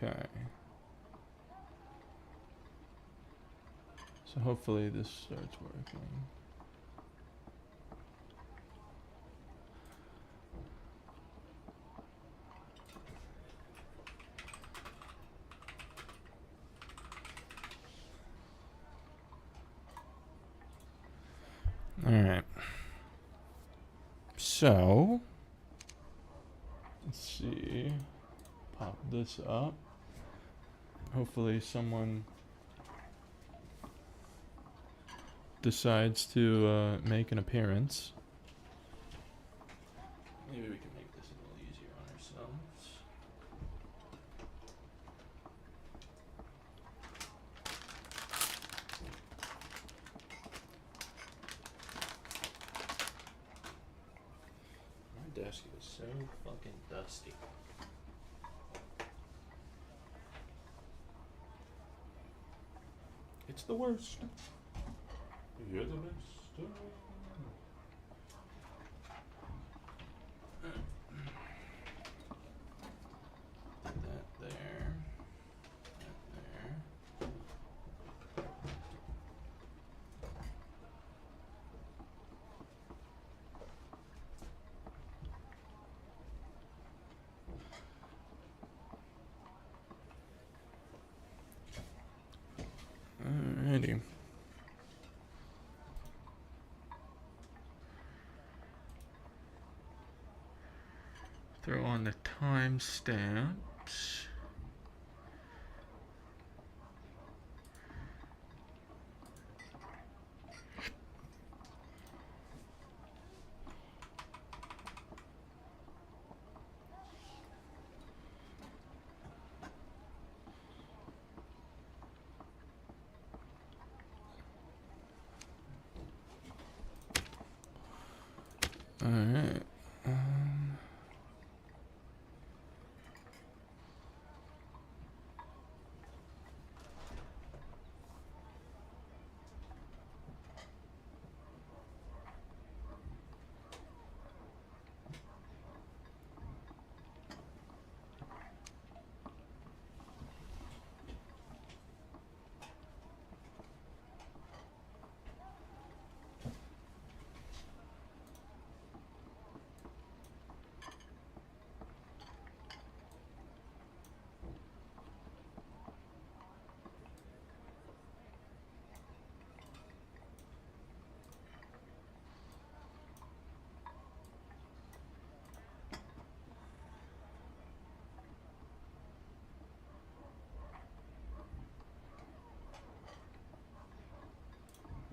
Okay. So hopefully this starts working. Alright. So, let's see. Pop this up. Hopefully someone decides to make an appearance. Maybe we can make this a little easier on ourselves. My desk is so fucking dusty. It's the worst. You're the best. That there. That there. Alrighty. Throw on the timestamps. Alright.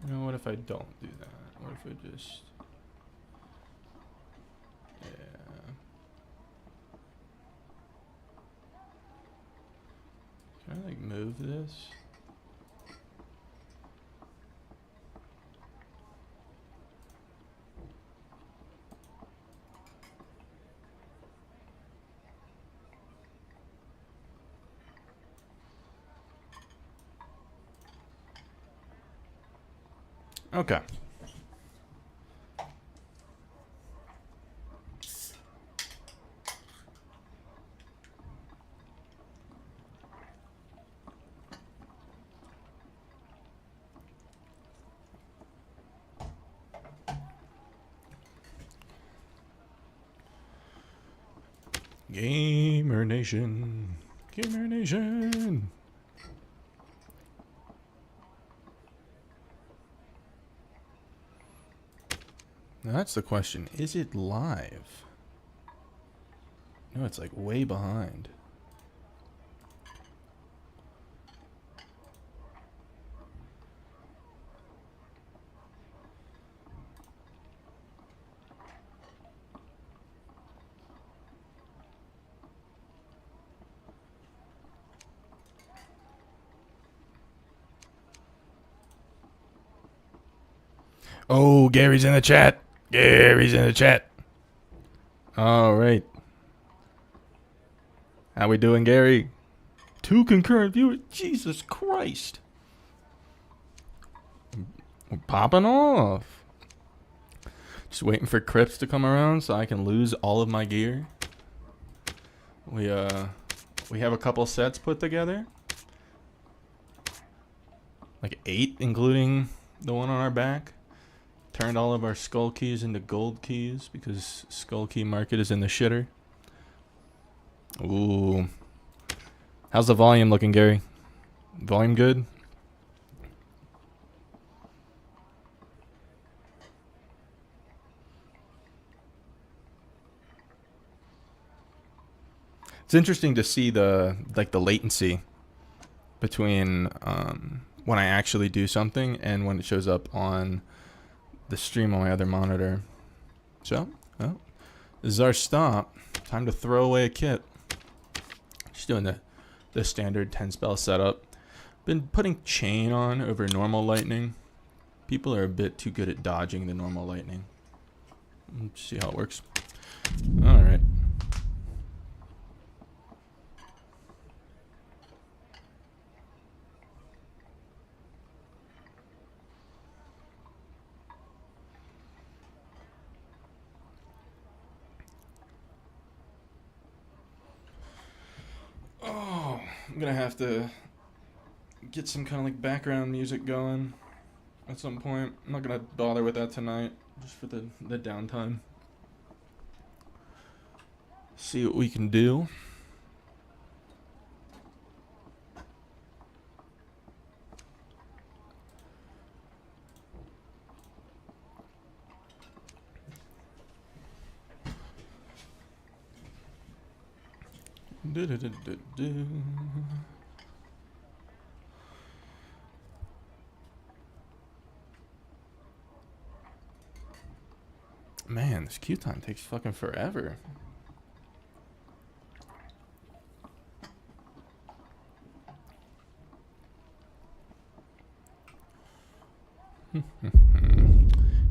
You know, what if I don't do that? What if I just... Yeah. Can I, like, move this? Okay. Gamer Nation. Gamer Nation. Now that's the question. Is it live? No, it's like way behind. Oh, Gary's in the chat. Gary's in the chat. All right. How we doing, Gary? 2 concurrent viewers. Jesus Christ. We're popping off. Just waiting for Crips to come around so I can lose all of my gear. We We have a couple sets put together. Like 8, including the one on our back. Turned all of our skull keys into gold keys because skull key market is in the shitter. Ooh. How's the volume looking, Gary? Volume good? It's interesting to see the latency between when I actually do something and when it shows up on the stream on my other monitor. So, well, this is our stop. Time to throw away a kit. Just doing the standard 10 spell setup. Been putting chain on over normal lightning. People are a bit too good at dodging the normal lightning. Let's see how it works. All right. Oh, I'm gonna have to get some kind of like background music going at some point. I'm not gonna bother with that tonight, just for the downtime. See what we can do. Man, this queue time takes fucking forever.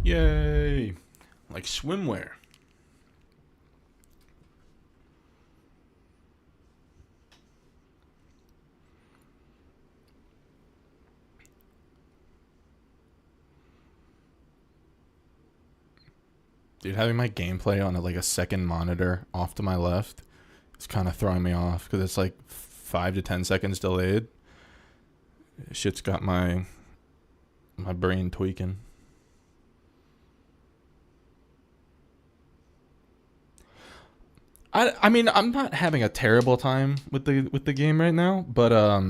Yay! Like swimwear. Dude, having my gameplay on like a second monitor off to my left is kind of throwing me off because it's like 5 to 10 seconds delayed. Shit's got my brain tweaking. I mean, I'm not having a terrible time with the game right now, but I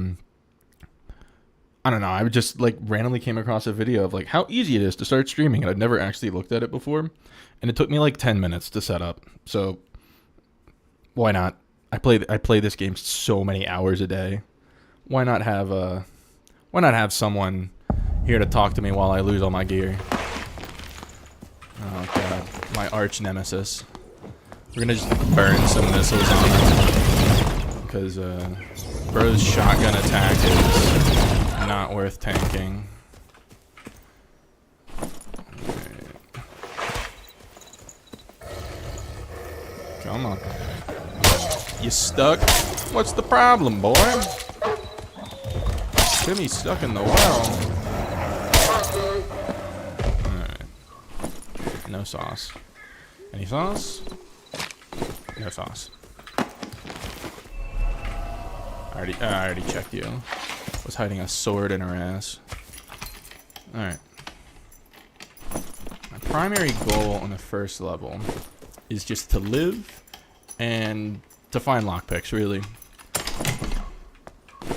don't know. I just like randomly came across a video of like how easy it is to start streaming, and I've never actually looked at it before, and it took me like 10 minutes to set up. So why not? I play this game so many hours a day. Why not have someone here to talk to me while I lose all my gear? Oh god, my arch nemesis. We're gonna just burn some missiles on him because bro's shotgun attack is not worth tanking. Right. Come on. You stuck? What's the problem, boy? Timmy's stuck in the well. Alright. No sauce. Any sauce? No sauce. I already checked you. Was hiding a sword in her ass. Alright. My primary goal on the first level is just to live and to find lockpicks, really.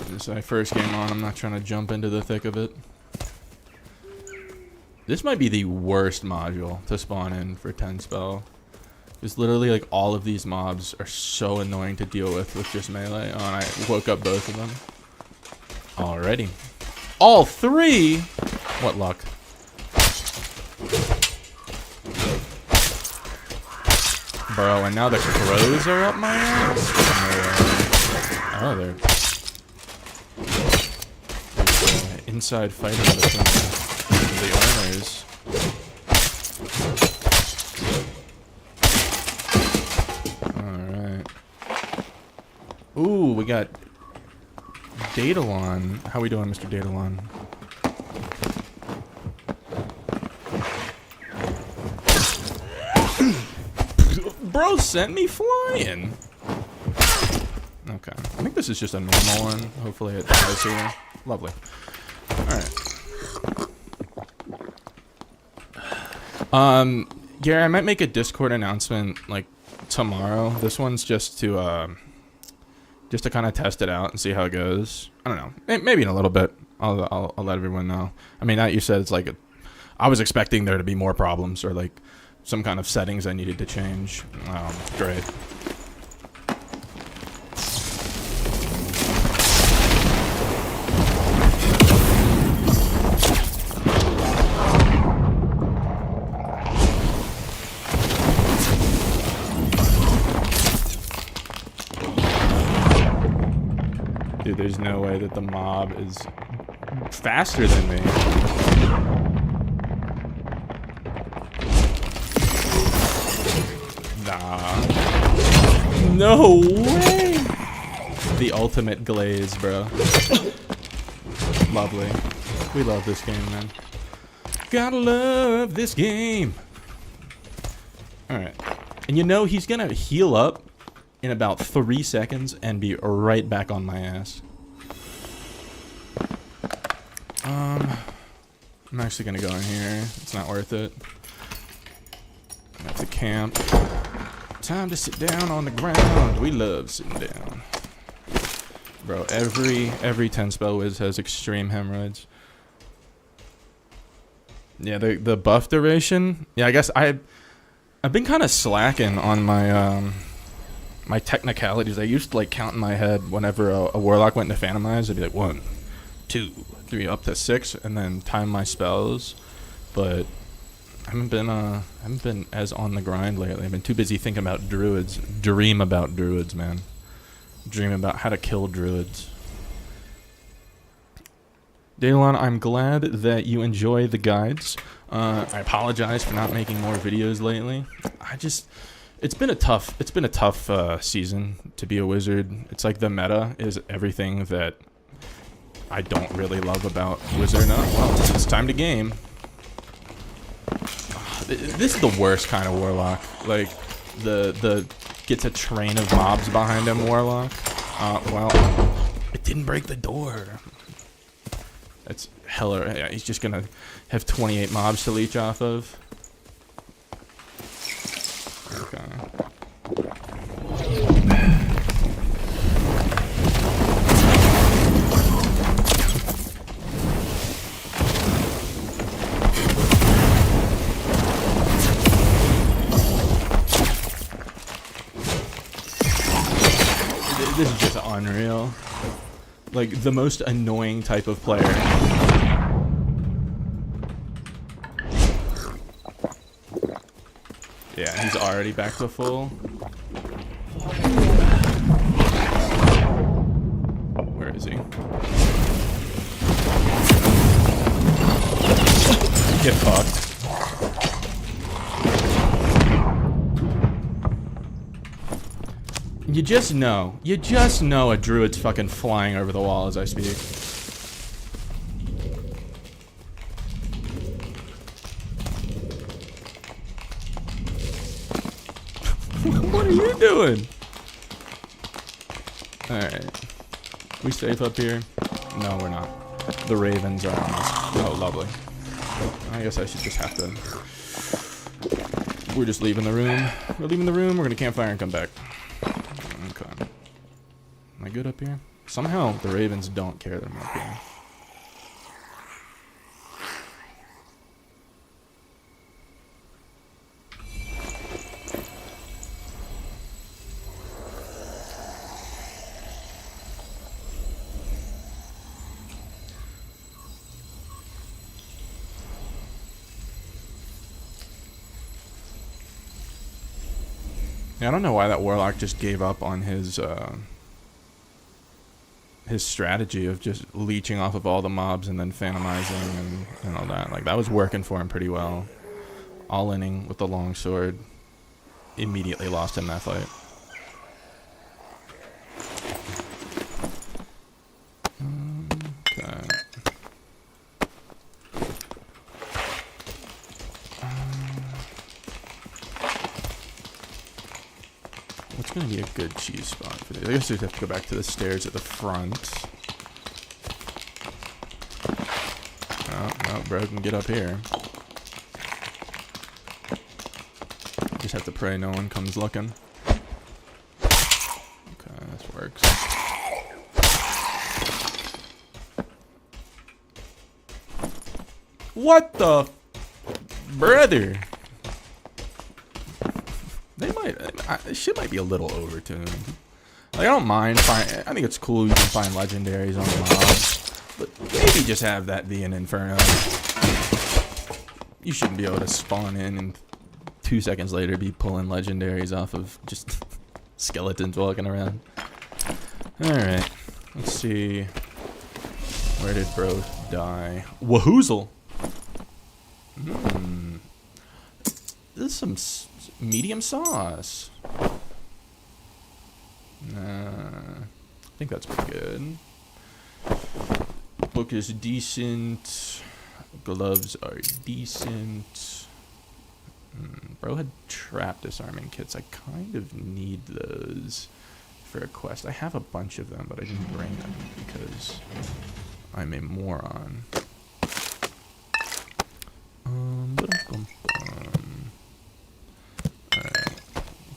This is my first game on. I'm not trying to jump into the thick of it. This might be the worst module to spawn in for 10 spell. Because literally, like, all of these mobs are so annoying to deal with just melee. Oh, and I woke up both of them. Alrighty. All 3? What luck. Bro, and now the crows are up my ass? Oh, there's inside fighting between the owners. Ooh, we got Datalon. How we doing, Mr. Datalon? Bro sent me flying. Okay, I this is just a normal one. Hopefully it dies here. Lovely. Alright. Gary, I might make a Discord announcement like tomorrow. This one's just to kind of test it out and see how it goes. I don't know. Maybe in a little bit. I'll let everyone know. I mean, that you said it's like I was expecting there to be more problems or like some kind of settings I needed to change. Great. Dude, there's no way that the mob is faster than me. Nah. No way! The ultimate glaze, bro. Lovely. We love this game, man. Gotta love this game. Alright. And you know he's gonna heal up in about 3 seconds and be right back on my ass. I'm actually gonna go in here. It's not worth it. I have to camp. Time to sit down on the ground. We love sitting down. Bro, every 10 spell Wiz has extreme hemorrhoids. Yeah, the buff duration. Yeah, I guess I've been kind of slacking on my my technicalities. I used to like count in my head whenever a warlock went into Phantomize. I'd be like 1, 2, 3, up to 6, and then time my spells. But I haven't been as on the grind lately. I've been too busy thinking about druids. Dream about druids, man. Dream about how to kill druids. Daylon, I'm glad that you enjoy the guides. I apologize for not making more videos lately. It's been a tough season to be a wizard. It's like the meta is everything that I don't really love about wizard. Well, it's time to game. This is the worst kind of warlock. Like the gets a train of mobs behind him warlock. Well, it didn't break the door. That's hella. Yeah, he's just gonna have 28 mobs to leech off of. Okay. This is just unreal. Like, the most annoying type of player. Yeah, he's already back to full. Where is he? Get fucked. You just know a druid's fucking flying over the wall as I speak. What are you doing? Alright. We safe up here? No, we're not. The ravens are on us. Oh, lovely. I guess I should just have to... We're just leaving the room. We're leaving the room. We're gonna campfire and come back. Okay. Am I good up here? Somehow the ravens don't care that I'm up here. Yeah, I don't know why that warlock just gave up on his strategy of just leeching off of all the mobs and then phantomizing and all that. Like, that was working for him pretty well. All-inning with the longsword. Immediately lost him that fight. Okay. What's gonna be a good cheese spot for this. I guess we have to go back to the stairs at the front. Oh, no, bro can get up here. Just have to pray no one comes looking. Okay, this works. What the brother? They might. Shit might be a little overtuned. Like, I don't mind. I think it's cool you can find legendaries on the mobs, but maybe just have that be an inferno. You shouldn't be able to spawn in and 2 seconds later be pulling legendaries off of just skeletons walking around. All right, let's see. Where did bro die? Wahoozle. This is some medium sauce. I think that's pretty good. Book is decent. Gloves are decent. Bro had trap disarming kits. I kind of need those for a quest. I have a bunch of them, but I didn't bring them because I'm a moron. Alright,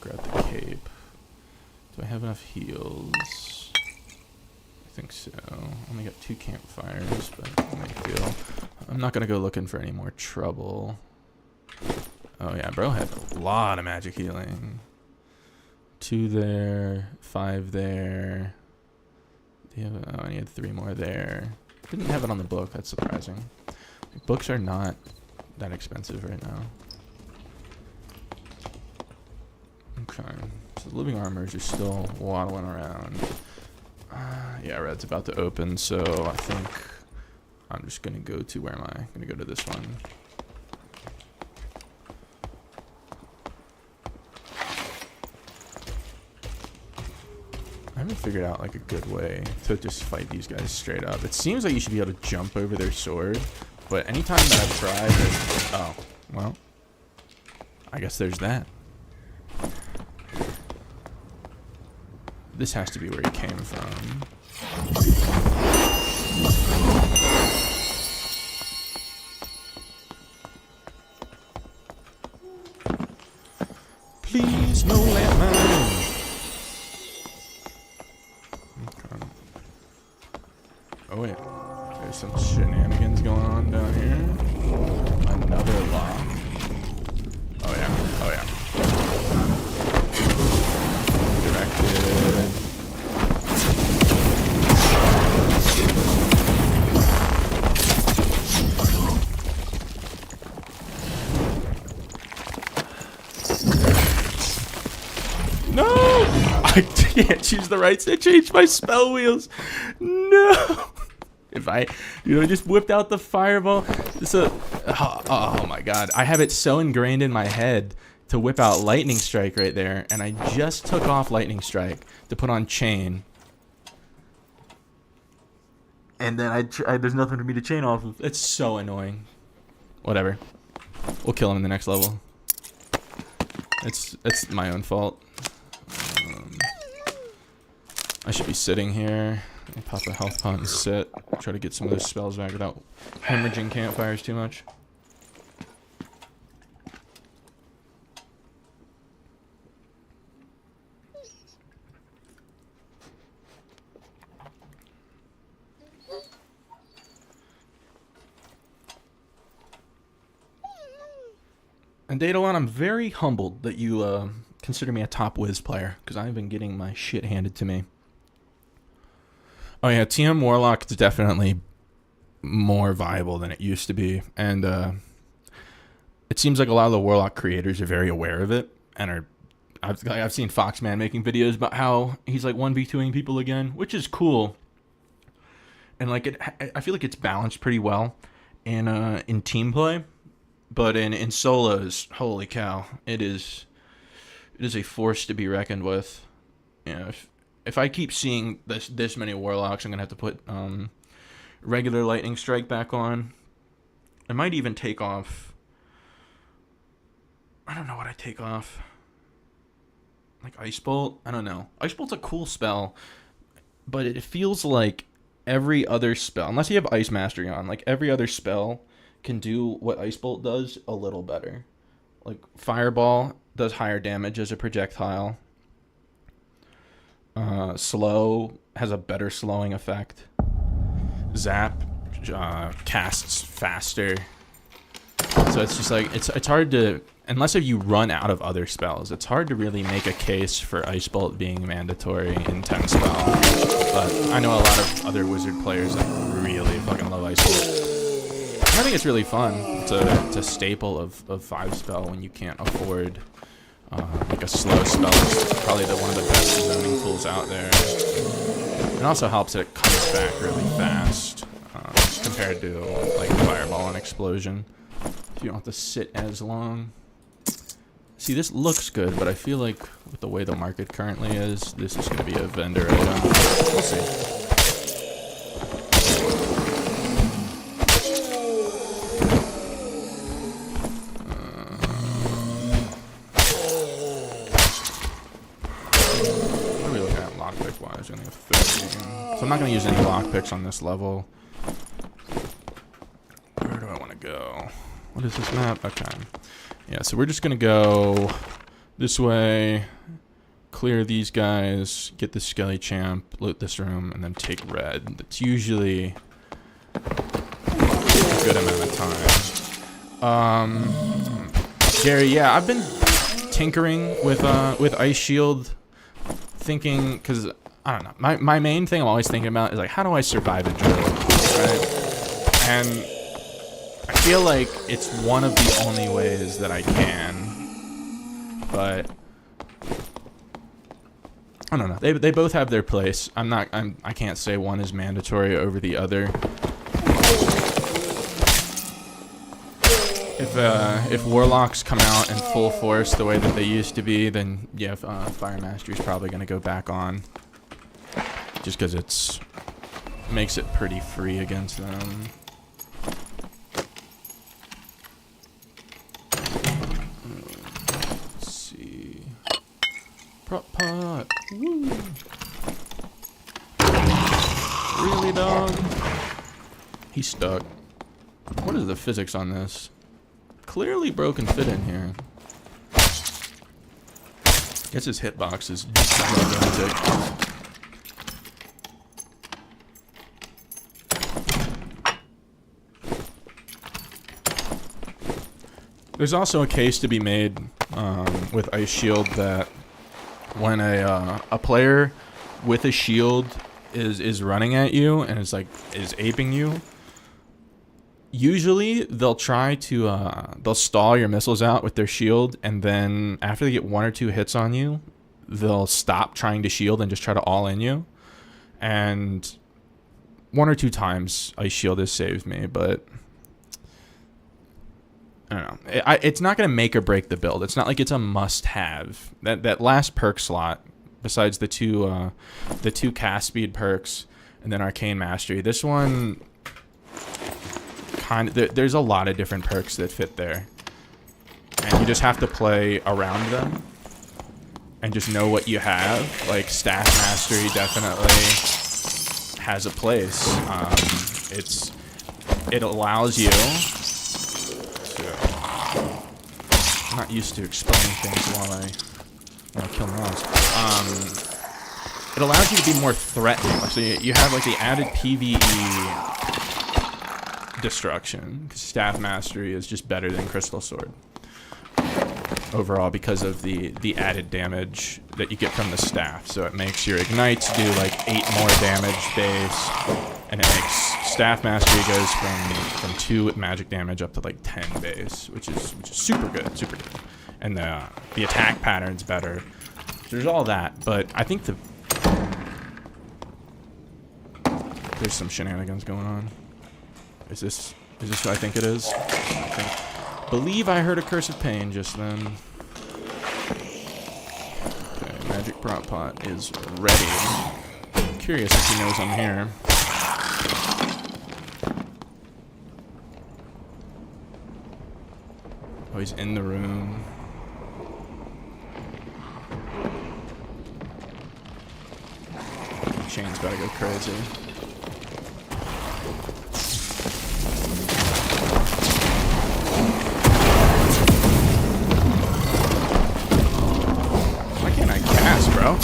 grab the cape. Do I have enough heals? I think so. Only got 2 campfires, but I'm not gonna go looking for any more trouble. Oh yeah, bro had a lot of magic healing. 2 there, 5 there. Do you have? Oh, I need 3 more there. Didn't have it on the book. That's surprising. Books are not that expensive right now. Okay, so the living armors are still waddling around. Yeah, red's about to open, so I think I'm just gonna go to, where am I? I'm gonna go to this one. I haven't figured out like a good way to just fight these guys straight up. It seems like you should be able to jump over their sword, but anytime that I've tried, oh, well, I guess there's that. This has to be where he came from. Please, no landmine. Okay. Oh wait, there's some shenanigans going on down here. Another lock. Oh yeah, oh yeah. Directed. No! I can't choose the right to change my spell wheels. No! If I, just whipped out the fireball. Oh my god. I have it so ingrained in my head to whip out lightning strike right there, and I just took off lightning strike to put on chain. And then there's nothing for me to chain off of. It's so annoying. Whatever. We'll kill him in the next level. It's my own fault. I should be sitting here. Pop a health pot and sit. Try to get some of those spells back without hemorrhaging campfires too much. And Daedalon, I'm very humbled that you consider me a top Wiz player, because I've been getting my shit handed to me. Oh yeah, TM Warlock is definitely more viable than it used to be, and it seems like a lot of the Warlock creators are very aware of it, and I've seen Foxman making videos about how he's like 1v2ing people again, which is cool, and like I feel like it's balanced pretty well in team play, but in solos, holy cow, it is a force to be reckoned with. You know, if I keep seeing this many Warlocks, I'm gonna have to put regular lightning strike back on. I might even take off. I don't know what I take off. Like Ice Bolt, I don't know. Ice Bolt's a cool spell, but it feels like every other spell, unless you have Ice Mastery on, like every other spell can do what Ice Bolt does a little better. Like Fireball does higher damage as a projectile. Slow has a better slowing effect. Zap casts faster. So it's just like it's hard to, unless if you run out of other spells, it's hard to really make a case for Ice Bolt being mandatory in 10 spell. But I know a lot of other Wizard players that really fucking love Ice Bolt. I think it's really fun. It's a staple of 5 spell when you can't afford like a slow spell. It's probably one of the best zoning tools out there. It also helps that it comes back really fast compared to like Fireball and Explosion. You don't have to sit as long. See, this looks good, but I feel like with the way the market currently is, this is going to be a vendor item. We'll see. What are we looking at lockpick-wise? We only have 30. So I'm not going to use any lockpicks on this level. Where do I want to go? What is this map? Okay. Yeah, so we're just going to go this way, clear these guys, get the Skelly Champ, loot this room, and then take red. That's usually a good amount of time. Gary, yeah, I've been tinkering with Ice Shield, thinking, because, I don't know, my main thing I'm always thinking about is, like, how do I survive a drill, right? And I feel like it's one of the only ways that I can, but I don't know. They both have their place. I can't say one is mandatory over the other. If Warlocks come out in full force the way that they used to be, then yeah, Fire Mastery is probably going to go back on, just because it's makes it pretty free against them. Prop pot. Woo. Really, dog? He's stuck. What is the physics on this? Clearly broken fit in here. Guess his hitbox is gigantic. There's also a case to be made with Ice Shield that when a player with a shield is running at you and is aping you, usually they'll try to they'll stall your missiles out with their shield, and then after they get 1 or 2 hits on you, they'll stop trying to shield and just try to all in you. And 1 or 2 times Ice Shield has saved me, but I don't know. It's not going to make or break the build. It's not like it's a must-have. That last perk slot, besides the two cast speed perks and then Arcane Mastery, this one there's a lot of different perks that fit there, and you just have to play around them and just know what you have. Like Staff Mastery definitely has a place. It allows you. I'm not used to explaining things while I kill mobs. It allows you to be more threatening. So you have like the added PvE destruction, because Staff Mastery is just better than Crystal Sword overall because of the added damage that you get from the staff. So it makes your ignites do like 8 more damage base, and it makes Staff Mastery goes from 2 magic damage up to like 10 base, which is super good, super good. And the attack pattern's better. There's all that, but I think there's some shenanigans going on. Is this what I think it is? Believe I heard a Curse of Pain just then. Okay, Magic Prop Pot is ready. I'm curious if he knows I'm here. Oh, he's in the room. chain's about to go crazy. Why can't I cast, bro?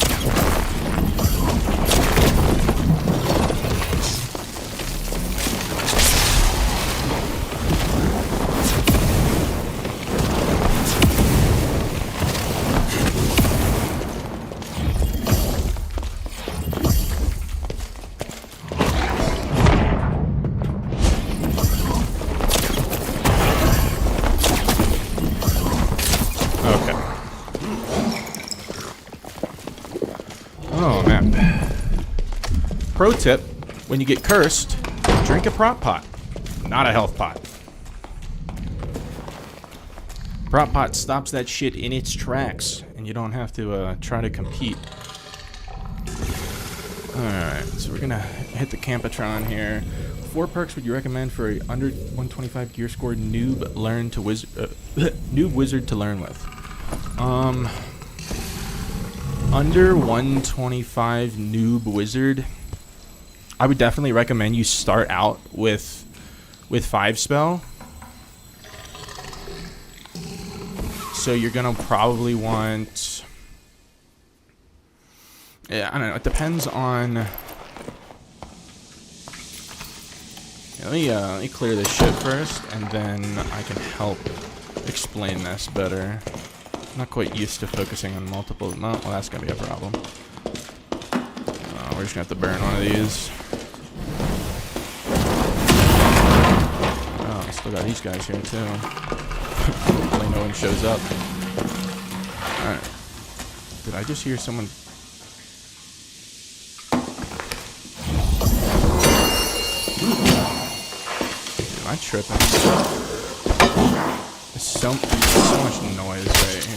Pro tip, when you get cursed, drink a prop pot, not a health pot. Prop pot stops that shit in its tracks, and you don't have to try to compete. Alright, so we're gonna hit the Campatron here. 4 perks would you recommend for a under 125 gear score noob noob wizard to learn with? Under 125 noob wizard, I would definitely recommend you start out with 5 spell. So you're gonna probably want, yeah, I don't know, it depends on. Yeah, let me clear this shit first, and then I can help explain this better. I'm not quite used to focusing on multiple. Well, that's gonna be a problem. We're just gonna have to burn one of these. Oh, I still got these guys here too. Hopefully no one shows up. Alright. Did I just hear someone? Am I tripping? There's so much noise right here.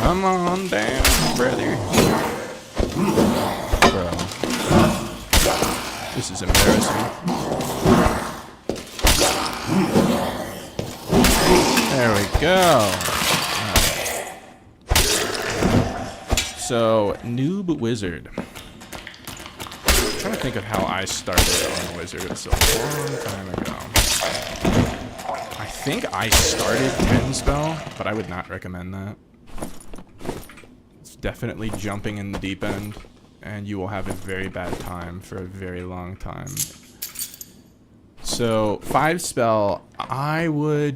Come on down, brother. Bro. This is embarrassing. There we go. So, noob wizard. I'm trying to think of how I started on wizard. It's a long time ago. I think I started 10 spell, but I would not recommend that. It's definitely jumping in the deep end, and you will have a very bad time for a very long time. So 5 spell, I'd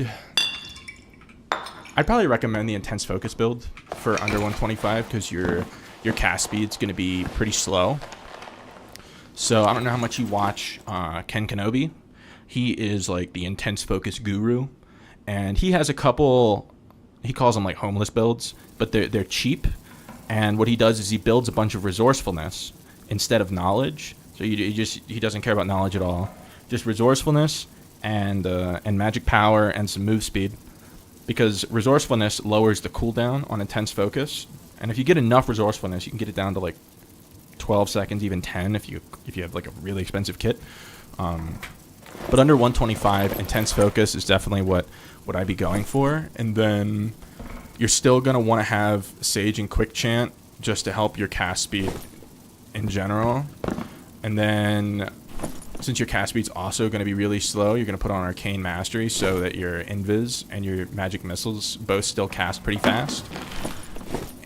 probably recommend the intense focus build for under 125 because your cast speed's going to be pretty slow. So I don't know how much you watch Ken Kenobi. He is like the intense focus guru, and he has a couple, he calls them like homeless builds, but they're cheap. And what he does is he builds a bunch of resourcefulness instead of knowledge. So he doesn't care about knowledge at all, just resourcefulness and magic power and some move speed. Because resourcefulness lowers the cooldown on intense focus, and if you get enough resourcefulness, you can get it down to like 12 seconds, even 10 if you have like a really expensive kit. But under 125, intense focus is definitely what I'd be going for. And then you're still gonna want to have Sage and Quick Chant just to help your cast speed in general. And then since your cast speed's also going to be really slow, you're going to put on Arcane Mastery so that your Invis and your Magic Missiles both still cast pretty fast.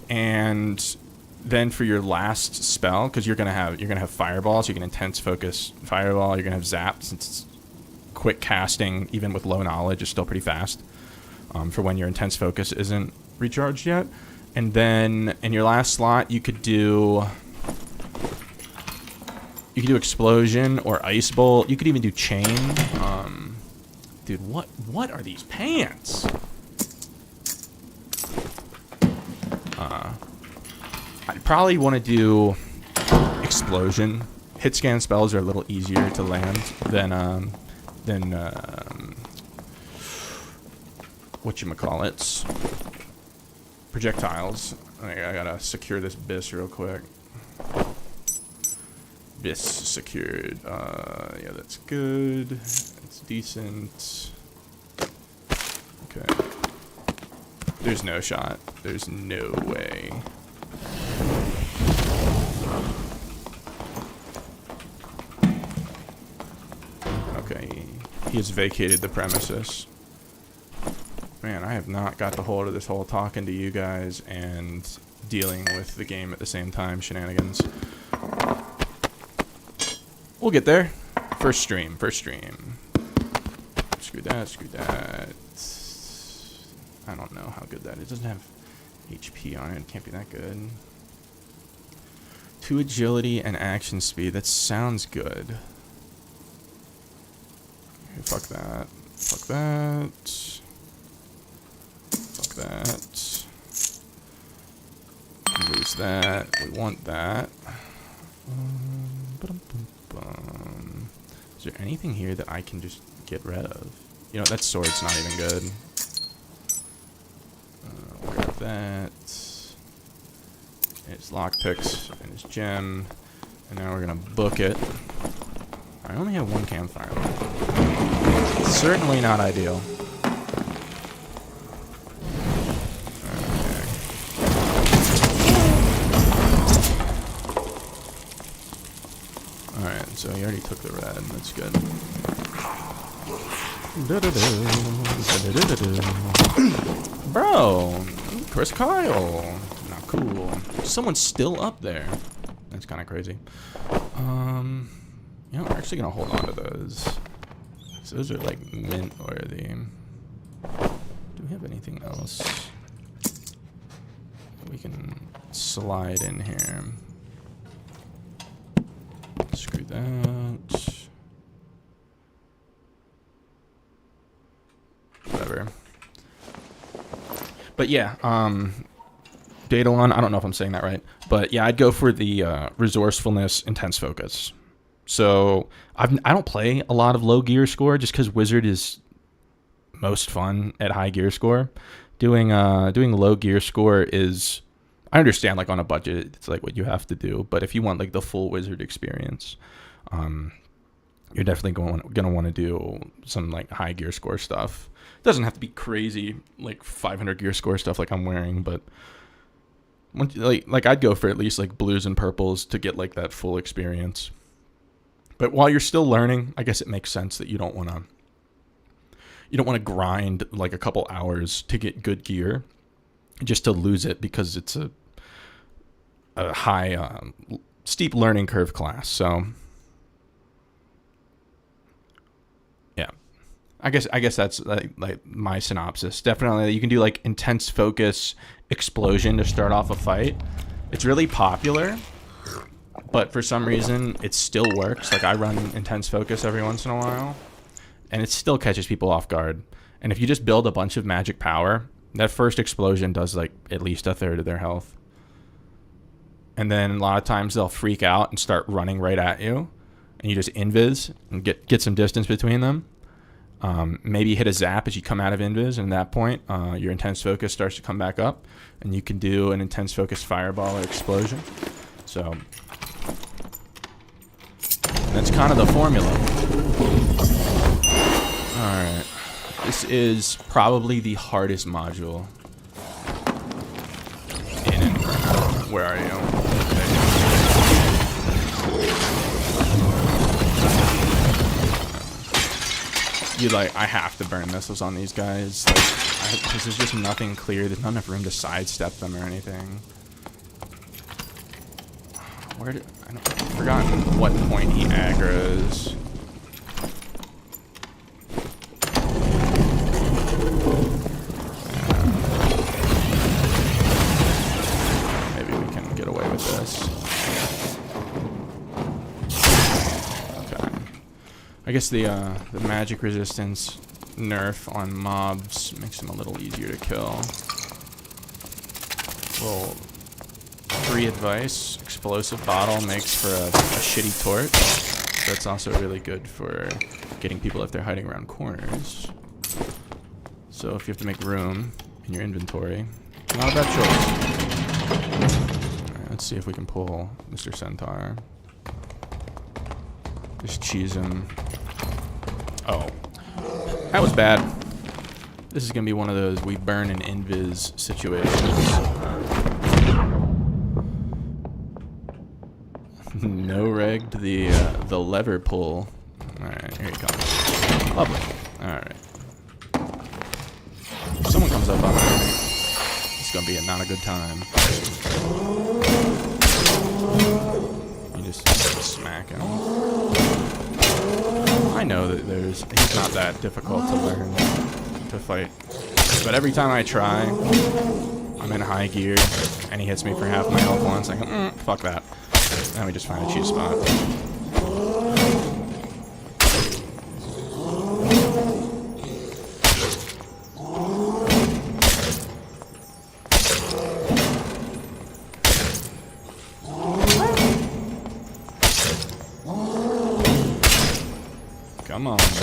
And then for your last spell, because you're gonna have Fireball, so you can intense focus Fireball. You're gonna have Zap, since it's quick casting, even with low knowledge, is still pretty fast. For when your intense focus isn't recharged yet. And then in your last slot, you could do Explosion or Ice Bolt. You could even do Chain. Dude, what are these pants? I'd probably want to do Explosion. Hit scan spells are a little easier to land than whatchamacallits, projectiles. I gotta secure this bis real quick. This secured. Yeah, that's good. It's decent. Okay. There's no shot. There's no way. Okay. He has vacated the premises. Man, I have not got the hold of this whole talking to you guys and dealing with the game at the same time shenanigans. We'll get there. First stream. Screw that. I don't know how good that is. It doesn't have HP on it. It can't be that good. 2 agility and action speed. That sounds good. Okay, fuck that. Lose that. We want that. Is there anything here that I can just get rid of? You know, that sword's not even good. Grab that. It's lockpicks and his gem. And now we're gonna book it. I only have 1 campfire left. Certainly not ideal. So he already took the red. That's good. Bro, Chris Kyle. Not cool. Someone's still up there. That's kind of crazy. You know, we're actually gonna hold on to those. So those are like mint worthy. Do we have anything else that we can slide in here? Screw that. Whatever. But yeah, Data One, I don't know if I'm saying that right, but yeah, I'd go for the resourcefulness, intense focus. So I don't play a lot of low gear score just because Wizard is most fun at high gear score. Doing low gear score is, I understand, like on a budget, it's like what you have to do. But if you want like the full Wizard experience, you're definitely gonna want to do some like high gear score stuff. It doesn't have to be crazy like 500 gear score stuff like I'm wearing, but like I'd go for at least like blues and purples to get like that full experience. But while you're still learning, I guess it makes sense that you don't want to grind like a couple hours to get good gear just to lose it because it's a high steep learning curve class. So yeah, I guess that's like my synopsis. Definitely you can do like intense focus explosion to start off a fight. It's really popular, but for some reason it still works. Like I run intense focus every once in a while and it still catches people off guard. And if you just build a bunch of magic power, that first explosion does like at least a third of their health. And then a lot of times they'll freak out and start running right at you. And you just invis and get some distance between them. Maybe hit a zap as you come out of invis. And at that point, your intense focus starts to come back up. And you can do an intense focus fireball or explosion. So that's kind of the formula. Alright. This is probably the hardest module in Inferno. Where are you? I have to burn missiles on these guys. Because there's just nothing clear. There's not enough room to sidestep them or anything. I've forgotten what point he aggroes. I guess the magic resistance nerf on mobs makes them a little easier to kill. Well, free advice: explosive bottle makes for a shitty torch. That's also really good for getting people if they're hiding around corners. So if you have to make room in your inventory, not a bad choice. Alright, let's see if we can pull Mr. Centaur. Just cheese him. Oh. That was bad. This is going to be one of those we burn an invis situations. No regged the lever pull. Alright, here he comes. Lovely. Alright. If someone comes up on me, it's going to be not a good time. You just smack him. I know that he's not that difficult to learn to fight. But every time I try, I'm in high gear, and he hits me for half my health once. I go, fuck that. And we just find a cheese spot. Come on, buddy.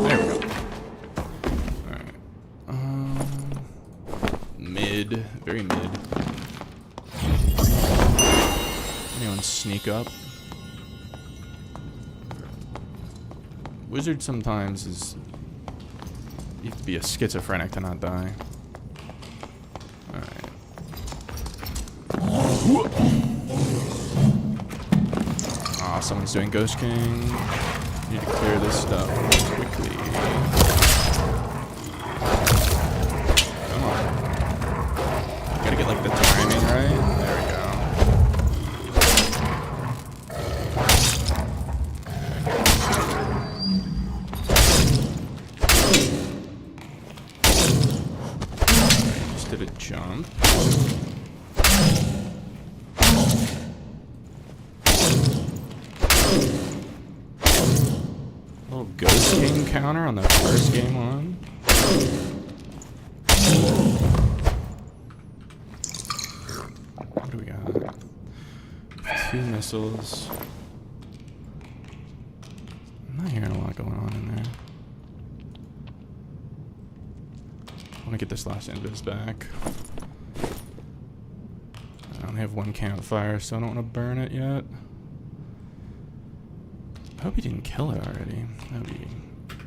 There we go. Alright. Mid. Very mid. Anyone sneak up? Wizard sometimes is... You have to be a schizophrenic to not die. Alright. Ah, someone's doing Ghost King. Need to clear this stuff quickly. Come on. Gotta get like the timing right. There we go. Just did a jump. Little Ghost King counter on the first game on. What do we got? 2 missiles. I'm not hearing a lot going on in there. I want to get this last invis back. I only have 1 campfire, so I don't want to burn it yet. I hope he didn't kill it already. That would be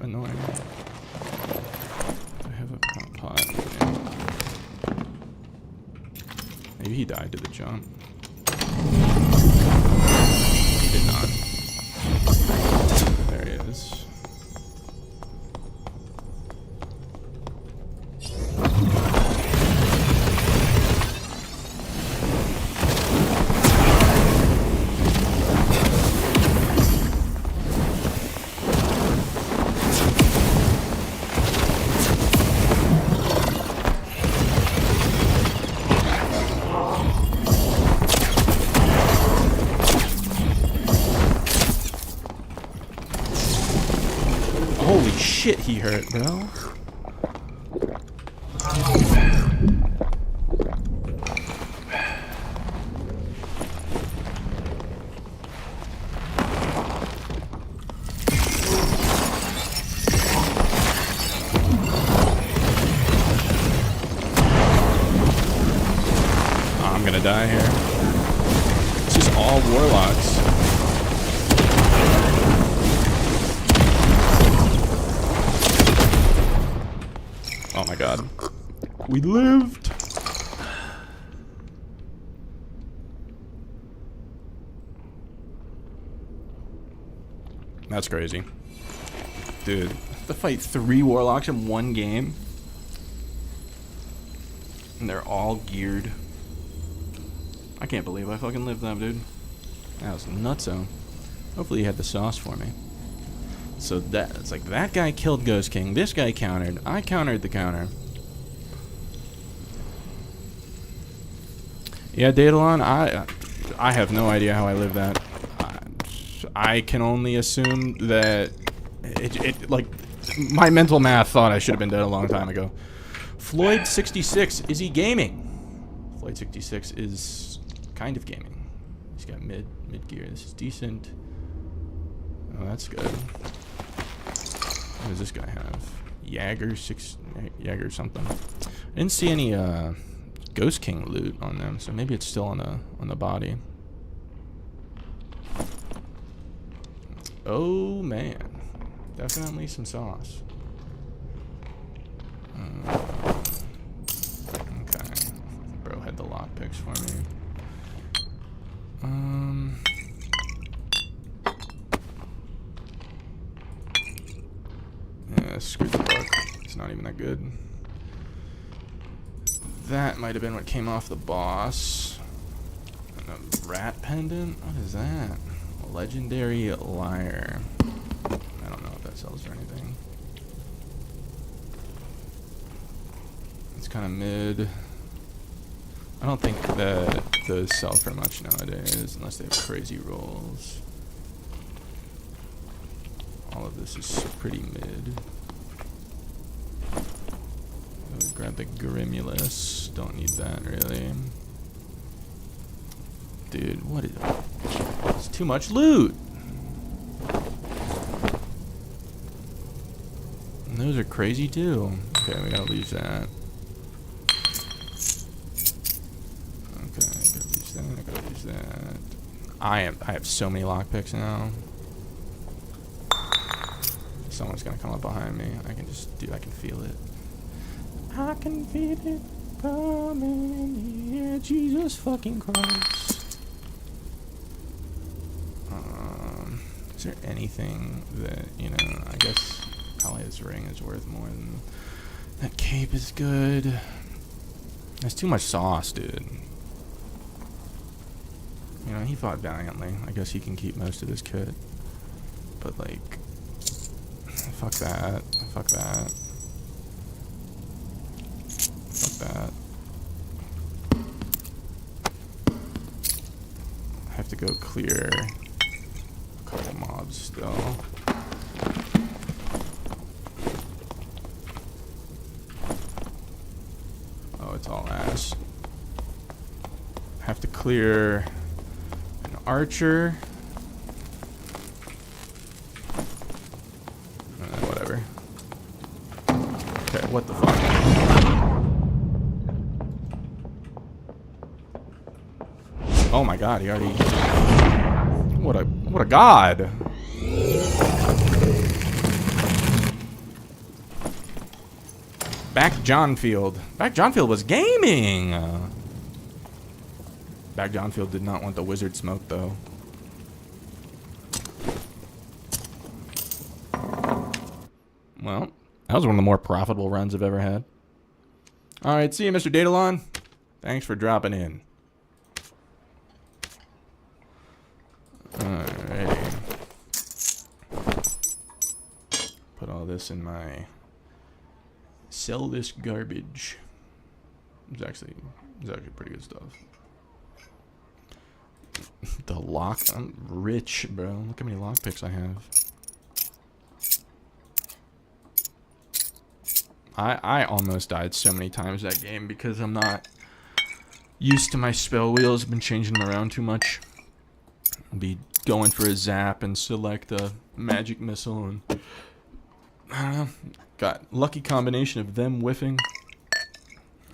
annoying. I have a pot. Yeah. Maybe he died to the jump. He did not. There he is. Holy shit, he hurt, bro. I'm gonna die here. It's just all warlocks. Oh my god. We lived! That's crazy. Dude, to fight 3 warlocks in 1 game. And they're all geared. I can't believe I fucking lived that, dude. That was nutso. Hopefully you had the sauce for me. So it's like that guy killed Ghost King. This guy countered. I countered the counter. Yeah, Daedalon, I have no idea how I lived that. I can only assume that it like my mental math thought I should have been dead a long time ago. Floyd 66, is he gaming? Floyd 66 is kind of gaming. He's got mid gear. This is decent. Oh, that's good. What does this guy have? Jaeger something. I didn't see any Ghost King loot on them, so maybe it's still on the body. Oh man, definitely some sauce. Okay, bro had the lockpicks for me. Yeah, screw the book. It's not even that good. That might have been what came off the boss. And a rat pendant? What is that? A legendary lyre. I don't know if that sells for anything. It's kind of mid. I don't think that those sell for much nowadays unless they have crazy rolls. All of this is pretty mid. Grab the Grimulus. Don't need that really. Dude, what is it? It's too much loot. And those are crazy too. Okay, we gotta lose that. Okay, gotta lose that, gotta lose that. I have so many lockpicks now. Someone's gonna come up behind me. I can feel it. I can feel it coming in the air, Jesus fucking Christ. Is there anything that, you know, I guess probably his ring is worth more than that cape is good. There's too much sauce, dude. You know, he fought valiantly. I guess he can keep most of his kit. But like, fuck that. Fuck that. Fuck that. I have to go clear a couple mobs still. Oh, it's all ass. I have to clear an archer. Whatever. Okay, what the fuck? Oh my god, he already... What a god! Back Johnfield. Back Johnfield was gaming! Back Johnfield did not want the wizard smoke, though. Well, that was one of the more profitable runs I've ever had. Alright, see you, Mr. Datalon. Thanks for dropping in. Alrighty. Put all this in my... Sell this garbage. It's actually pretty good stuff. The lock... I'm rich, bro. Look how many lockpicks I have. I almost died so many times that game because I'm not used to my spell wheels. I've been changing them around too much. I'll be going for a zap and select a magic missile and I don't know. Got lucky combination of them whiffing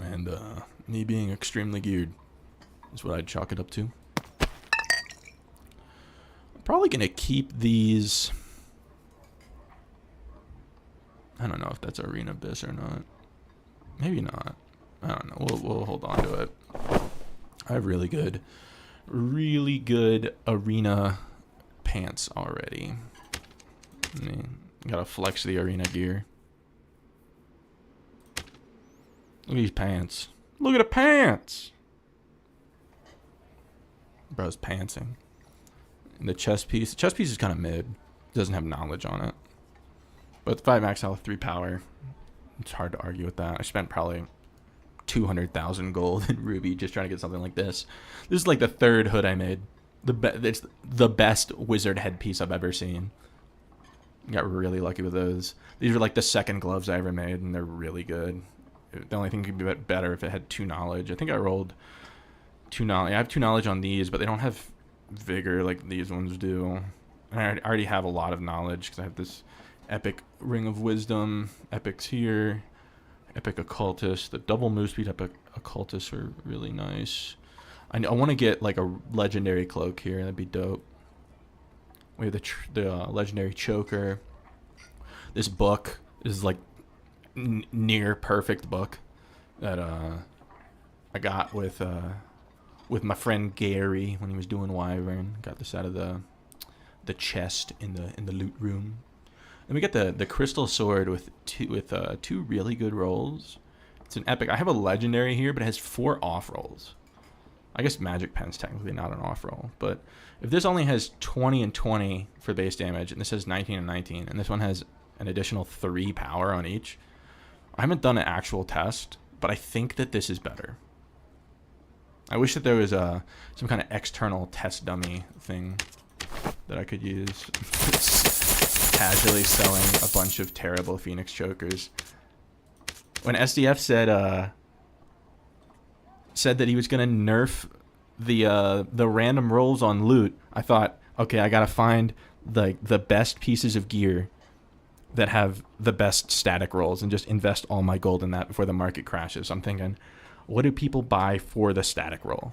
and me being extremely geared. That's what I'd chalk it up to. I'm probably gonna keep these. I don't know if that's Arena Abyss or not. Maybe not. I don't know. We'll hold on to it. I have really good arena pants already. I mean, gotta flex the arena gear. Look at these pants. Look at the pants! Bro's pantsing. And the chest piece. The chest piece is kind of mid. Doesn't have knowledge on it. But 5 max health, 3 power. It's hard to argue with that. I spent probably 200,000 gold in Ruby just trying to get something like this. This is like the third hood I made. It's the best wizard headpiece I've ever seen. Got really lucky with those. These are like the second gloves I ever made, and they're really good. The only thing could be better if it had 2 knowledge. I think I rolled 2 knowledge. I have 2 knowledge on these, but they don't have vigor like these ones do. And I already have a lot of knowledge because I have this epic ring of wisdom. Epics here. Epic Occultist. The double move speed Epic Occultists are really nice. I want to get like a legendary cloak here. That'd be dope. We have the legendary choker. This book is like near perfect book that I got with my friend Gary when he was doing Wyvern. Got this out of the chest in the loot room. And we get the crystal sword with two really good rolls. It's an epic. I have a legendary here, but it has 4 off rolls. I guess Magic Pen's technically not an off roll, but if this only has 20 and 20 for base damage, and this has 19 and 19, and this one has an additional 3 power on each, I haven't done an actual test, but I think that this is better. I wish that there was some kind of external test dummy thing that I could use. Casually selling a bunch of terrible Phoenix Chokers. When SDF said that he was gonna nerf the random rolls on loot, I thought, okay, I gotta find the best pieces of gear that have the best static rolls and just invest all my gold in that before the market crashes. I'm thinking, what do people buy for the static roll?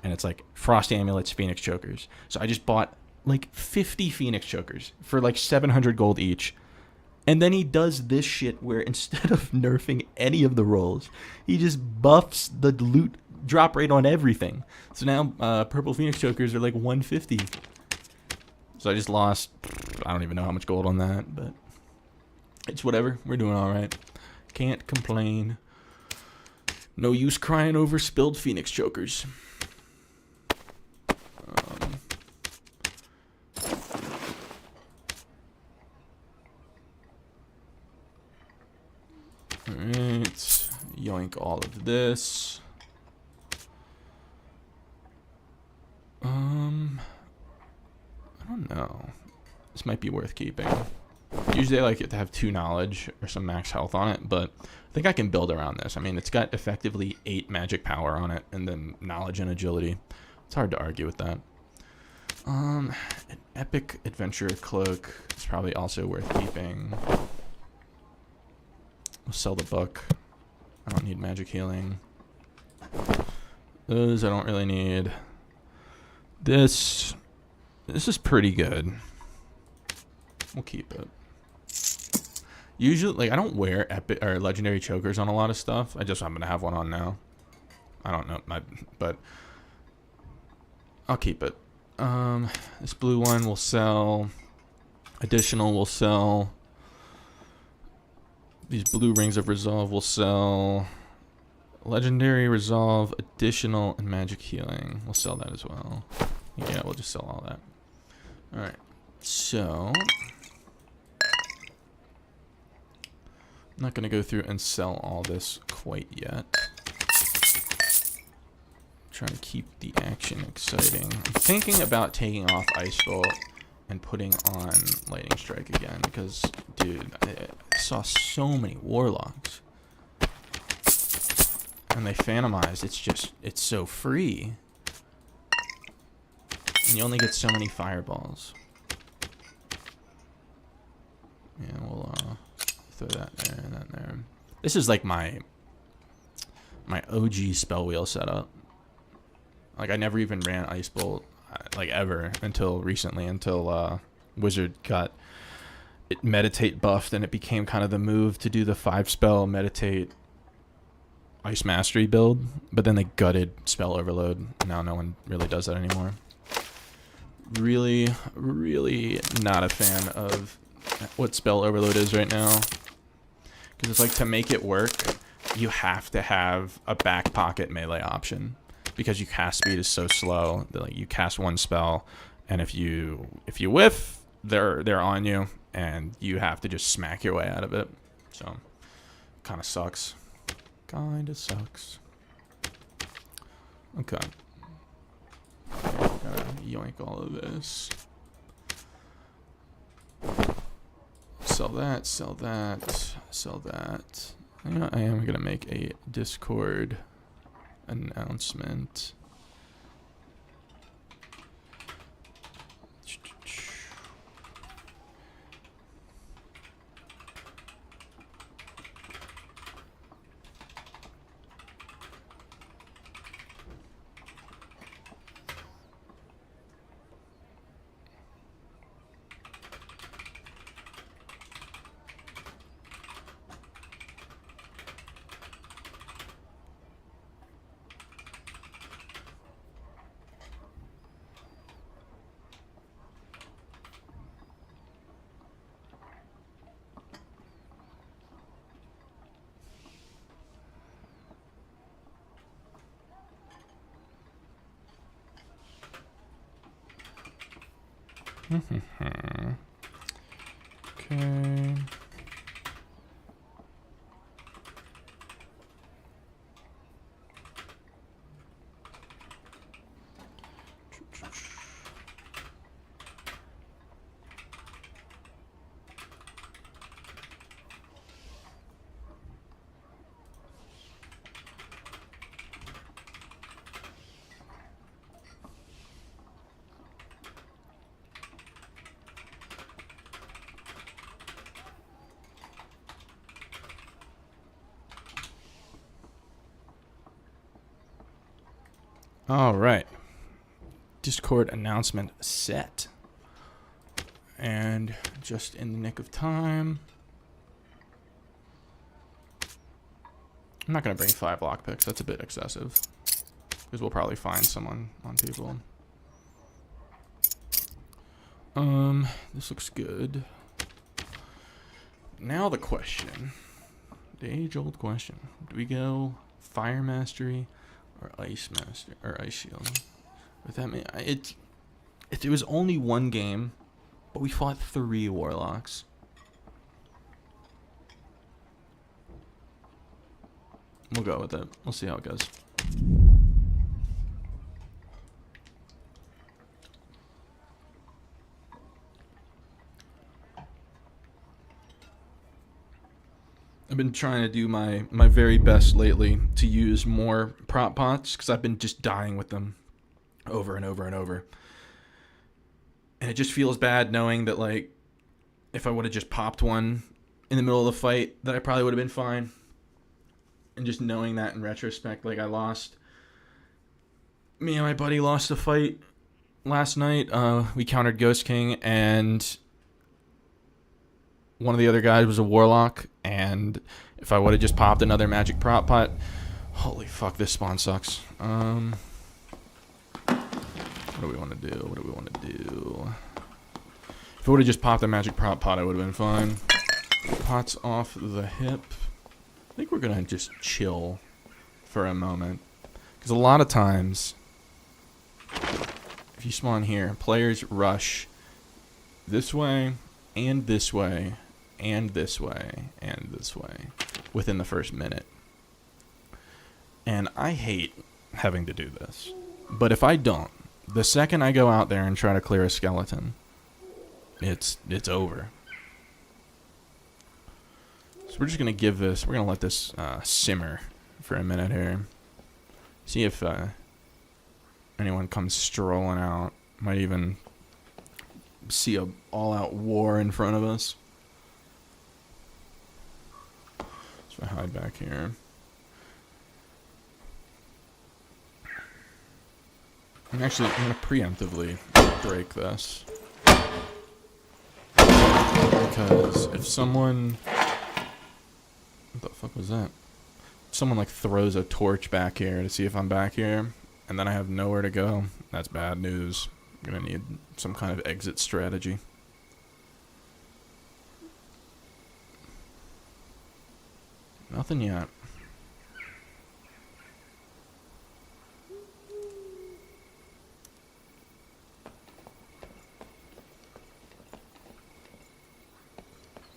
And it's like Frost Amulets, Phoenix Chokers. So I just bought like 50 Phoenix Chokers for like 700 gold each. And then he does this shit where instead of nerfing any of the rolls, he just buffs the loot drop rate on everything. So now purple Phoenix Chokers are like 150. So I just lost, I don't even know how much gold on that, but it's whatever. We're doing all right. Can't complain. No use crying over spilled Phoenix Chokers. Alright, yoink all of this. I don't know. This might be worth keeping. Usually I like it to have 2 knowledge or some max health on it, but I think I can build around this. I mean, it's got effectively 8 magic power on it, and then knowledge and agility. It's hard to argue with that. An epic adventurer cloak is probably also worth keeping. We'll sell the book. I don't need magic healing. Those I don't really need. This is pretty good. We'll keep it. Usually, like, I don't wear epic or legendary chokers on a lot of stuff. I just happen to have one on now. I don't know, but I'll keep it. This blue one will sell. Additional will sell. These blue rings of resolve will sell. Legendary resolve, additional, and magic healing. We'll sell that as well. Yeah, we'll just sell all that. Alright, so I'm not going to go through and sell all this quite yet. Trying to keep the action exciting. I'm thinking about taking off Ice Bolt and putting on Lightning Strike again because, dude, I saw so many Warlocks. And they Phantomized. It's so free. And you only get so many fireballs. Yeah, we'll throw that there and that there. This is like my OG spell wheel setup. Like, I never even ran Ice Bolt, like, ever until recently, until Wizard got it Meditate buffed, and it became kind of the move to do the 5-spell Meditate Ice Mastery build, but then they gutted Spell Overload. Now no one really does that anymore. Really, really not a fan of what Spell Overload is right now. Because it's like, to make it work, you have to have a back pocket melee option. Because your cast speed is so slow that, like, you cast one spell, and if you whiff, they're on you, and you have to just smack your way out of it. So, kind of sucks. Kinda sucks. Okay. Gotta yoink all of this. Sell that, sell that, sell that. You know, I am gonna make a Discord announcement. Okay. All right. Discord announcement set. And just in the nick of time. I'm not going to bring 5 lockpicks. That's a bit excessive. Because we'll probably find someone on people. This looks good. Now the question. The age-old question. Do we go Fire Mastery or Ice Master or Ice Shield? With that, it was only one game, but we fought 3 Warlocks. We'll go with it. We'll see how it goes. I've been trying to do my very best lately to use more prop pots because I've been just dying with them over and over and over. And it just feels bad knowing that, like, if I would have just popped one in the middle of the fight, that I probably would have been fine. And just knowing that in retrospect, like, me and my buddy lost a fight last night. We countered Ghost King, and one of the other guys was a Warlock, and if I would have just popped another magic prop pot, holy fuck, this spawn sucks. What do we want to do? If I would have just popped a magic prop pot, I would have been fine. Pots off the hip. I think we're going to just chill for a moment. Because a lot of times, if you spawn here, players rush this way, and this way, and this way, and this way within the first minute. And I hate having to do this. But if I don't, the second I go out there and try to clear a skeleton, it's over. So we're just going to we're going to let this simmer for a minute here. See if anyone comes strolling out. Might even see a all-out war in front of us. So I hide back here. I'm going to preemptively break this. Because if someone... What the fuck was that? If someone, like, throws a torch back here to see if I'm back here, and then I have nowhere to go, that's bad news. I'm going to need some kind of exit strategy. Nothing yet.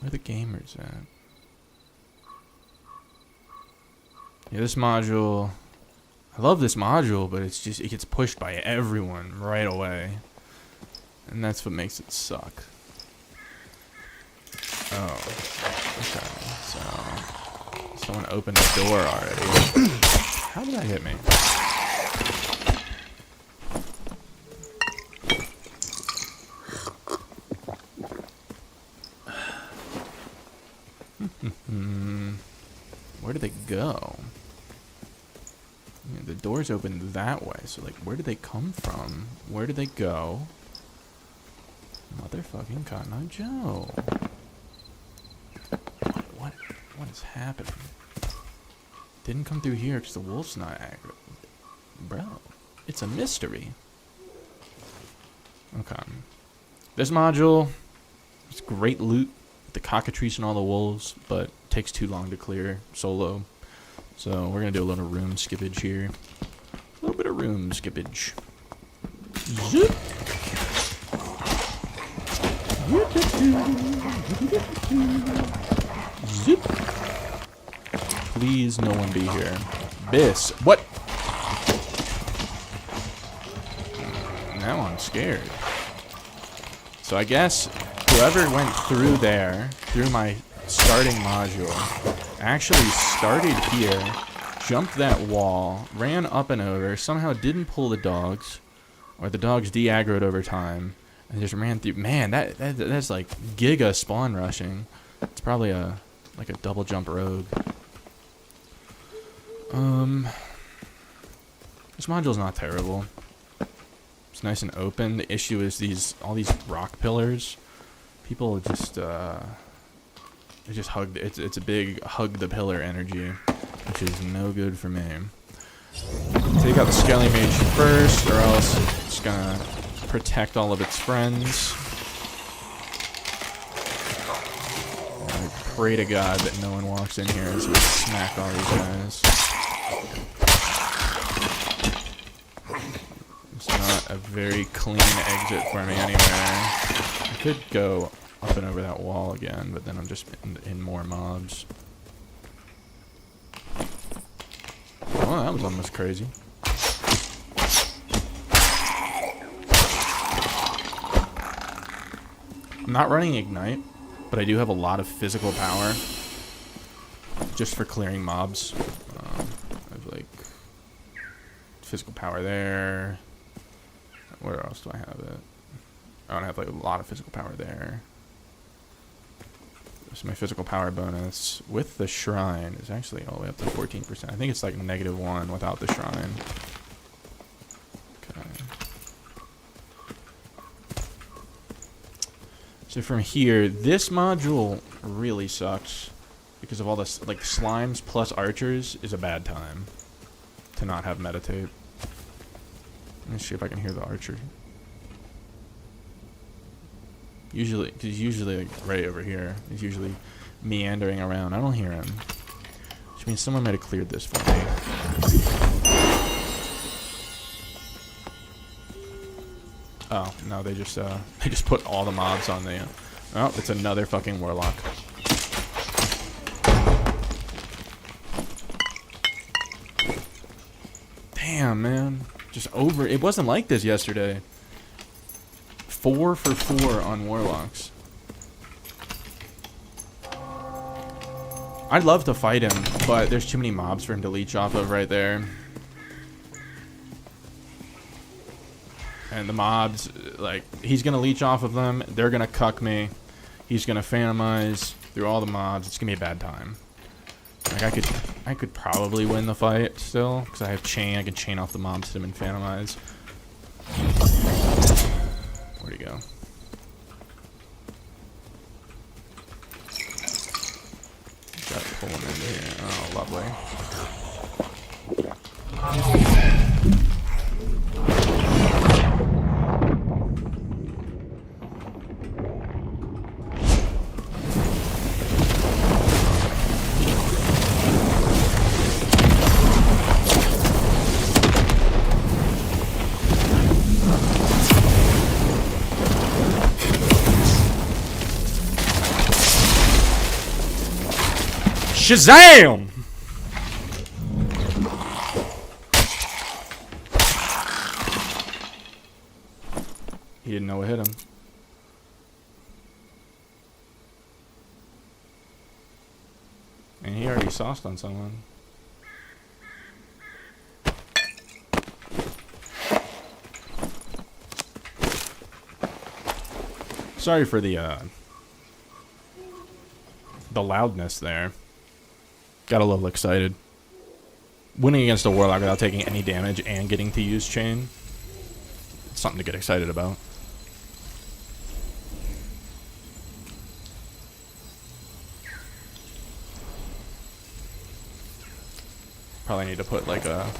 Where are the gamers at? Yeah, this module... I love this module, but it's just... It gets pushed by everyone right away. And that's what makes it suck. Oh. Okay, so... Someone opened the door already. How did that hit me? Where did they go? Yeah, the door's open that way, so, like, where did they come from? Where did they go? Motherfucking Cotton Eye Joe. What is happening? Didn't come through here because the wolf's not aggro. Bro, it's a mystery. Okay. This module, it's great loot. The cockatrice and all the wolves, but takes too long to clear solo. So we're gonna do a little room skippage here. A little bit of room skippage. Zoop. Zip. Please, no one be here. Biss. What? Now I'm scared. So I guess whoever went through there, through my starting module, actually started here, jumped that wall, ran up and over, somehow didn't pull the dogs, or the dogs de-aggroed over time, and just ran through. Man, that's like giga spawn rushing. It's probably like a double jump rogue. This module's not terrible. It's nice and open. The issue is all these rock pillars. People just they just hug. It's a big hug the pillar energy, which is no good for me. Take out the Skelly Mage first, or else it's gonna protect all of its friends. I pray to God that no one walks in here as we smack all these guys. It's not a very clean exit for me anywhere. I could go up and over that wall again, but then I'm just in more mobs. Oh, that was almost crazy. I'm not running Ignite, but I do have a lot of physical power just for clearing mobs. I have like physical power there. Where else do I have it? I don't have like a lot of physical power there. So my physical power bonus with the shrine is actually all the way up to 14%. I think it's like -1 without the shrine. Okay. So from here, this module really sucks because of all this, like slimes plus archers is a bad time to not have meditate. Let me see if I can hear the archer. Usually, because he's usually like right over here. He's usually meandering around. I don't hear him, which means someone might have cleared this for me. Oh no, they just put all the mobs on the. Oh, it's another fucking warlock. Damn, man. Just over. It wasn't like this yesterday. 4 for 4 on warlocks. I'd love to fight him, but there's too many mobs for him to leech off of right there. And the mobs, like, he's gonna leech off of them. They're gonna cuck me. He's gonna phantomize through all the mobs. It's gonna be a bad time. Like I could probably win the fight still, because I have chain. I can chain off the mobs to him and phantomize. Where'd he go? Gotta pull him into here. Oh, lovely. Shazam! He didn't know what hit him. And he already sauced on someone. Sorry for the loudness there. Got a little excited. Winning against a warlock without taking any damage and getting to use chain. It's something to get excited about. Probably need to put like a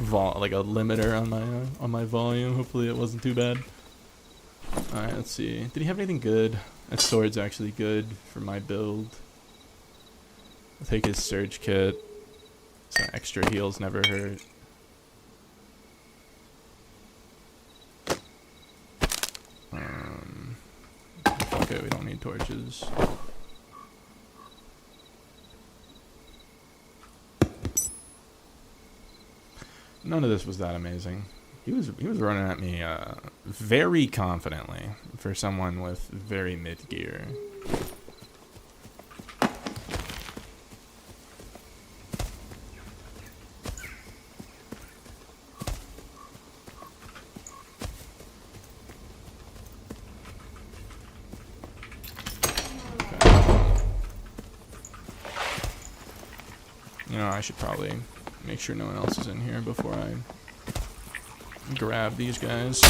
limiter on my volume. Hopefully it wasn't too bad. All right, let's see. Did he have anything good? That sword's actually good for my build. I'll take his surge kit. Some extra heals never hurt. Okay, we don't need torches. None of this was that amazing. He was running at me very confidently for someone with very mid gear. You know, I should probably make sure no one else is in here before I grab these guys.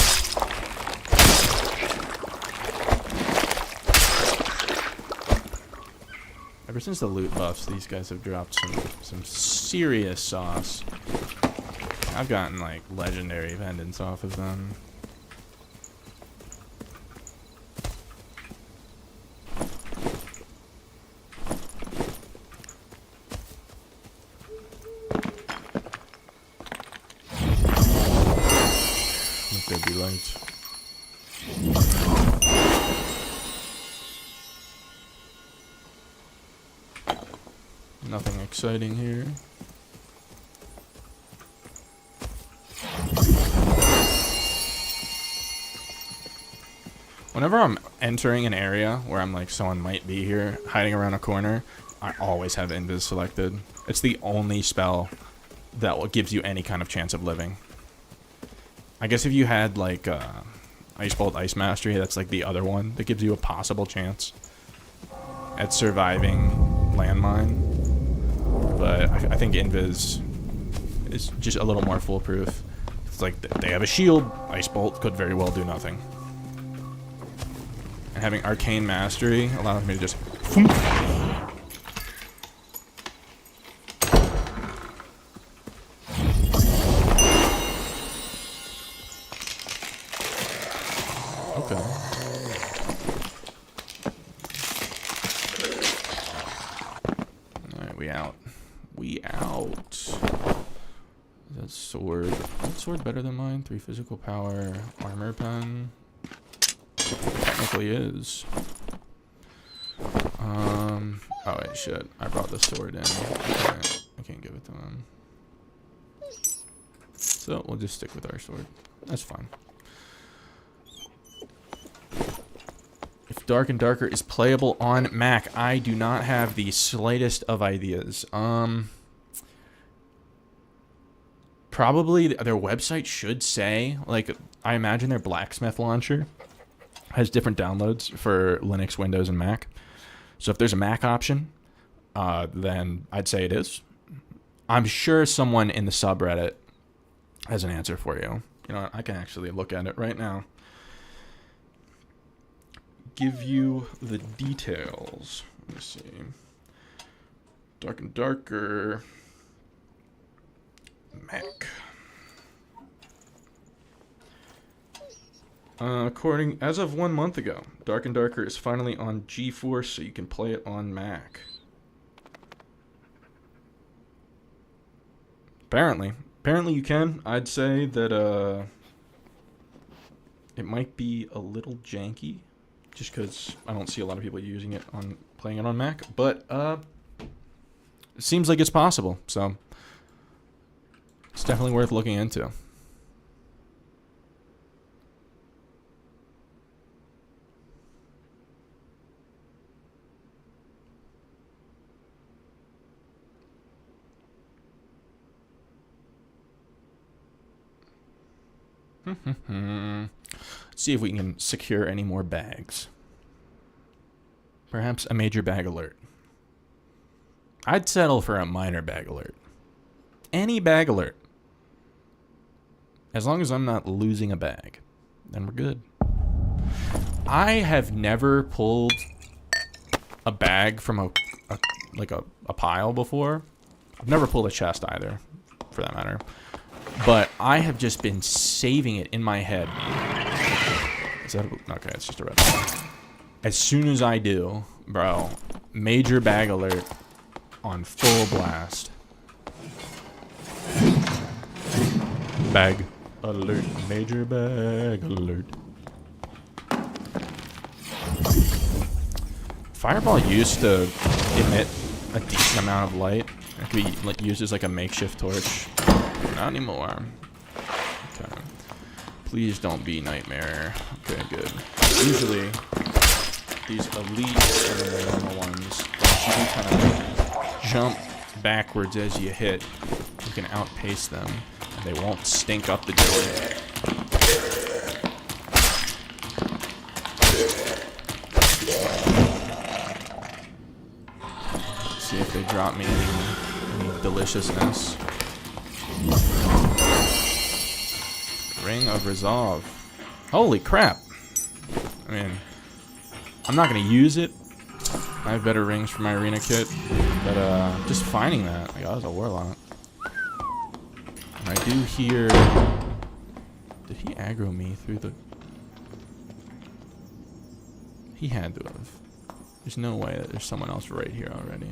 Ever since the loot buffs, these guys have dropped some serious sauce. I've gotten like legendary pendants off of them. There'd be lights. Nothing exciting here. Whenever I'm entering an area where I'm like, someone might be here, hiding around a corner, I always have Invis selected. It's the only spell that gives you any kind of chance of living. I guess if you had like Ice Bolt, Ice Mastery, that's like the other one that gives you a possible chance at surviving landmine. But I think Invis is just a little more foolproof. It's like they have a shield. Ice Bolt could very well do nothing. And having Arcane Mastery allows me to just... Okay. Alright, we out. We out. Is that sword? Is that sword better than mine? 3 physical power, armor pen. Technically is. Oh wait, shit. I brought the sword in. I can't give it to him. So we'll just stick with our sword. That's fine. If Dark and Darker is playable on Mac, I do not have the slightest of ideas. Probably their website should say, like, I imagine their Blacksmith launcher has different downloads for Linux, Windows, and Mac. So if there's a Mac option, then I'd say it is. I'm sure someone in the subreddit has an answer for you. You know, I can actually look at it right now. Give you the details. Let me see. Dark and Darker. Mac. As of 1 month ago, Dark and Darker is finally on GeForce, so you can play it on Mac. Apparently you can. I'd say that it might be a little janky, just because I don't see a lot of people using it playing it on Mac. But it seems like it's possible, so it's definitely worth looking into. Let's see if we can secure any more bags. Perhaps a major bag alert. I'd settle for a minor bag alert. Any bag alert. As long as I'm not losing a bag, then we're good. I have never pulled a bag from a pile before. I've never pulled a chest either, for that matter. But I have just been saving it in my head. Is that okay? It's just a red one. As soon as I do, bro, major bag alert on full blast. Bag alert, major bag alert. Fireball used to emit a decent amount of light. It could be like, used as like a makeshift torch. Not anymore. Okay. Please don't be Nightmare. Okay, good. Usually, these elites are the normal ones. You can kind of jump backwards as you hit. You can outpace them, and they won't stink up the joint. See if they drop me any deliciousness. Ring of Resolve. Holy crap! I mean, I'm not gonna use it. I have better rings for my arena kit, but just finding that, like, I was a warlock. And I do hear. Did he aggro me through the? He had to have. There's no way that there's someone else right here already.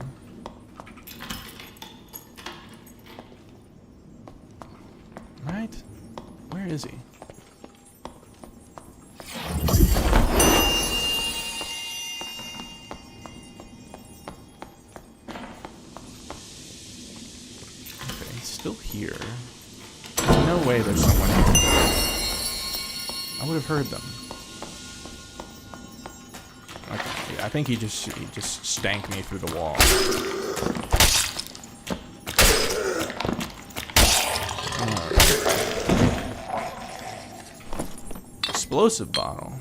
Right? Where is he? Okay, he's still here. There's no way there's someone here. I would have heard them. Okay, yeah, I think he just stank me through the wall. Explosive bottle.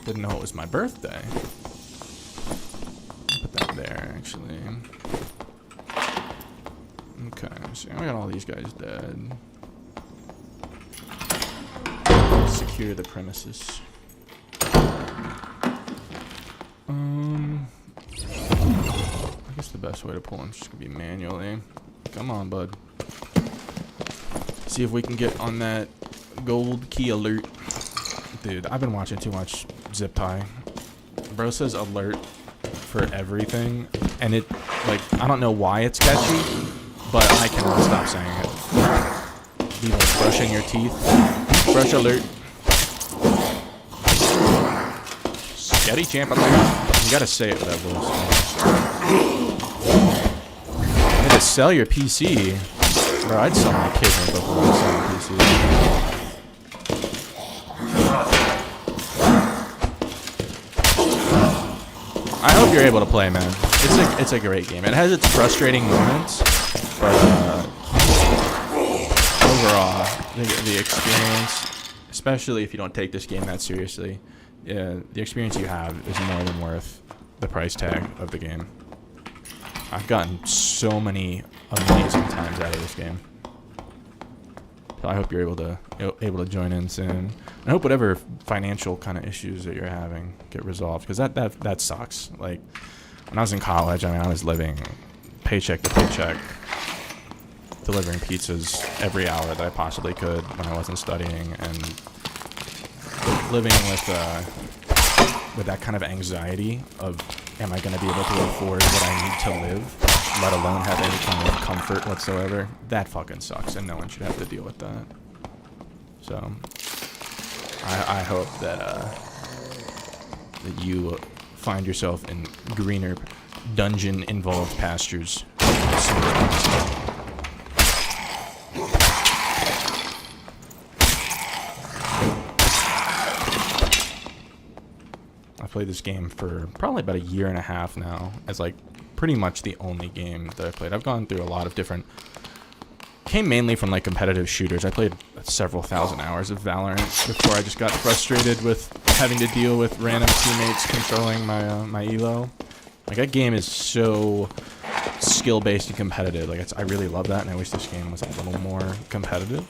Didn't know it was my birthday. Put that there, actually. Okay, so I got all these guys dead. Secure the premises. I guess the best way to pull him is just gonna be manually. Come on, bud. See if we can get on that gold key alert. Dude, I've been watching too much Zip Tie. Bro says alert for everything, and it, like, I don't know why it's catchy, but I cannot stop saying it. Be like brushing your teeth. Brush alert. Sketty champ alert. You gotta say it with that voice. You had to sell your PC. Bro, I'd sell my kidney before I sell my PC. I hope you're able to play, man. It's a great game. It has its frustrating moments, but overall, the experience, especially if you don't take this game that seriously, the experience you have is more than worth the price tag of the game. I've gotten so many amazing times out of this game. So I hope you're able to join in soon. I hope whatever financial kind of issues that you're having get resolved, because that sucks. Like, when I was in college, I mean, I was living paycheck to paycheck, delivering pizzas every hour that I possibly could when I wasn't studying, and living with that kind of anxiety of, am I going to be able to afford what I need to live, let alone have any kind of comfort whatsoever? That fucking sucks, and no one should have to deal with that. So I hope that you find yourself in greener dungeon-involved pastures. I've played this game for probably about 1.5 years now, as like pretty much the only game that I've played. I've gone through a lot of different... Came mainly from like competitive shooters. I played several thousand hours of Valorant before I just got frustrated with having to deal with random teammates controlling my elo. Like, that game is so skill-based and competitive. Like, I really love that, and I wish this game was a little more competitive.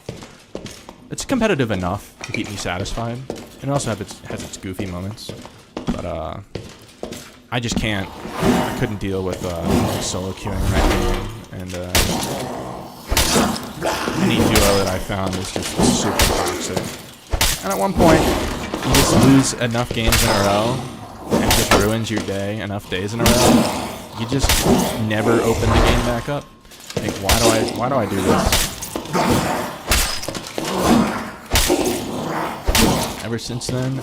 It's competitive enough to keep me satisfied, and it also has its goofy moments. But I just can't. I couldn't deal with solo queuing in that game, and any duo that I found was just super toxic. And at one point, you just lose enough games in a row, and it just ruins your day enough days in a row. You just never open the game back up. Like, why do I do this? Ever since then,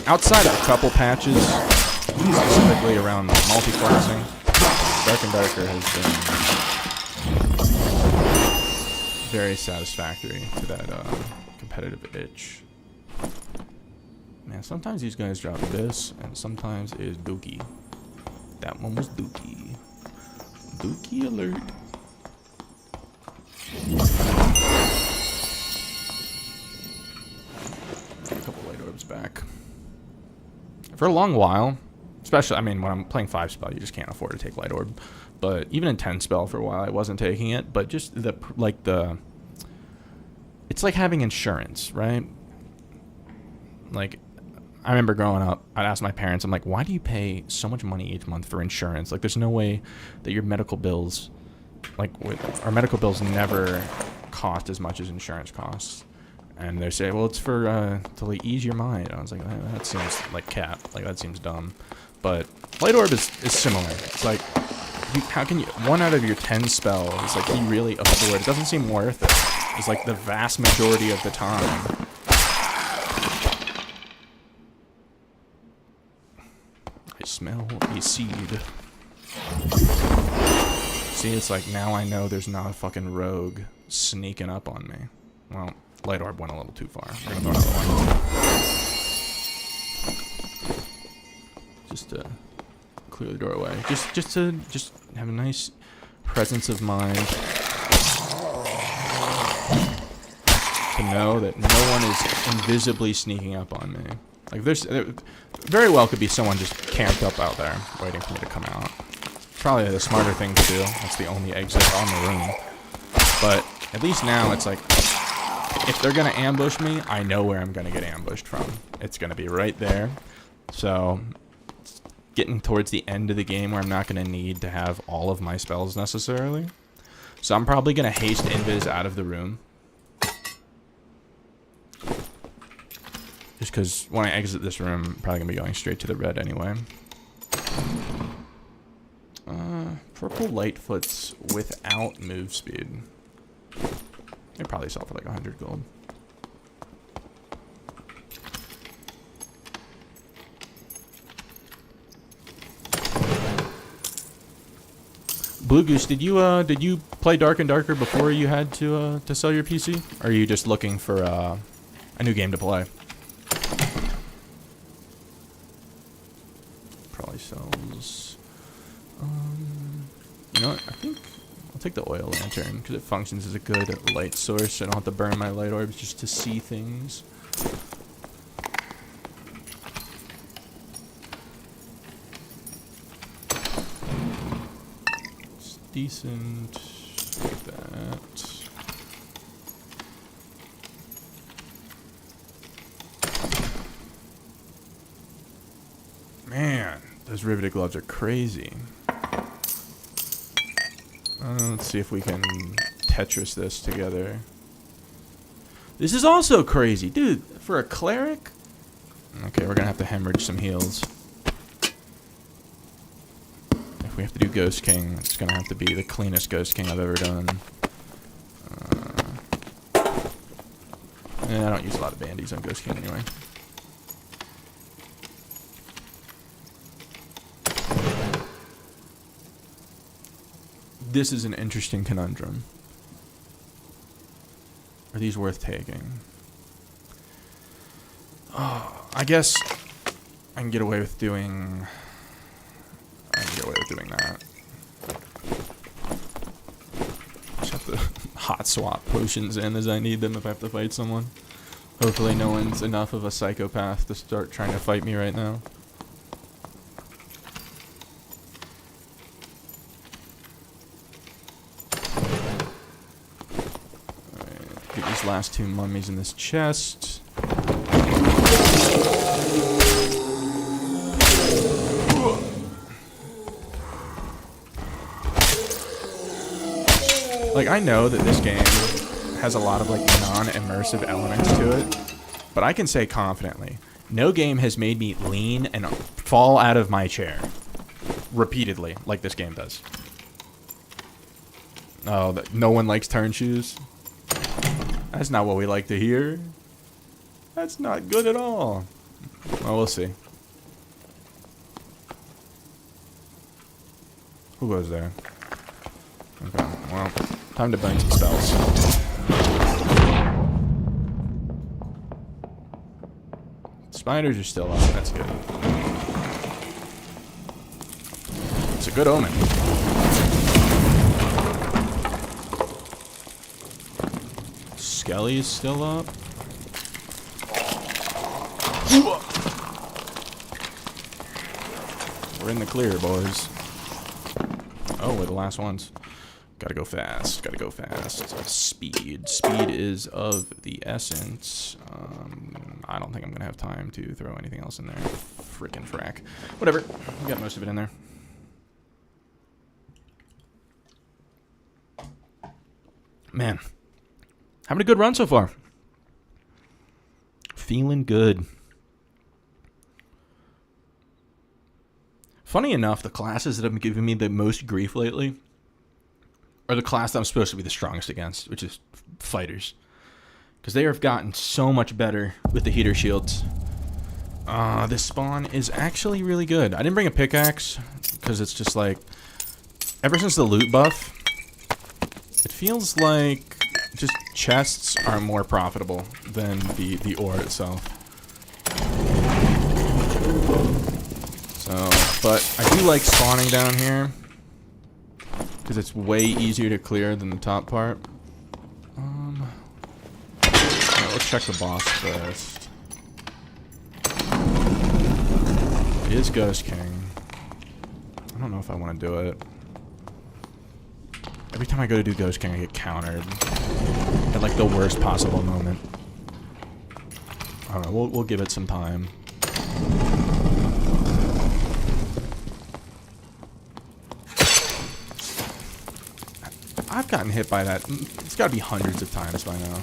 outside of a couple patches specifically around multi-classing. Dark and Darker has been very satisfactory to that competitive itch. Man, sometimes these guys drop this, and sometimes it is Dookie. That one was Dookie. Dookie alert. A couple light orbs back. For a long while, especially, I mean, when I'm playing 5 spell, you just can't afford to take light orb. But even in 10 spell for a while, I wasn't taking it. But just it's like having insurance, right? Like, I remember growing up, I'd ask my parents, I'm like, why do you pay so much money each month for insurance? Like, there's no way that your medical bills, like, our medical bills never cost as much as insurance costs. And they say, well, it's for, to like, ease your mind. I was like, that seems like cap. Like, that seems dumb. But Light Orb is similar. It's like, how can you, 1 out of your 10 spells, like, you really afford, it doesn't seem worth it. It's like the vast majority of the time. I smell a seed. See, it's like, now I know there's not a fucking rogue sneaking up on me. Well, Light Orb went a little too far. We're gonna throw another one. Just to clear the doorway. Just to have a nice presence of mind. To know that no one is invisibly sneaking up on me. Like, there very well could be someone just camped up out there, waiting for me to come out. Probably the smarter thing to do. That's the only exit on the room. But at least now it's like, if they're gonna ambush me, I know where I'm gonna get ambushed from. It's gonna be right there. So, it's getting towards the end of the game where I'm not gonna need to have all of my spells necessarily. So I'm probably gonna haste invis out of the room. Just because when I exit this room, I'm probably going to be going straight to the red anyway. Purple Lightfoots without move speed. They probably sell for like 100 gold. Blue Goose, did you play Dark and Darker before you had to sell your PC? Or are you just looking for a new game to play? Probably sells. You know what? I think I'll take the oil lantern because it functions as a good light source. I don't have to burn my light orbs just to see things. It's decent. Like that. Man, those riveted gloves are crazy. Let's see if we can Tetris this together. This is also crazy. Dude, for a cleric? Okay, we're gonna have to hemorrhage some heals. If we have to do Ghost King, it's gonna have to be the cleanest Ghost King I've ever done. I don't use a lot of bandies on Ghost King anyway. This is an interesting conundrum. Are these worth taking? Oh, I guess I can get away with doing... that. Just have to hot swap potions in as I need them if I have to fight someone. Hopefully no one's enough of a psychopath to start trying to fight me right now. Get these last 2 mummies in this chest. Like, I know that this game has a lot of, like, non-immersive elements to it, but I can say confidently, no game has made me lean and fall out of my chair repeatedly like this game does. Oh, no one likes turn shoes? That's not what we like to hear. That's not good at all. Well, we'll see. Who goes there? Okay, well, time to bang some spells. Spiders are still up. That's good. It's a good omen. Skelly's still up. We're in the clear, boys. Oh, we're the last ones. Gotta go fast. Gotta go fast. Speed. Speed is of the essence. I don't think I'm gonna have time to throw anything else in there. Frickin' frack. Whatever. We got most of it in there. Man. Having a good run so far. Feeling good. Funny enough, the classes that have been giving me the most grief lately are the class that I'm supposed to be the strongest against, which is fighters. Because they have gotten so much better with the heater shields. This spawn is actually really good. I didn't bring a pickaxe, because it's just like, ever since the loot buff, it feels like just chests are more profitable than the ore itself. So, but I do like spawning down here, because it's way easier to clear than the top part. Right, let's check the boss first. It is Ghost King. I don't know if I want to do it. Every time I go to do Ghost King, I get countered at like the worst possible moment. I don't know. We'll give it some time. I've gotten hit by that. It's got to be hundreds of times by now.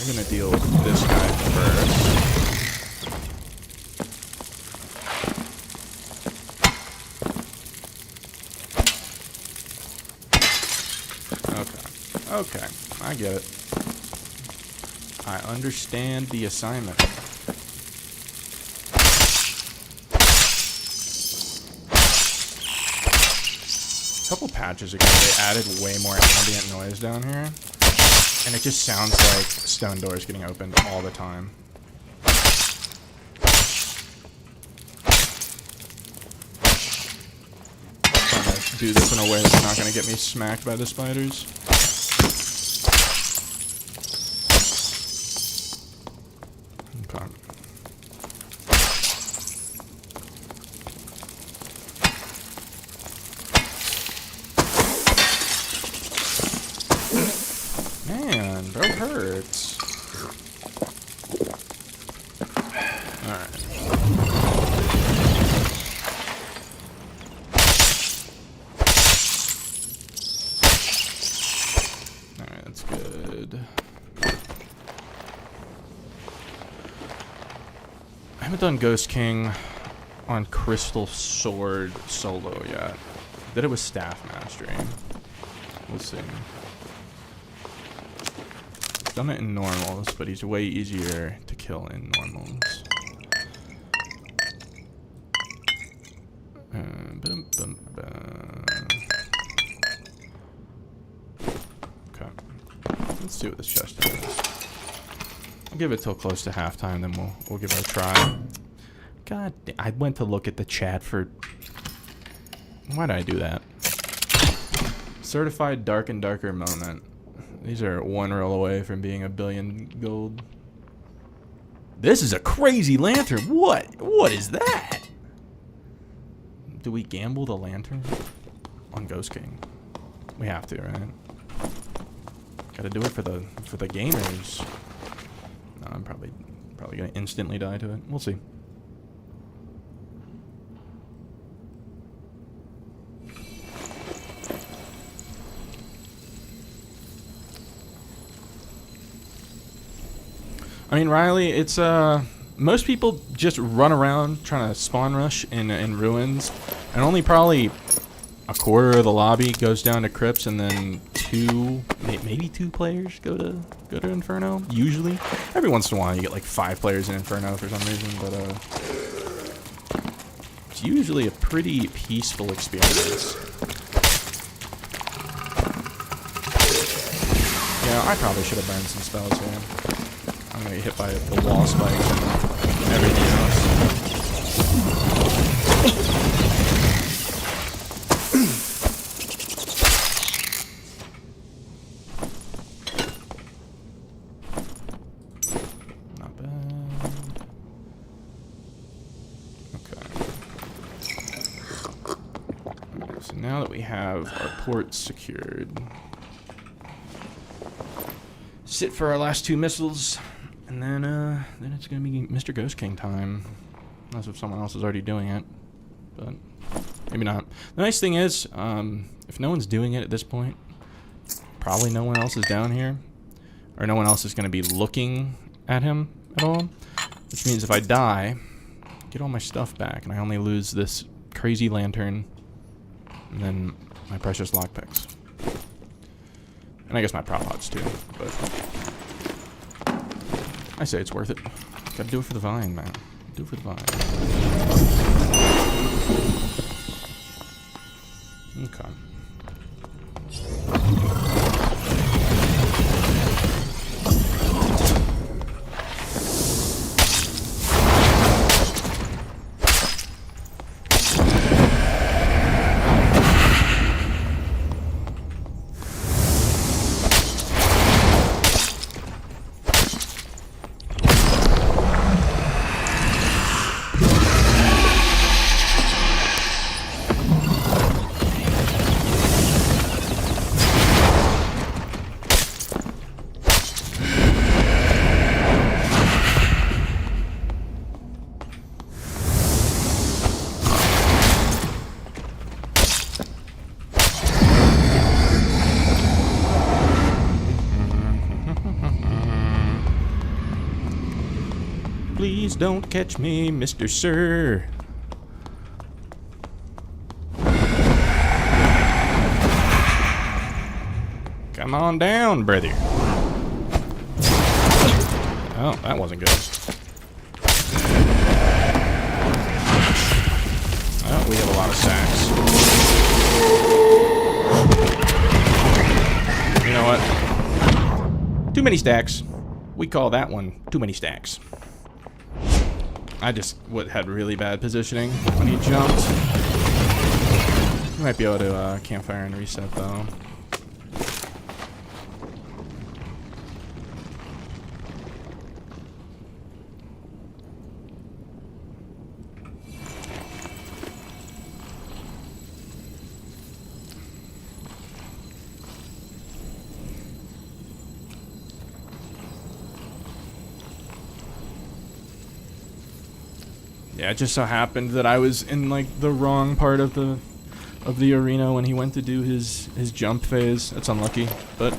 I'm going to deal with this guy first. Okay, I get it. I understand the assignment. A couple patches ago, they added way more ambient noise down here, and it just sounds like stone doors getting opened all the time. I'm trying to do this in a way that's not going to get me smacked by the spiders. Okay. Man, bro hurts. Alright. Alright, that's good. I haven't done Ghost King on Crystal Sword solo yet. Did it with Staff Mastery. We'll see. Done it in normals, but he's way easier to kill in normals. Okay. Let's see what this chest is. I'll give it till close to halftime, then we'll give it a try. God, I went to look at the chat for... Why did I do that? Certified Dark and Darker Moment. These are one roll away from being 1 billion gold. This is a crazy lantern. What? What is that? Do we gamble the lantern on Ghost King? We have to, right? Gotta do it for the gamers. No, I'm probably gonna instantly die to it. We'll see. I mean, Riley, it's most people just run around trying to spawn rush in ruins, and only probably a quarter of the lobby goes down to crypts, and then maybe two players go to Inferno. Usually, every once in a while you get like 5 players in Inferno for some reason, but it's usually a pretty peaceful experience. Yeah, I probably should have burned some spells here. I'm gonna get hit by the wall spikes and everything else. Not bad. Okay. Alright, so now that we have our ports secured, sit for our last 2 missiles, and then it's gonna be Mr. Ghost King time. Unless if someone else is already doing it, but maybe not. The nice thing is, if no one's doing it at this point, probably no one else is down here, or no one else is gonna be looking at him at all. Which means if I die, get all my stuff back, and I only lose this crazy lantern, and then my precious lockpicks. And I guess my prop pods too, but I say it's worth it. Gotta do it for the vine, man. Do it for the vine. Okay. Please don't catch me, Mr. Sir. Come on down, brother. Oh, that wasn't good. Oh, we have a lot of sacks. You know what? Too many stacks. We call that one too many stacks. I just had really bad positioning when he jumped. We might be able to campfire and reset though. Yeah, it just so happened that I was in like the wrong part of the arena when he went to do his jump phase. That's unlucky, but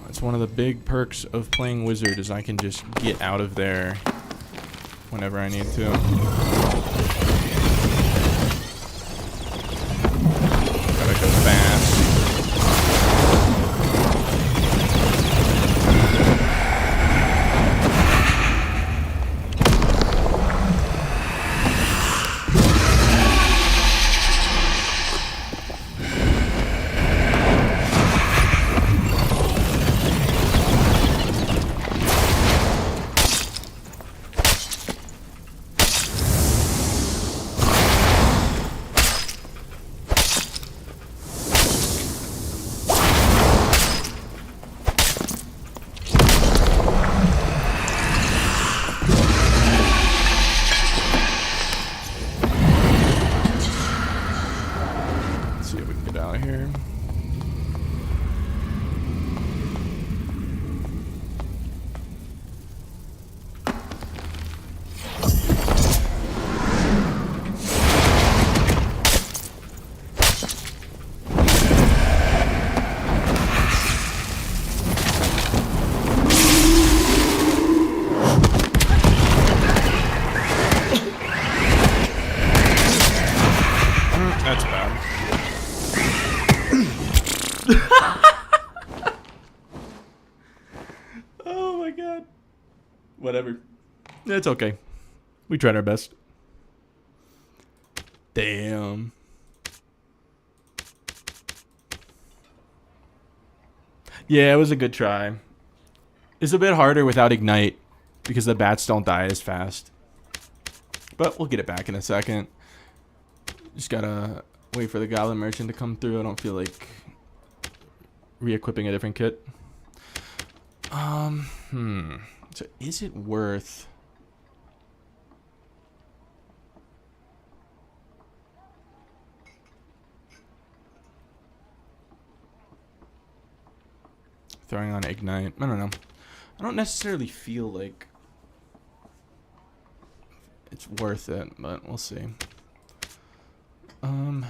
that's one of the big perks of playing Wizard is I can just get out of there whenever I need to. Gotta go fast. That's bad. Oh my god. Whatever. It's okay. We tried our best. Damn. Yeah, it was a good try. It's a bit harder without Ignite because the bats don't die as fast. But we'll get it back in a second. Just gotta wait for the Goblin Merchant to come through. I don't feel like re-equipping a different kit. So is it worth... throwing on Ignite? I don't know. I don't necessarily feel like it's worth it, but we'll see. Oh,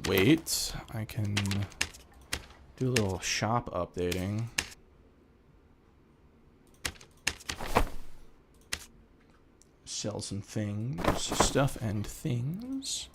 wait. I can do a little shop updating. Sell some things, stuff and things.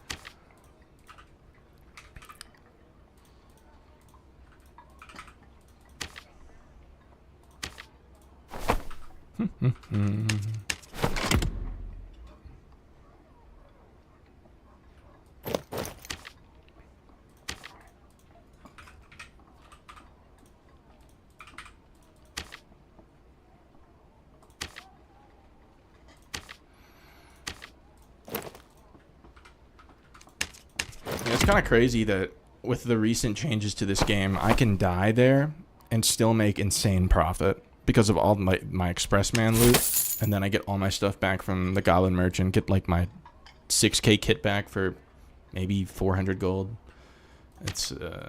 It's kind of crazy that with the recent changes to this game, I can die there and still make insane profit because of all my Express Man loot, and then I get all my stuff back from the Goblin Merchant, get like my 6k kit back for maybe 400 gold. It's I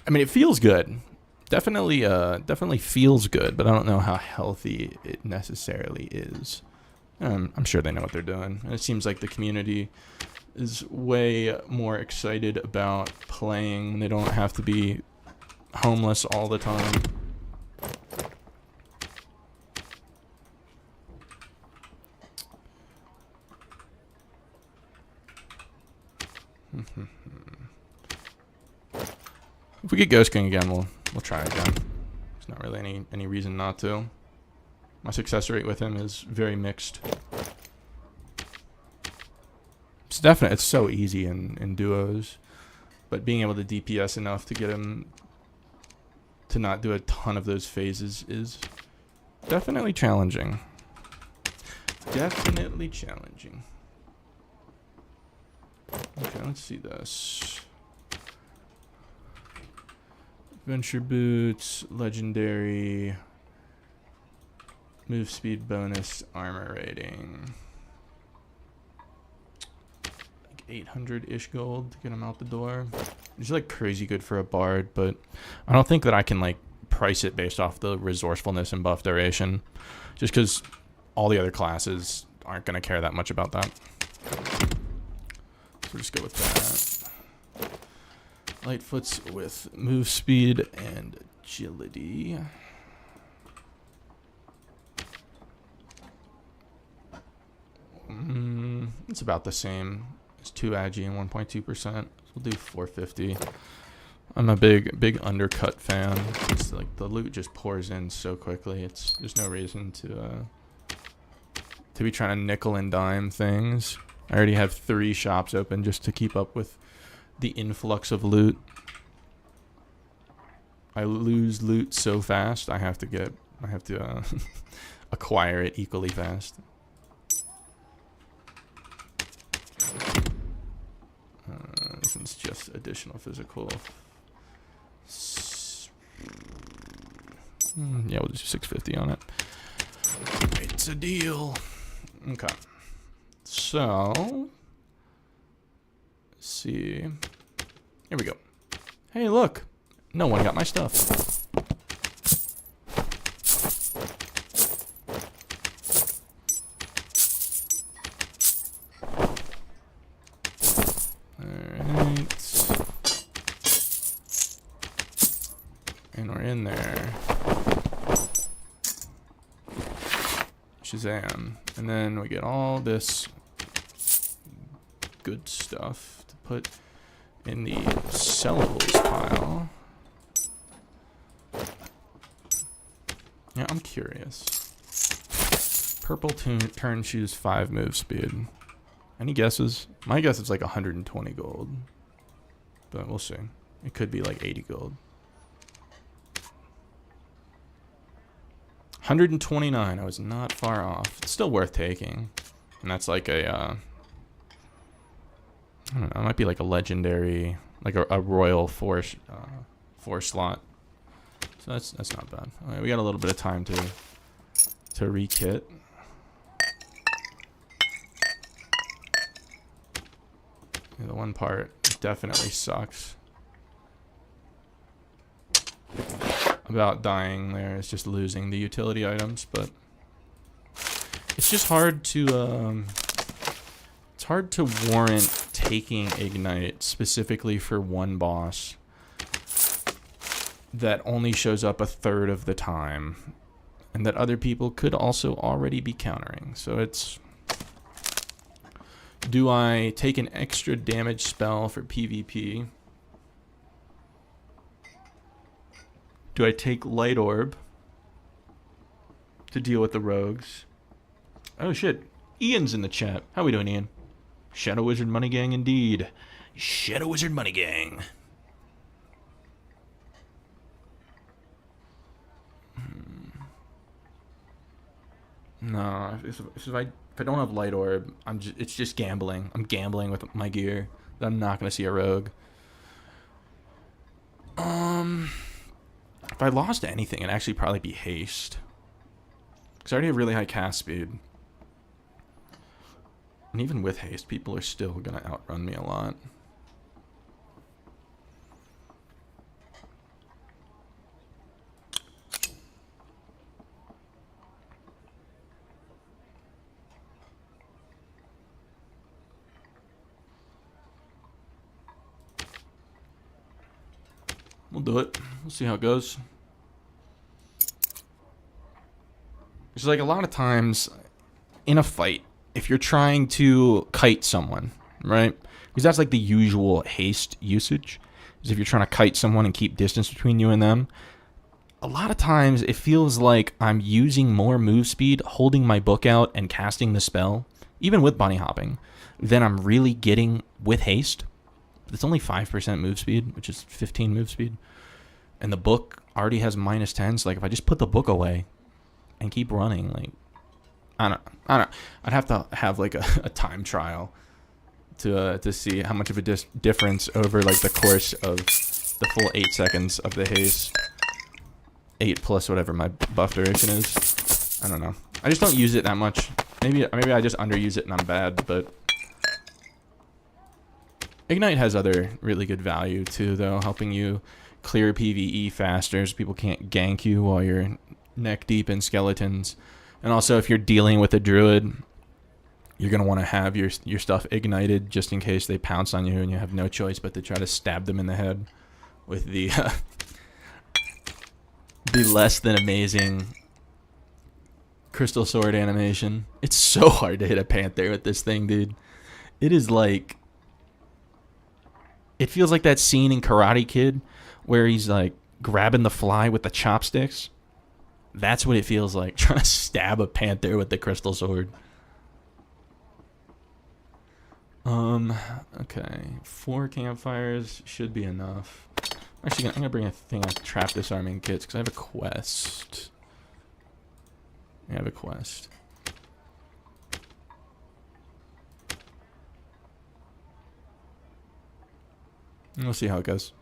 mean, it feels good. Definitely feels good, but I don't know how healthy it necessarily is. I'm sure they know what they're doing. And it seems like the community is way more excited about playing. They don't have to be homeless all the time. If we get Ghost King again, we'll try again. There's not really any reason not to. My success rate with him is very mixed. It's so easy in duos, but being able to DPS enough to get him to not do a ton of those phases is definitely challenging. Definitely challenging. Okay, let's see this. Adventure Boots, Legendary, Move Speed Bonus, Armor Rating. Like 800-ish gold to get him out the door. It's like crazy good for a Bard, but I don't think that I can like price it based off the resourcefulness and buff duration. Just because all the other classes aren't going to care that much about that. So we'll just go with that. Lightfoot's with move speed and agility. It's about the same. It's 2 agi and 1.2%. So we'll do 450. I'm a big undercut fan. It's like the loot just pours in so quickly. There's no reason to be trying to nickel and dime things. I already have 3 shops open just to keep up with the influx of loot. I lose loot so fast. I have to acquire it equally fast. This one's just additional physical. Yeah, we'll do 650 on it. It's a deal. Okay. So, let's see. Here we go. Hey, look. No one got my stuff. Alright. And we're in there. Shazam. And then we get all this good stuff to put in the sellables pile. Yeah, I'm curious. Purple turn shoes 5 move speed. Any guesses? My guess is like 120 gold. But we'll see. It could be like 80 gold. 129. I was not far off. It's still worth taking. And that's like a, I don't know, it might be like a legendary, like a royal 4 slot. So that's not bad. All right, we got a little bit of time to re-kit. Yeah, the one part definitely sucks about dying there is just losing the utility items, but it's just hard to it's hard to warrant taking Ignite specifically for one boss that only shows up a third of the time and that other people could also already be countering. So it's, do I take an extra damage spell for PvP? Do I take Light Orb to deal with the rogues? Oh shit, Ian's in the chat. How we doing, Ian? Shadow Wizard Money Gang indeed. Shadow Wizard Money Gang. No, if I don't have Light Orb, it's just gambling. I'm gambling with my gear. I'm not gonna see a rogue. If I lost anything, it'd actually probably be haste. Because I already have really high cast speed. And even with haste, people are still gonna outrun me a lot. We'll do it. We'll see how it goes. It's like a lot of times in a fight, if you're trying to kite someone, right? Because that's like the usual haste usage. Is if you're trying to kite someone and keep distance between you and them. A lot of times it feels like I'm using more move speed, holding my book out and casting the spell, even with bunny hopping, than I'm really getting with haste. It's only 5% move speed, which is 15 move speed. And the book already has -10, so like if I just put the book away and keep running, like I don't I'd have to have like a time trial to see how much of a difference over like the course of the full 8 seconds of the haste. 8 plus whatever my buff duration is. I don't know. I just don't use it that much. Maybe I just underuse it and I'm bad, but Ignite has other really good value too, though, helping you clear PvE faster so people can't gank you while you're neck deep in skeletons. And also, if you're dealing with a druid, you're going to want to have your stuff ignited just in case they pounce on you and you have no choice but to try to stab them in the head with the less than amazing Crystal Sword animation. It's so hard to hit a panther with this thing, dude. It is like... It feels like that scene in Karate Kid where he's like grabbing the fly with the chopsticks. That's what it feels like, trying to stab a panther with the crystal sword. Okay. 4 campfires should be enough. Actually, I'm gonna bring a thing of trap disarming kits because I have a quest. I have a quest. We'll see how it goes.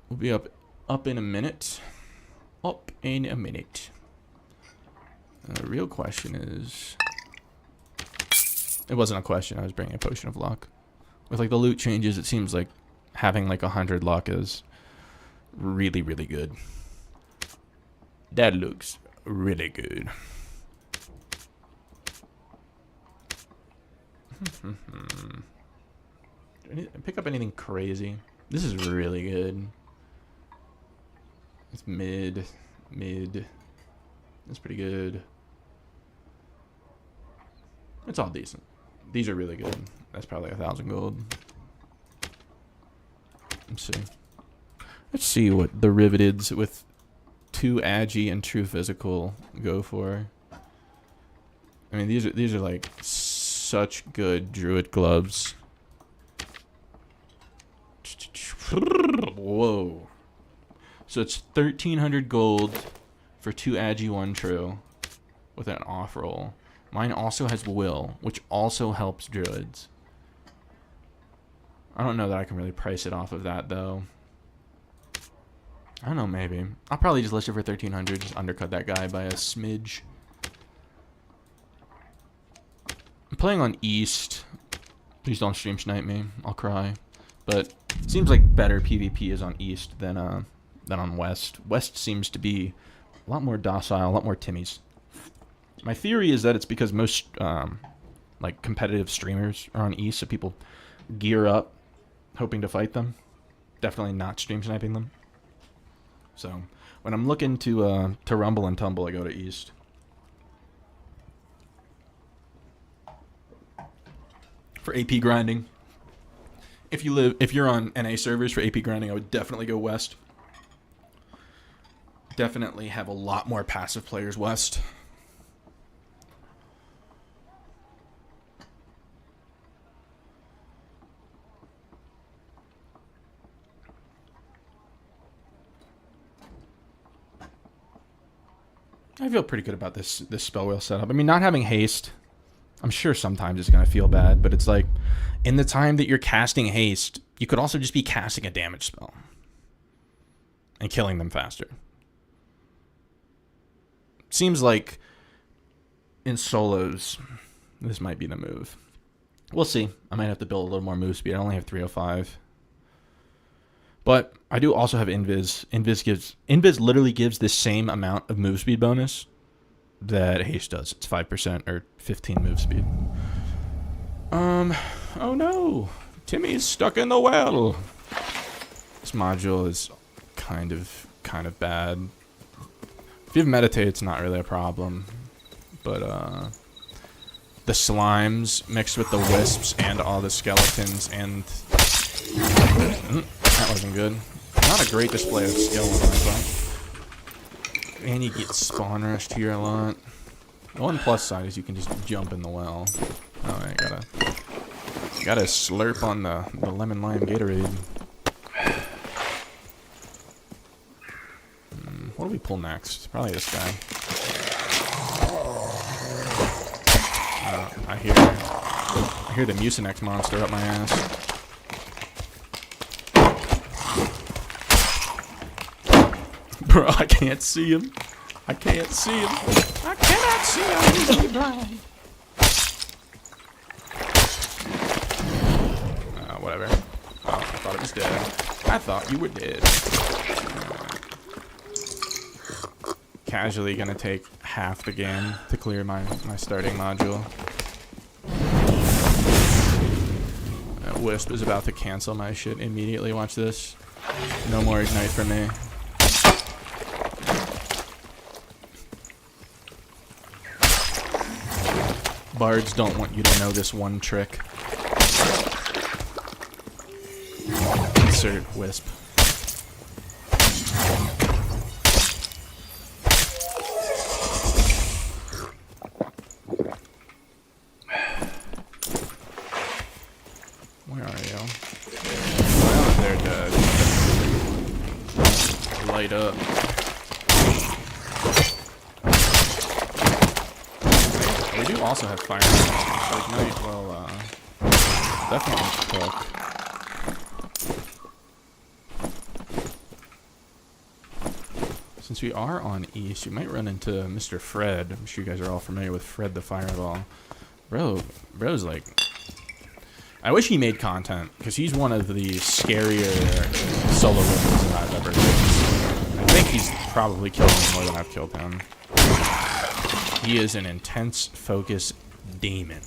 We'll be up in a minute. Up in a minute. The real question is... It wasn't a question. I was bringing a potion of luck. With like the loot changes, it seems like having like 100 luck is really, really good. That looks really good. Pick up anything crazy. This is really good. It's mid. That's pretty good. It's all decent. These are really good. That's probably 1,000 gold. Let's see what the Riveteds with 2 Agi and True Physical go for. I mean, these are like such good druid gloves. Whoa. So it's 1,300 gold for 2 agi, 1 true with an off roll. Mine also has will, which also helps druids. I don't know that I can really price it off of that, though. I don't know, maybe. I'll probably just list it for 1,300, just undercut that guy by a smidge. I'm playing on East. Please don't stream snipe me. I'll cry. But it seems like better PvP is on East than on West. West seems to be a lot more docile, a lot more Timmies. My theory is that it's because most like competitive streamers are on East, so people gear up hoping to fight them. Definitely not stream sniping them. So when I'm looking to rumble and tumble, I go to East. For AP grinding. If you're on NA servers for AP grinding, I would definitely go West. Definitely have a lot more passive players West. I feel pretty good about this spell wheel setup. I mean, not having haste, I'm sure sometimes it's going to feel bad, but it's like, in the time that you're casting haste, you could also just be casting a damage spell and killing them faster. Seems like in solos, this might be the move. We'll see. I might have to build a little more move speed. I only have 305. But I do also have Invis. Invis literally gives the same amount of move speed bonus that haste does. It's 5% or 15 move speed. Oh no. Timmy's stuck in the well. This module is kind of bad. If you have meditate, it's not really a problem. But the slimes mixed with the wisps and all the skeletons and that wasn't good. Not a great display of skill on my part. And you get spawn rushed here a lot. The one plus side is you can just jump in the well. Oh, I gotta slurp on the lemon lime Gatorade. What do we pull next? Probably this guy. I hear the Mucinex monster up my ass. Bro, I can't see him. I can't see him. I cannot see him. He's really blind. Whatever. Oh, I thought it was dead. I thought you were dead. Casually gonna take half the game to clear my starting module. Wisp is about to cancel my shit immediately. Watch this. No more ignite for me. Bards don't want you to know this one trick. Insert wisp. Where are you? Oh, they're dead. Light up. We do also have fire. So ignite will definitely cook. Since we are on East, you might run into Mr. Fred. I'm sure you guys are all familiar with Fred the Fireball. Bro's like... I wish he made content, because he's one of the scarier solo winners that I've ever seen. I think he's probably killed me more than I've killed him. He is an intense focus demon.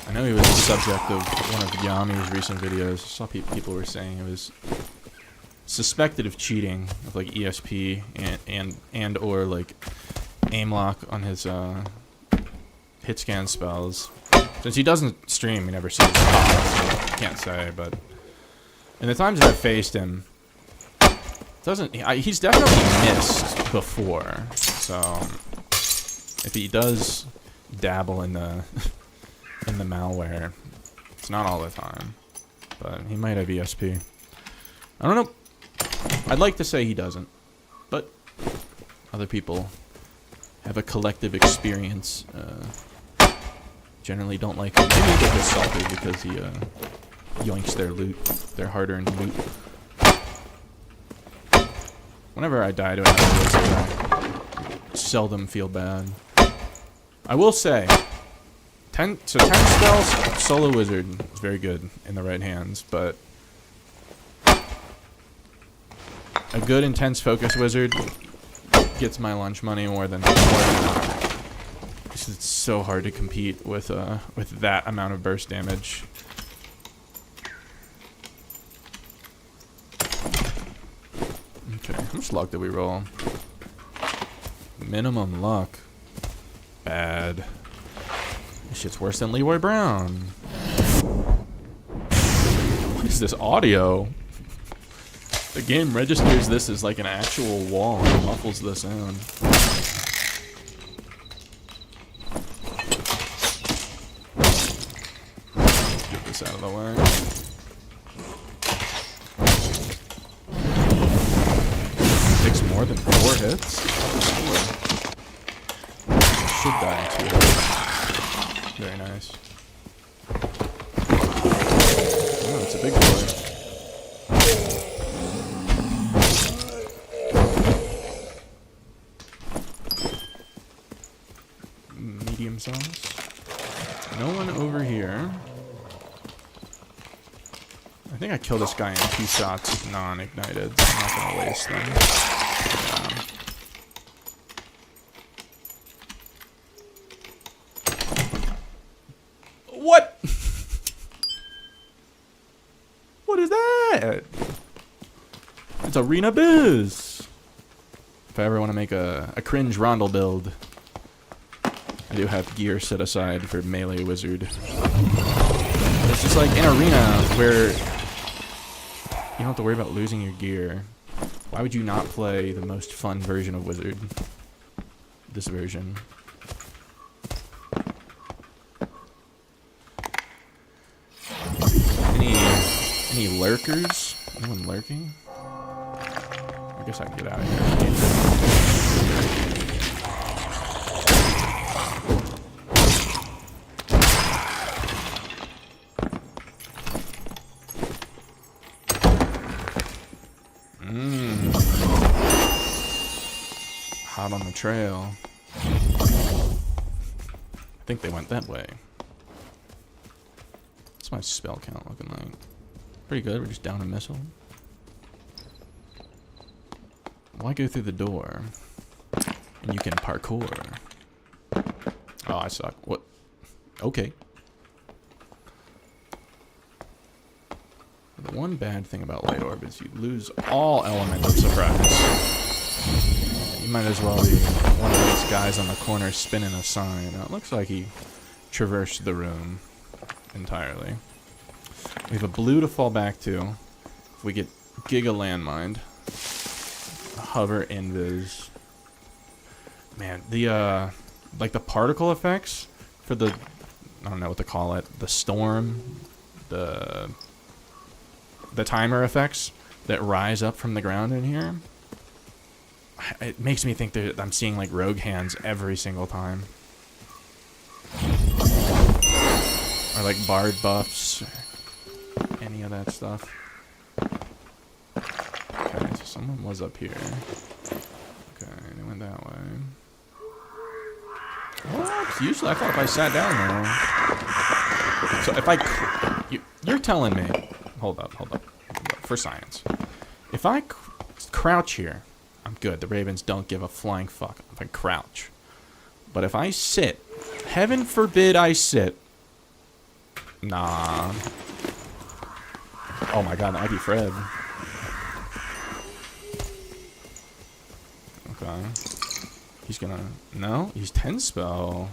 I know he was the subject of one of Yami's recent videos. I saw people were saying it was suspected of cheating of like ESP and or like aim lock on his hit scan spells. Since he doesn't stream, he never sees it. I can't say, but in the times that I've faced him, He's definitely missed before. So if he does dabble in the in the malware, it's not all the time. But he might have ESP. I don't know. I'd like to say he doesn't, but other people have a collective experience. Generally don't like him. Maybe he gets salty because he yoinks their loot, their hard-earned loot. Whenever I die to another wizard, I seldom feel bad. I will say, 10 spells, Solo Wizard is very good in the right hands, but a good intense focus wizard gets my lunch money more than not. It's so hard to compete with that amount of burst damage. Okay, how much luck did we roll? Minimum luck. Bad. This shit's worse than Leroy Brown. What is this audio? The game registers this as like an actual wall and muffles the sound. Get this out of the way. Takes more than 4 hits? Should die in 2 hits. Very nice. Oh, it's a big boy. Medium sauce. No one over here. I think I killed this guy in 2 shots non-ignited. I'm not gonna waste them. What? What is that? It's Arena Biz. If I ever want to make a cringe rondel build, I do have gear set aside for melee wizard. It's just like in Arena where you don't have to worry about losing your gear. Why would you not play the most fun version of wizard? This version. Any lurkers? Anyone lurking? I guess I can get out of here. Hot on the trail. I think they went that way. What's my spell count looking like? Pretty good, we're just down a missile. Why go through the door? And you can parkour. Oh, I suck. What? Okay. The one bad thing about light orb is you lose all element of surprise. You might as well be one of those guys on the corner spinning a sign. Now, it looks like he traversed the room entirely. We have a blue to fall back to. If we get Giga Landmined. Hover Invis. Man, the like the particle effects for the, I don't know what to call it, the storm, the timer effects that rise up from the ground in here. It makes me think that I'm seeing like rogue hands every single time. Or like bard buffs. Any of that stuff. Okay, so someone was up here. Okay, they went that way. What? Usually I thought if I sat down there. So if I... You're telling me... Hold up. For science. If I crouch here, I'm good. The Ravens don't give a flying fuck if I crouch. But if I sit, heaven forbid I sit. Nah. Oh my god, that might be Fred. Okay. He's gonna... No? He's 10 spell.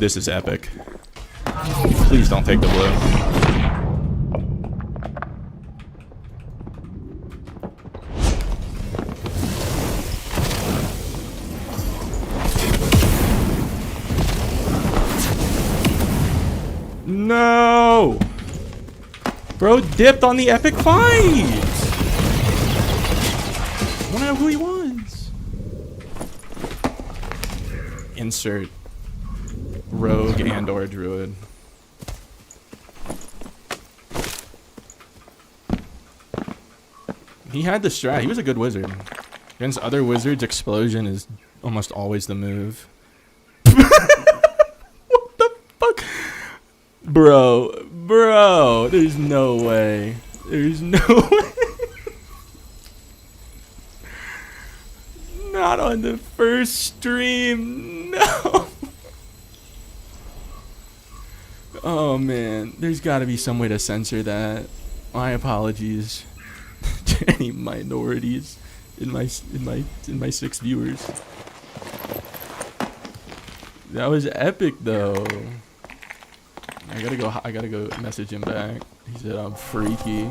this is epic. Please don't take the blue. No! Bro dipped on the epic fight! I wanna know who he was. Insert rogue and or druid. He had the strat. He was a good wizard. Against other wizards, explosion is almost always the move. What the fuck? Bro, there's no way. There's no way. Not on the first stream. No. Oh man, there's got to be some way to censor that. My apologies to any minorities in my 6 viewers. That was epic though. I gotta go message him back. He said I'm freaky.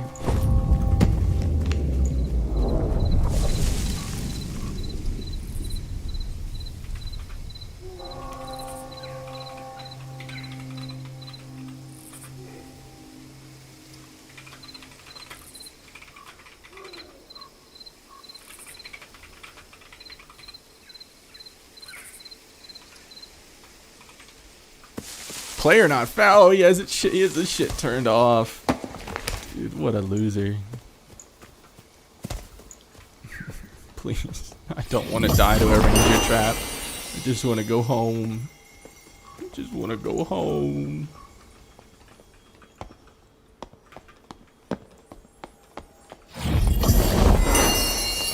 Player not foul. He has the shit turned off. Dude, what a loser. Please. I don't want to die to a ranger trap. I just want to go home. I just want to go home.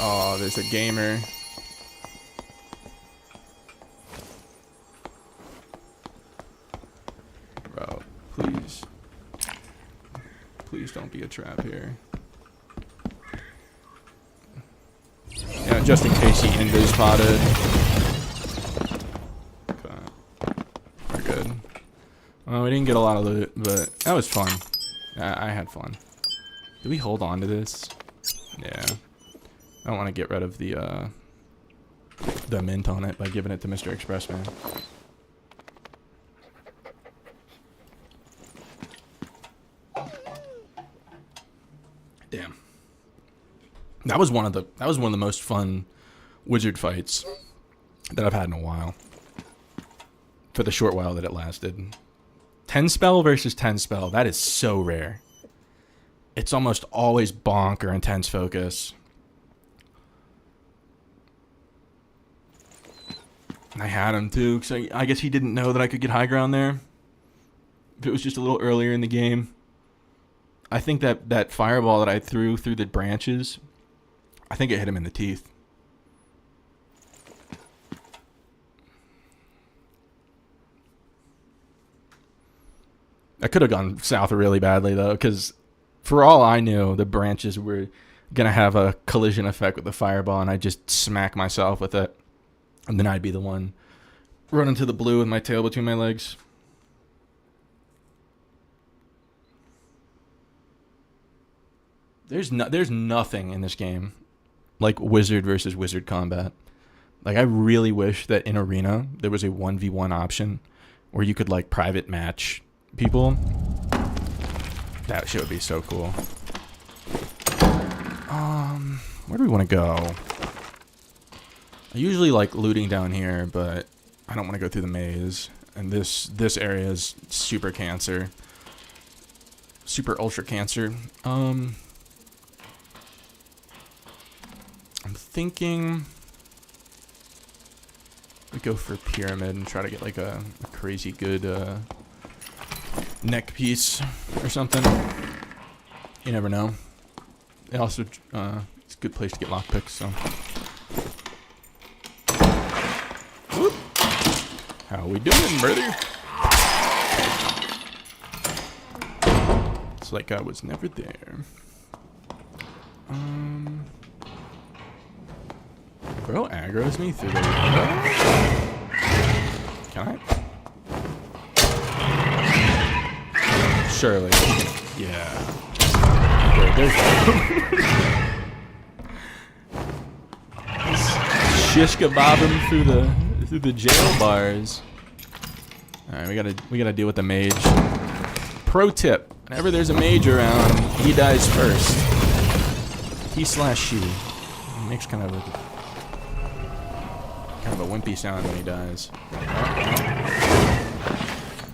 Oh, there's a gamer. Bro, please. Please don't be a trap here. Yeah, just in case he invis potted. Okay. We're good. Well, we didn't get a lot of loot, but that was fun. I had fun. Did we hold on to this? Yeah. I don't want to get rid of the mint on it by giving it to Mr. Expressman. Damn. That was one of the most fun wizard fights that I've had in a while. For the short while that it lasted. 10 spell versus 10 spell. That is so rare. It's almost always bonk or intense focus. And I had him too, because I guess he didn't know that I could get high ground there. If it was just a little earlier in the game. I think that fireball that I threw through the branches, I think it hit him in the teeth. That could have gone south really badly, though, because for all I knew, the branches were going to have a collision effect with the fireball, and I'd just smack myself with it. And then I'd be the one running to the blue with my tail between my legs. There's nothing in this game like wizard versus wizard combat. Like, I really wish that in Arena there was a 1v1 option where you could like private match people. That shit would be so cool. Where do we want to go? I usually like looting down here, but I don't want to go through the maze. And this area is super cancer. Super ultra cancer. I'm thinking we go for pyramid and try to get like a crazy good neck piece or something. You never know. It also it's a good place to get lockpicks, so. Whoop. How we doing, brother? It's like I was never there. Bro aggroes me through the window. Can I? Surely. Yeah. Okay, there's shish kebab him through the jail bars. All right, we gotta deal with the mage. Pro tip: whenever there's a mage around, he dies first. He/she. He makes kind of a wimpy sound when he dies.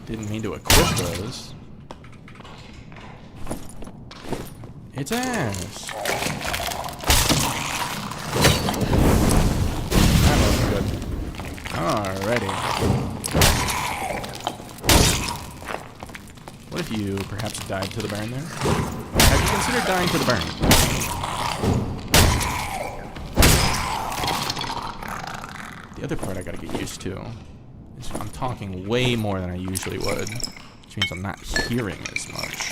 Didn't mean to equip those. It's ass. That was good. Alrighty. What if you perhaps died to the burn there? Have you considered dying to the burn? The other part I gotta get used to is I'm talking way more than I usually would, which means I'm not hearing as much.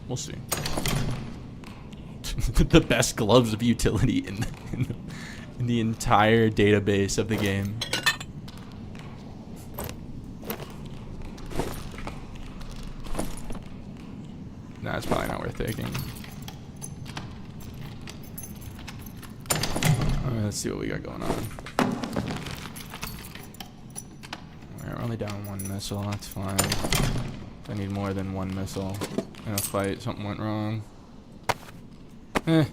We'll see. The best gloves of utility in the entire database of the game. Nah, it's probably not worth taking. Alright, let's see what we got going on. We're only down one missile, that's fine. I need more than one missile in a fight. Something went wrong. I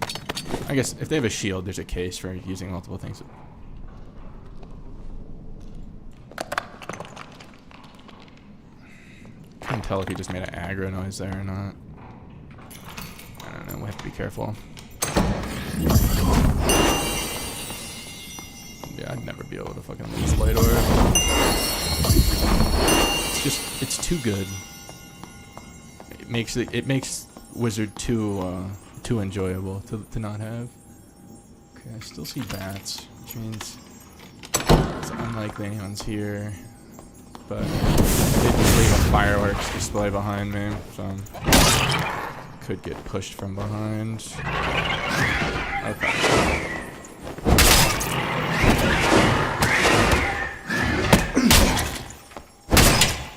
guess if they have a shield, there's a case for using multiple things. Can't tell if he just made an aggro noise there or not. I don't know, we have to be careful. Yeah, I'd never be able to fucking lose Light Orb. It's too good. It makes Wizard too enjoyable to not have. Okay, I still see bats, which means it's unlikely anyone's here. But I did leave a fireworks display behind me, so could get pushed from behind. Okay.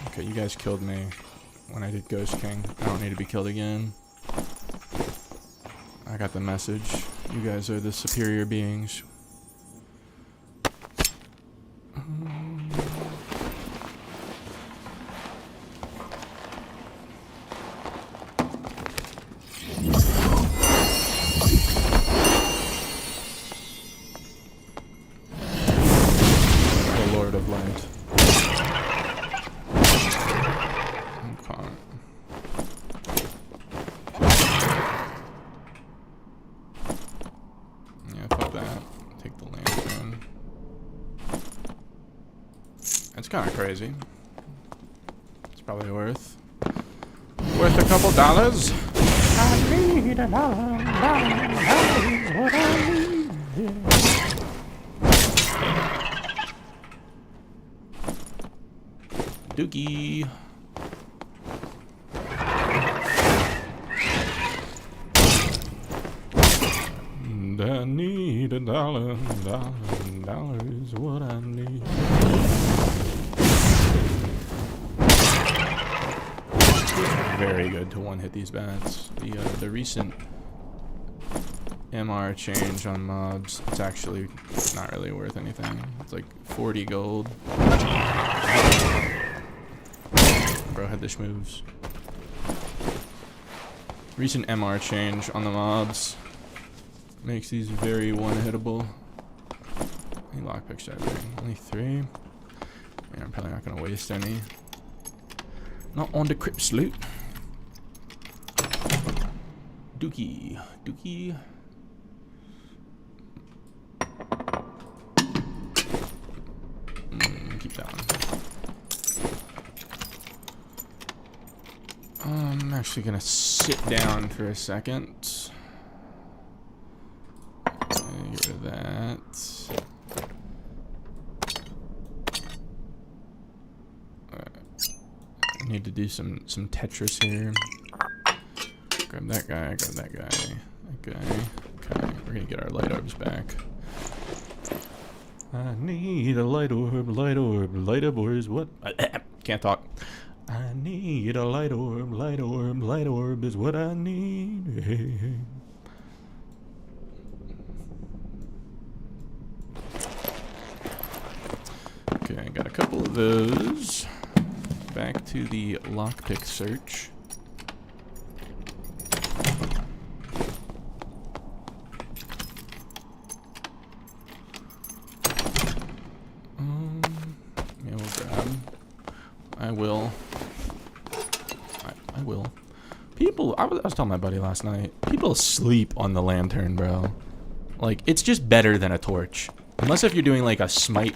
Okay, you guys killed me when I did Ghost King. I don't need to be killed again. I got the message. You guys are the superior beings. The Lord of Light. Okay. Yeah, fuck that. Take the lantern. It's kind of crazy. It's probably worth a couple dollars. I need $1. What I need. Dookie. I need $1. $1 is what I need. Very good to one-hit these bats. The recent MR change on mobs, it's actually not really worth anything. It's like 40 gold. Bro had the schmoves. Recent MR change on the mobs makes these very one-hittable. Any lockpicks did I bring? Only 3. Yeah, I'm probably not gonna waste any. Not on the crypt loot. Dookie. Dookie. Keep that one. I'm actually gonna sit down for a second. Get rid of that. Need to do some Tetris here. Grab that guy, grab that guy, that guy. Okay, we're gonna get our light orbs back. I need a light orb, light orb, light orb is what? Can't talk. I need a light orb, light orb, light orb is what I need. Hey, hey. Okay, I got a couple of those. Back to the lockpick search. Yeah, we'll grab. I will. I will. People, I was telling my buddy last night, people sleep on the lantern, bro. Like, it's just better than a torch. Unless if you're doing like a smite.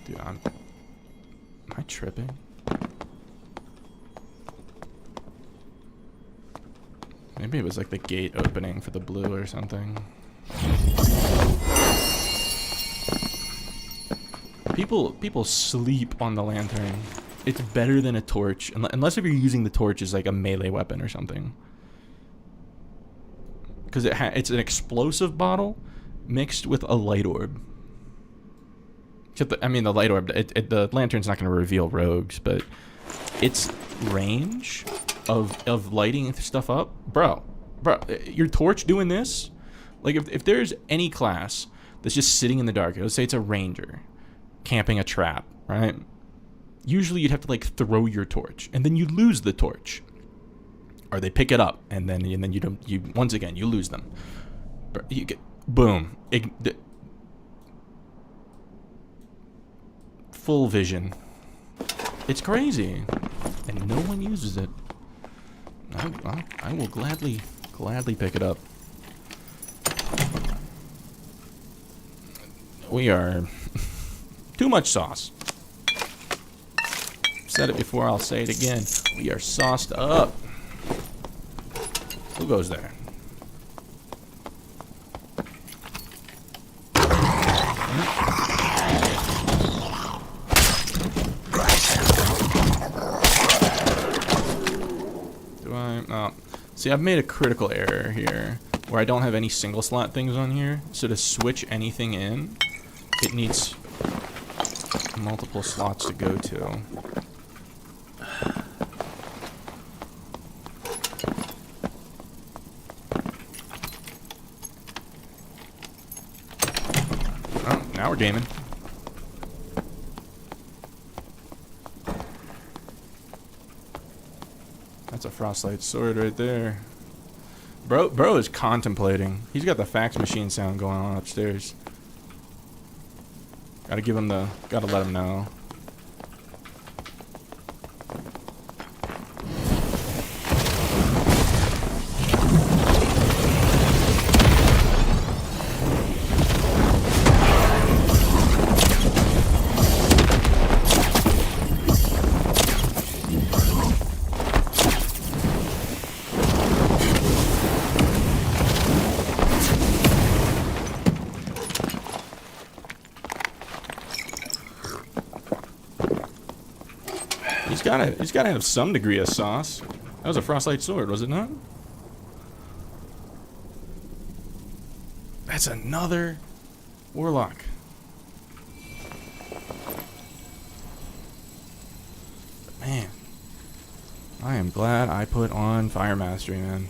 Dude, am I tripping? Maybe it was like the gate opening for the blue or something. People sleep on the lantern. It's better than a torch, unless if you're using the torch as like a melee weapon or something. Because it's an explosive bottle mixed with a light orb. Except the light orb, the lantern's not going to reveal rogues, but its range of lighting stuff up, bro, your torch doing this, like if there's any class that's just sitting in the dark, let's say it's a ranger camping a trap, right? Usually you'd have to like throw your torch and then you lose the torch, or they pick it up and then you once again you lose them. You get boom, full vision. It's crazy, and no one uses it. I will gladly pick it up. We are too much sauce. Said it before, I'll say it again. We are sauced up. Who goes there? See, I've made a critical error here, where I don't have any single slot things on here. So to switch anything in, it needs multiple slots to go to. Oh, now we're gaming. That's a frostlight sword right there. Bro is contemplating. He's got the fax machine sound going on upstairs. Gotta let him know. He's gotta have some degree of sauce. That was a frostlight sword, was it not? That's another warlock. Man, I am glad I put on Fire Mastery, man.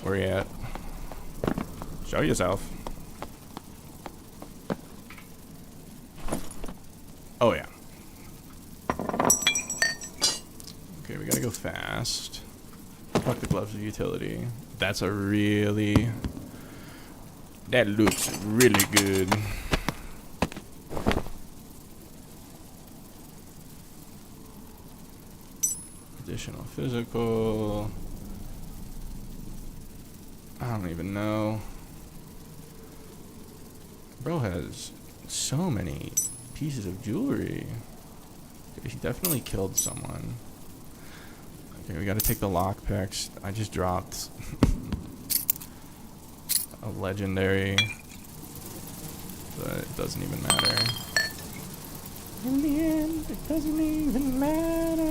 Where you at? Show yourself. Oh yeah. Okay, we gotta go fast. Fuck the gloves of utility. That looks really good. Additional physical. I don't even know. Bro has so many pieces of jewelry. He definitely killed someone. Okay, we gotta take the lockpicks. I just dropped a legendary, but it doesn't even matter. In the end, it doesn't even matter.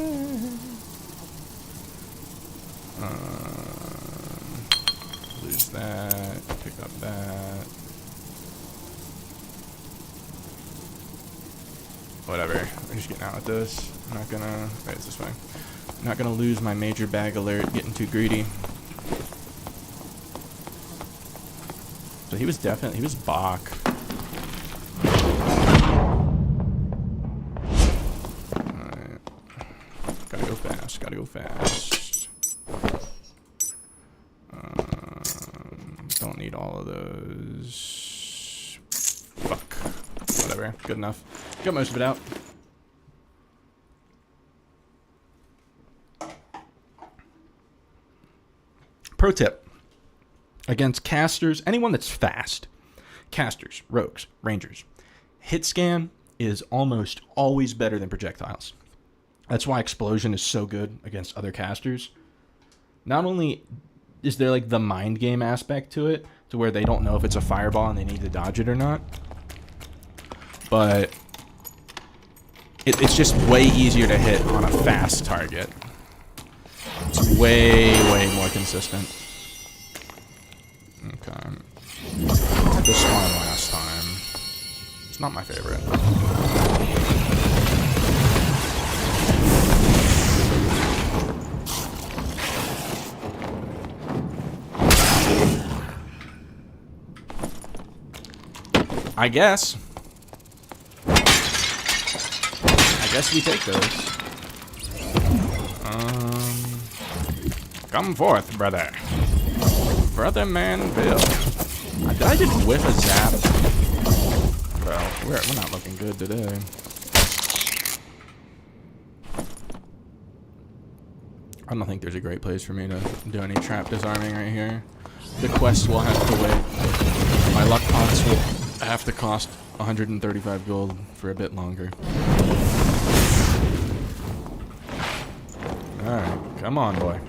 Lose that, pick up that. Whatever, we're just getting out with this. I'm not gonna, wait, it's this way. I'm not gonna lose my major bag alert getting too greedy. So he was Bach. Alright. Gotta go fast, gotta go fast. Don't need all of those. Fuck. Whatever, good enough. Got most of it out. Pro tip. Against casters, anyone that's fast, casters, rogues, rangers, hit scan is almost always better than projectiles. That's why explosion is so good against other casters. Not only is there like the mind game aspect to it, to where they don't know if it's a fireball and they need to dodge it or not, but it's just way easier to hit on a fast target. It's way more consistent. Okay. I had this spawn last time. It's not my favorite. I guess we take those. Come forth, brother. Brother Manville. Did I just whiff a zap? Well, we're not looking good today. I don't think there's a great place for me to do any trap disarming right here. The quest will have to wait. My luck pots will have to cost 135 gold for a bit longer. Alright, come on, boy.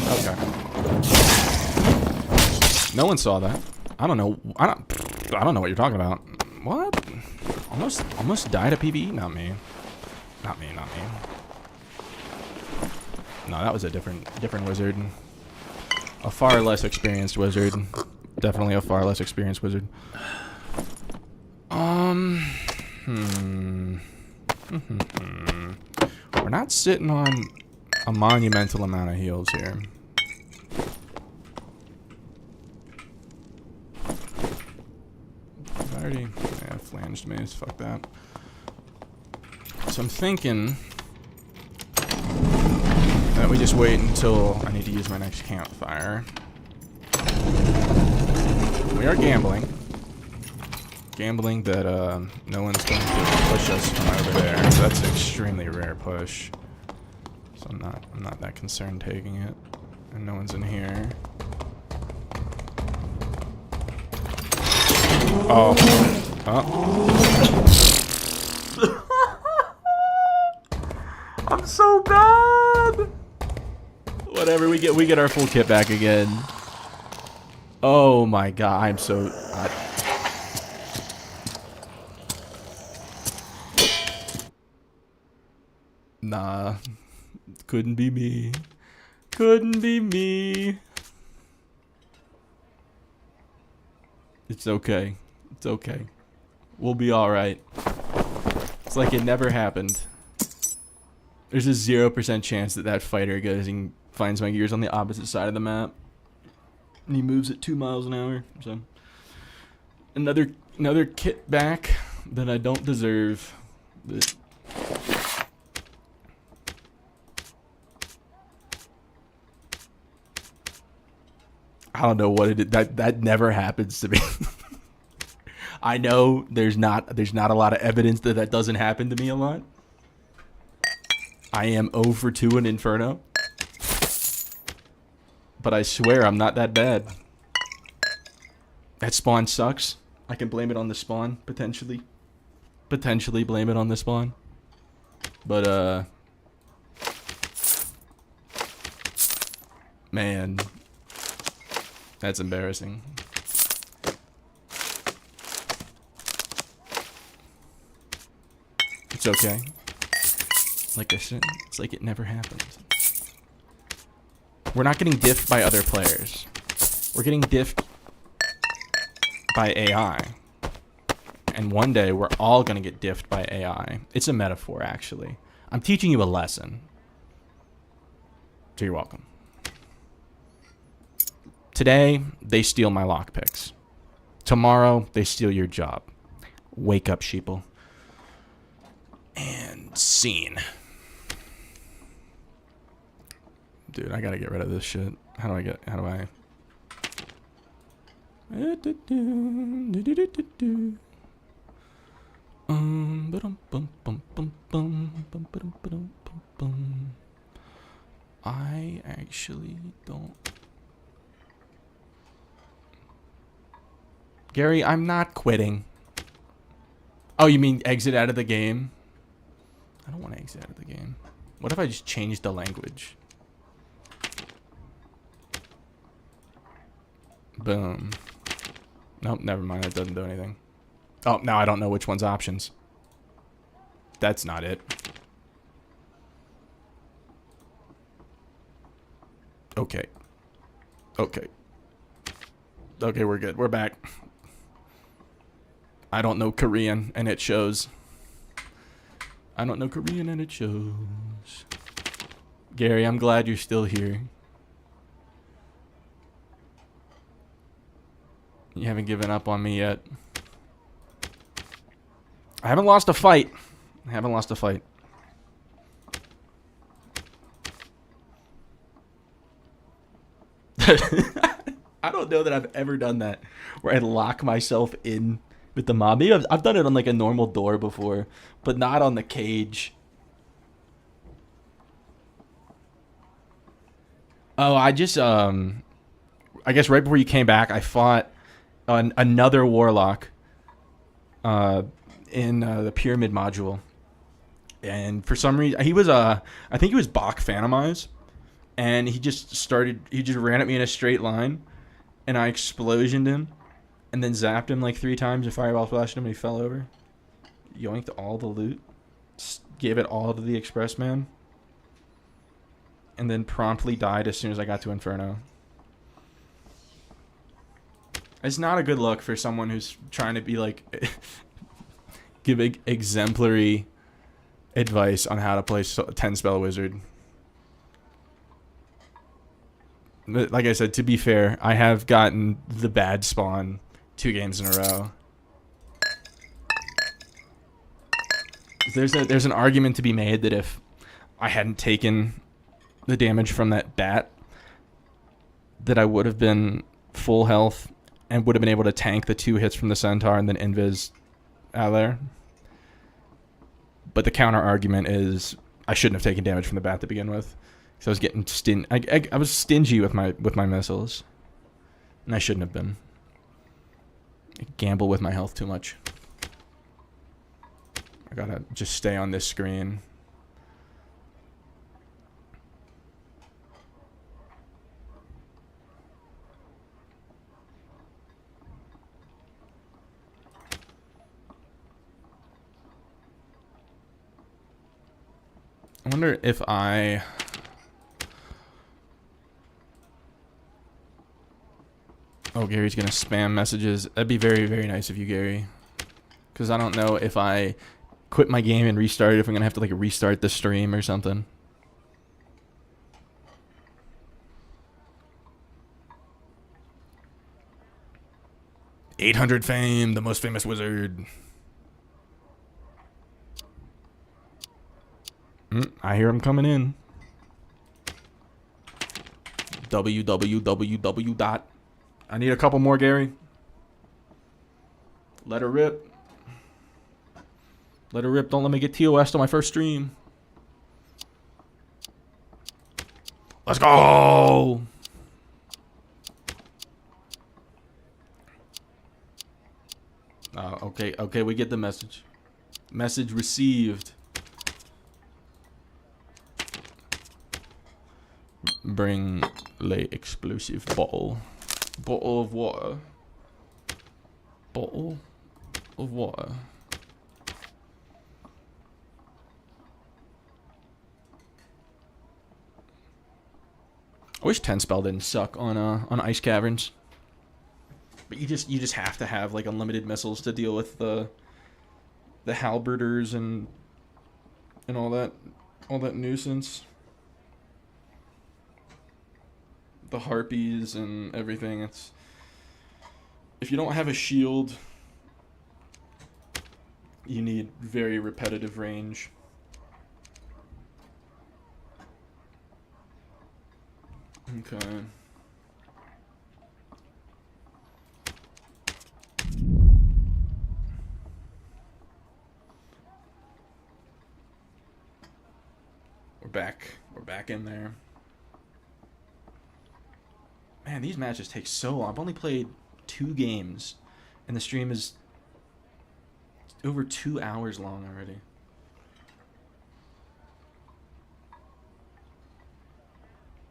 Okay. No one saw that. I don't know. I don't know what you're talking about. What? Almost died a PvE? Not me. Not me. No, that was a different wizard. A far less experienced wizard. Definitely a far less experienced wizard. We're not sitting on a monumental amount of heals here. I've already flanged mace, fuck that. So I'm thinking that we just wait until I need to use my next campfire. We are gambling. Gambling that no one's going to push us from over there. So that's an extremely rare push. So I'm not that concerned taking it. And no one's in here. Oh. I'm so bad. Whatever, we get our full kit back again. Oh my god, I'm so nah. Couldn't be me. Couldn't be me. It's okay. It's okay. We'll be alright. It's like it never happened. There's a 0% chance that fighter goes and finds my gears on the opposite side of the map. And he moves at 2 miles an hour. So another kit back that I don't deserve. But I don't know what it is. That never happens to me. I know there's not a lot of evidence that doesn't happen to me a lot. I am 0 for 2 in Inferno. But I swear I'm not that bad. That spawn sucks. I can blame it on the spawn, potentially. Potentially blame it on the spawn. But, man, That's embarrassing. It's okay. Like I said, it's like it never happened. We're not getting diffed by other players. We're getting diffed by AI. And one day, we're all going to get diffed by AI. It's a metaphor, actually. I'm teaching you a lesson. So you're welcome. Today, they steal my lockpicks. Tomorrow, they steal your job. Wake up, sheeple. And scene. Dude, I gotta get rid of this shit. How do I... I actually don't... Gary, I'm not quitting. Oh, you mean exit out of the game? I don't want to exit out of the game. What if I just change the language? Boom. Nope, never mind. That doesn't do anything. Oh, now I don't know which one's options. That's not it. Okay. Okay. Okay, we're good. We're back. I don't know Korean, and it shows. I don't know Korean, and it shows. Gary, I'm glad you're still here. You haven't given up on me yet. I haven't lost a fight. I haven't lost a fight. I don't know that I've ever done that, where I lock myself in with the mob. Maybe I've done it on like a normal door before, but not on the cage. Oh, I just I guess right before you came back, I fought another warlock in the pyramid module, and for some reason he was I think he was Bach Phantomize, and he just ran at me in a straight line, and I explosioned him, and then zapped him like 3 times and fireball flashed him, and he fell over. Yoinked all the loot, gave it all to the express man, and then promptly died as soon as I got to Inferno. It's not a good look for someone who's trying to be like give exemplary advice on how to play 10 spell wizard. Like I said, to be fair, I have gotten the bad spawn 2 games in a row. There's an argument to be made that if I hadn't taken the damage from that bat, that I would have been full health and would have been able to tank the 2 hits from the centaur and then invis out there. But the counter argument is I shouldn't have taken damage from the bat to begin with. So I was getting I was stingy with my missiles, and I shouldn't have been. I gamble with my health too much. I gotta just stay on this screen. I wonder if I... Oh, Gary's gonna spam messages. That'd be very, very nice of you, Gary. Because I don't know if I quit my game and restart it, if I'm gonna have to like restart the stream or something. $800 fame, the most famous wizard. I hear him coming in. www. I need a couple more, Gary. Let her rip. Let her rip. Don't let me get TOS on my first stream. Let's go. Okay. Okay, we get the message. Message received. Bring lay explosive ball. Bottle of water. Bottle of water. I wish 10 spell didn't suck on ice caverns. But you just have to have like unlimited missiles to deal with the halberders and all that nuisance. The harpies and everything. It's if you don't have a shield, you need very repetitive range. Okay. We're back in there. Man, these matches take so long. I've only played 2 games, and the stream is over 2 hours long already.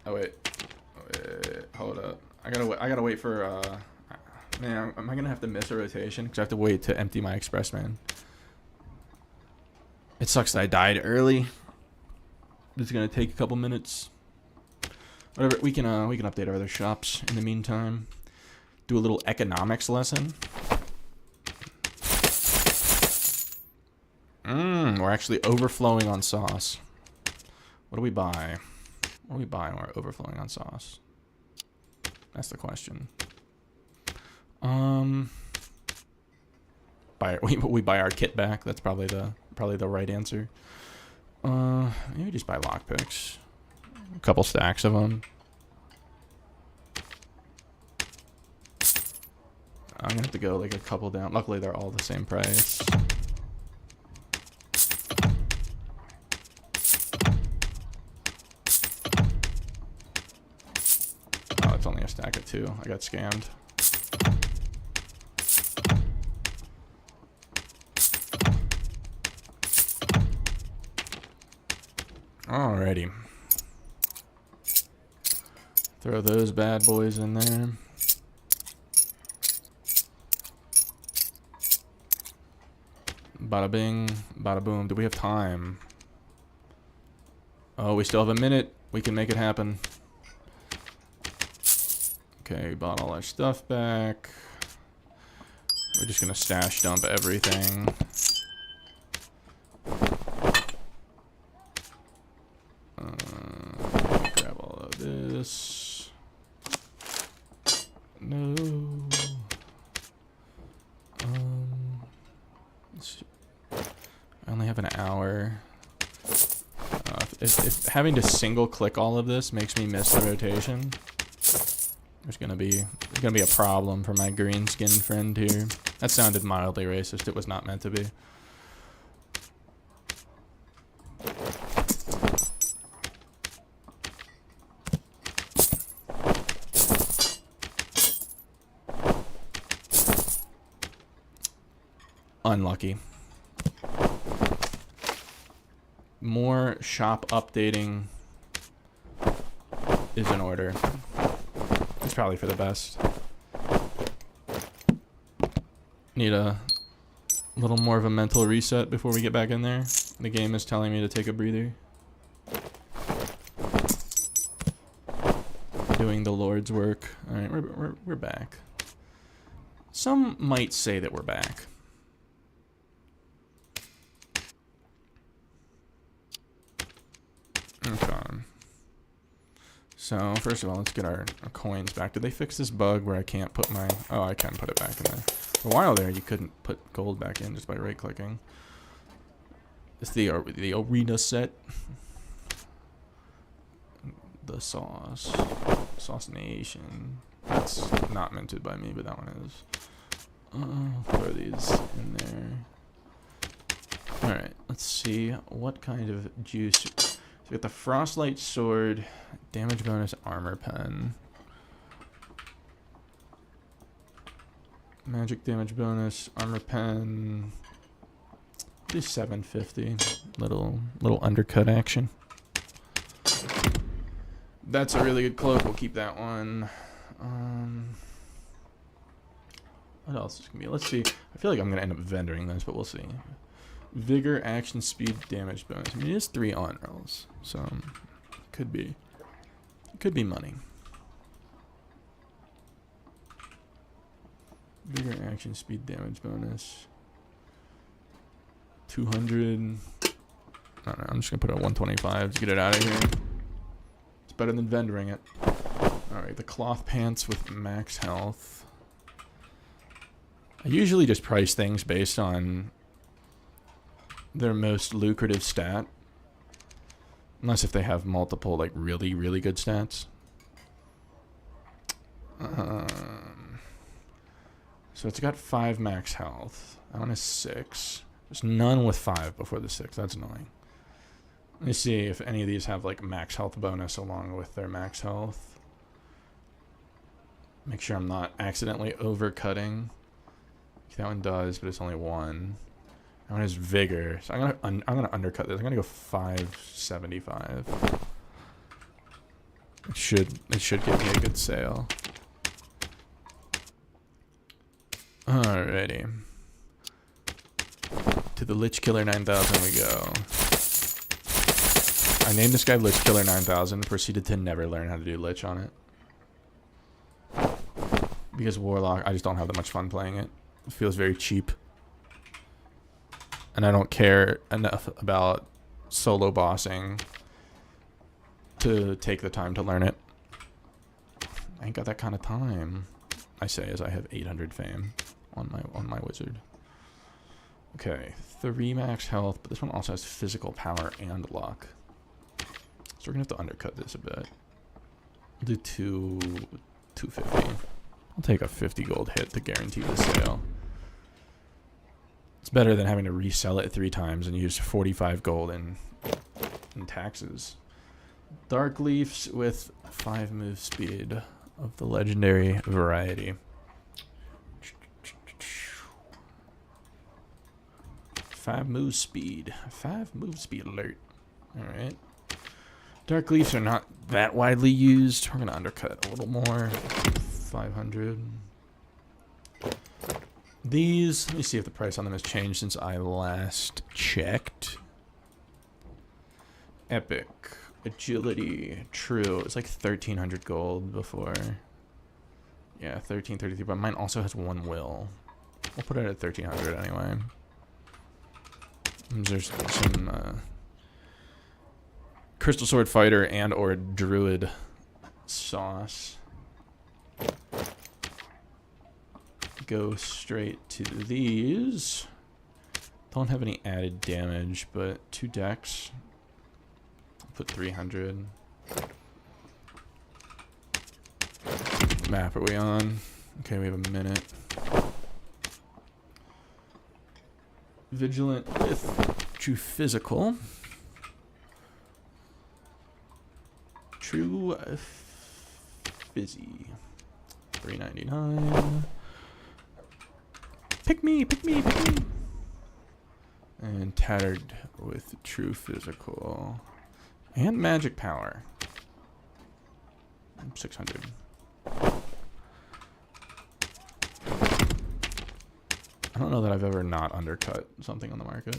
Oh wait, hold up. I gotta wait for. Man, am I gonna have to miss a rotation? Because I have to wait to empty my express man. It sucks that I died early. It's gonna take a couple minutes. Whatever, we can update our other shops in the meantime. Do a little economics lesson. We're actually overflowing on sauce. What do we buy? What do we buy when we're overflowing on sauce? That's the question. We buy our kit back. That's probably the right answer. Maybe just buy lockpicks. A couple stacks of them. I'm gonna have to go like a couple down. Luckily, they're all the same price. Oh, it's only a stack of 2. I got scammed. Alrighty. Throw those bad boys in there. Bada bing, bada boom. Do we have time? Oh, we still have a minute. We can make it happen. Okay, bought all our stuff back. We're just gonna stash dump everything. Grab all of this. No. Let's see. I only have an hour. If having to single click all of this makes me miss the rotation, there's gonna be a problem for my green skinned friend here. That sounded mildly racist. It was not meant to be. Unlucky. More shop updating is in order. It's probably for the best. Need a little more of a mental reset before we get back in there. The game is telling me to take a breather. Doing the Lord's work. All right, we're back. Some might say that we're back. Okay. So, first of all, let's get our coins back. Did they fix this bug where I can't put my... Oh, I can put it back in there. For a while there, you couldn't put gold back in just by right-clicking. It's the arena set. The sauce. Sauce Nation. That's not minted by me, but that one is. Throw these in there. Alright, let's see. What kind of juice... So we got the Frostlight Sword, damage bonus armor pen, magic damage bonus armor pen. Do 750. Little undercut action. That's a really good cloak. We'll keep that one. What else is gonna be? Let's see. I feel like I'm gonna end up vendoring this, but we'll see. Vigor, action, speed, damage bonus. I mean, it is 3 on rolls, so could be money. Vigor, action, speed, damage bonus. 200. I don't know. I'm just gonna put it at 125 to get it out of here. It's better than vendoring it. All right, the cloth pants with max health. I usually just price things based on their most lucrative stat. Unless if they have multiple, like, really, really good stats. So it's got 5 max health. That one is 6. There's none with 5 before the 6. That's annoying. Let me see if any of these have, like, max health bonus along with their max health. Make sure I'm not accidentally overcutting. That one does, but it's only 1. That one has vigor, so I'm gonna undercut this. I'm gonna go 575. It should give me a good sale. Alrighty. To the Lich Killer 9000 we go. I named this guy Lich Killer 9000. Proceeded to never learn how to do Lich on it. Because Warlock, I just don't have that much fun playing it. It feels very cheap. And I don't care enough about solo bossing to take the time to learn it. I ain't got that kind of time. I say as I have 800 fame on my wizard. Okay, 3 max health, but this one also has physical power and luck. So we're gonna have to undercut this a bit. I'll do 250. I'll take a 50 gold hit to guarantee the sale. It's better than having to resell it 3 times and use 45 gold in taxes. Dark Leafs with 5 move speed of the legendary variety. 5 move speed. 5 move speed alert. Alright. Dark Leafs are not that widely used. We're going to undercut a little more. 500. These, let me see if the price on them has changed since I last checked. Epic. Agility. True. It's like 1,300 gold before. Yeah, 1,333. But mine also has 1 will. We'll put it at 1,300 anyway. There's some Crystal Sword Fighter and or Druid sauce. Go straight to these. Don't have any added damage, but 2 decks. Put 300. What map are we on? Okay, we have a minute. Vigilant with True Physical. True Fizzy. 399. Pick me, pick me, pick me. And Tattered with True Physical. And Magic Power. 600. I don't know that I've ever not undercut something on the market.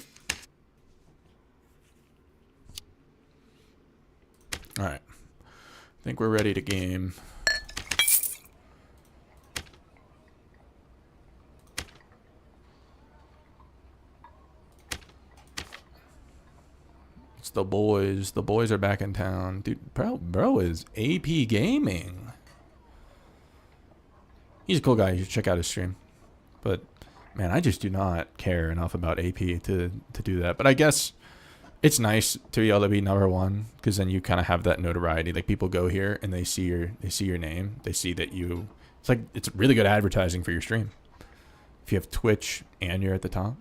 Alright. I think we're ready to game. It's the boys. The boys are back in town. Dude, bro is AP Gaming. He's a cool guy. You should check out his stream. But man, I just do not care enough about AP to do that. But I guess it's nice to be able to be #1 because then you kind of have that notoriety. Like people go here and they see your name. They see that you. It's really good advertising for your stream. If you have Twitch and you're at the top,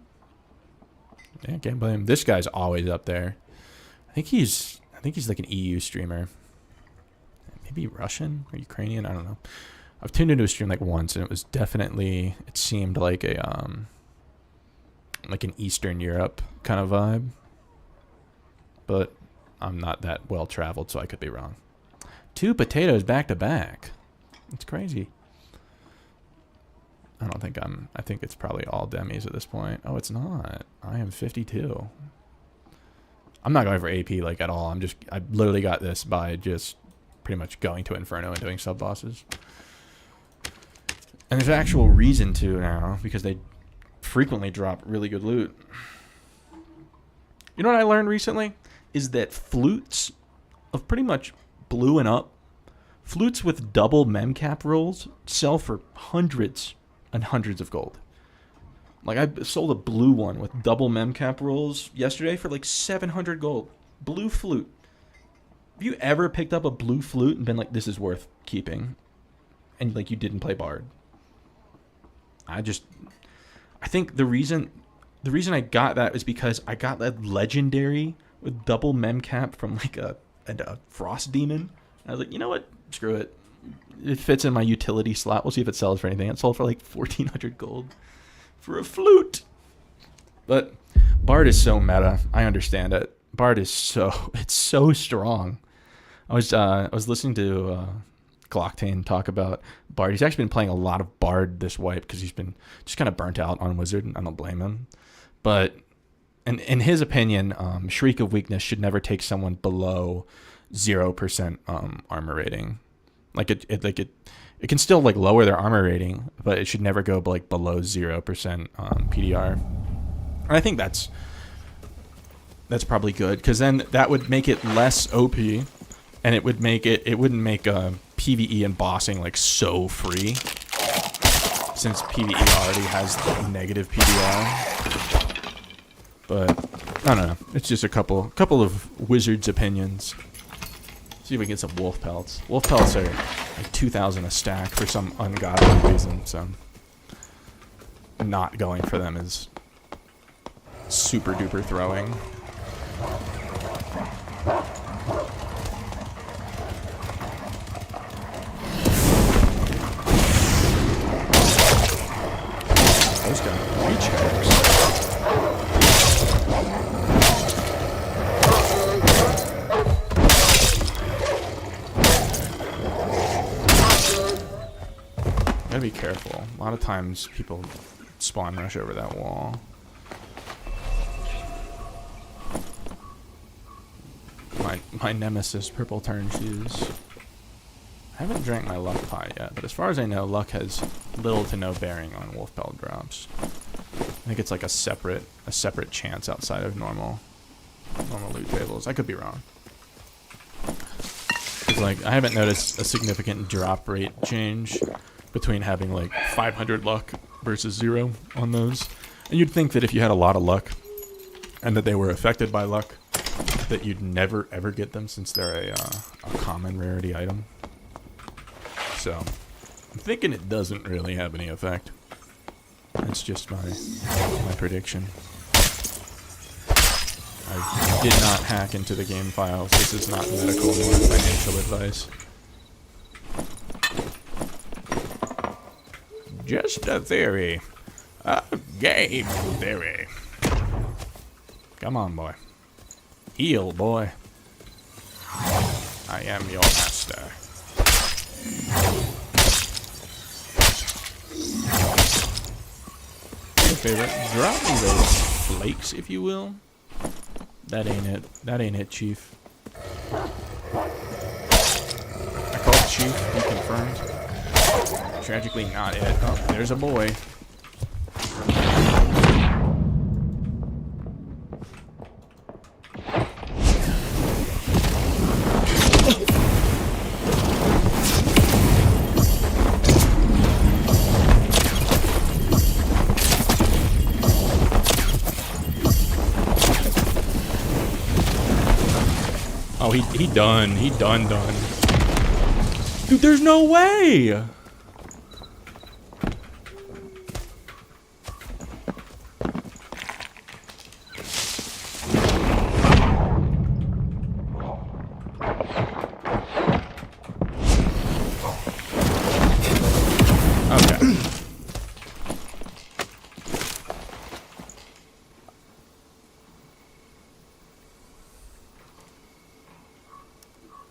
yeah, can't blame him. This guy's always up there. I think he's like an EU streamer. Maybe Russian or Ukrainian. I don't know. I've tuned into a stream like once, and it was definitely, it seemed like an Eastern Europe kind of vibe. But I'm not that well traveled, so I could be wrong. 2 potatoes back to back. It's crazy. I don't think I think it's probably all demis at this point. Oh, it's not. I am 52. I'm not going for AP like at all. I literally got this by just pretty much going to Inferno and doing sub bosses. And there's actual reason to now because they frequently drop really good loot. You know what I learned recently is that flutes of pretty much blue and up, flutes with double memcap rolls sell for hundreds and hundreds of gold. Like I sold a blue one with double memcap rolls yesterday for like 700 gold. Blue flute. Have you ever picked up a blue flute and been like, this is worth keeping? And like you didn't play Bard? I think the reason I got that is because I got that legendary with double memcap from like a frost demon. I was like, you know what? Screw it. It fits in my utility slot. We'll see if it sells for anything. It sold for like 1,400 gold for a flute. But Bard is so meta. I understand it. Bard is it's so strong. I was listening to Glocktain talk about Bard. He's actually been playing a lot of Bard this wipe because he's been just kind of burnt out on Wizard, and I don't blame him. But in his opinion, Shriek of Weakness should never take someone below 0% armor rating. Like it can still like lower their armor rating, but it should never go like below 0% PDR. And I think that's probably good because then that would make it less OP, and it wouldn't make PvE and bossing like so free, since PvE already has like negative PDR. But I don't know. It's just a couple of Wizards' opinions. See if we can get some wolf pelts. Wolf pelts are like 2,000 a stack for some ungodly reason, so not going for them is super duper throwing. Those got reach headers. Gotta be careful. A lot of times people spawn rush over that wall. My nemesis, purple turn shoes. I haven't drank my luck pie yet, but as far as I know, luck has little to no bearing on wolf pelt drops. I think it's like a separate chance outside of normal loot tables. I could be wrong. Cause like I haven't noticed a significant drop rate change between having like 500 luck versus 0 on those. And you'd think that if you had a lot of luck and that they were affected by luck, that you'd never ever get them since they're a common rarity item. So I'm thinking it doesn't really have any effect. That's just my prediction. I did not hack into the game files. This is not medical nor financial advice. Just a theory. A game theory. Come on, boy. Heal, boy. I am your master. Your favorite? Drop me those flakes, if you will. That ain't it. That ain't it, Chief. I called Chief. He confirmed. Tragically not it. Oh, there's a boy. Oh, he done. He done. Dude, there's no way! Okay.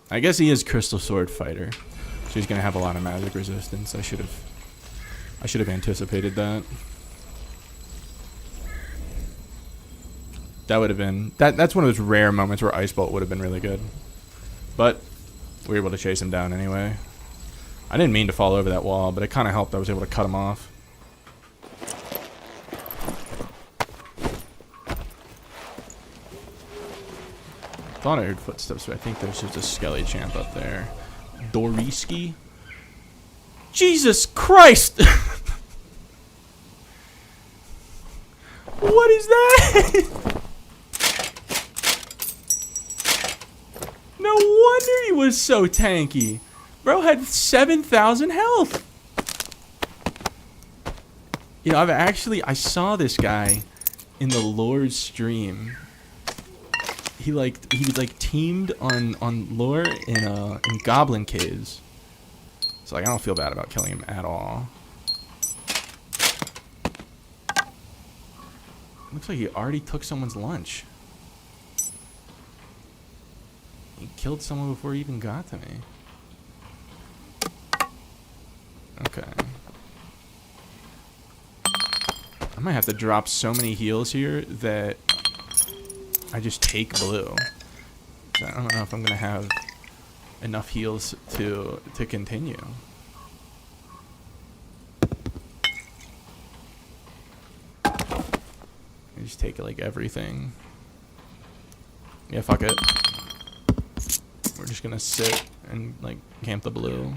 I guess he is Crystal Sword Fighter, so he's gonna have a lot of magic resistance. I should have I should have anticipated that. That would have been... That's one of those rare moments where Ice Bolt would have been really good. But we were able to chase him down anyway. I didn't mean to fall over that wall, but it kind of helped. I was able to cut him off. Thought I heard footsteps, but I think there's just a Skelly champ up there. Doriski? Jesus Christ! What is that? No wonder he was so tanky. Bro had 7,000 health. You know, I saw this guy in the Lore stream. He was like teamed on Lore in Goblin Caves. So like I don't feel bad about killing him at all. Looks like he already took someone's lunch. He killed someone before he even got to me. Okay. I might have to drop so many heals here that I just take blue. I don't know if I'm gonna have enough heals to continue. I just take like everything. Yeah, fuck it. We're just gonna sit and like camp the blue.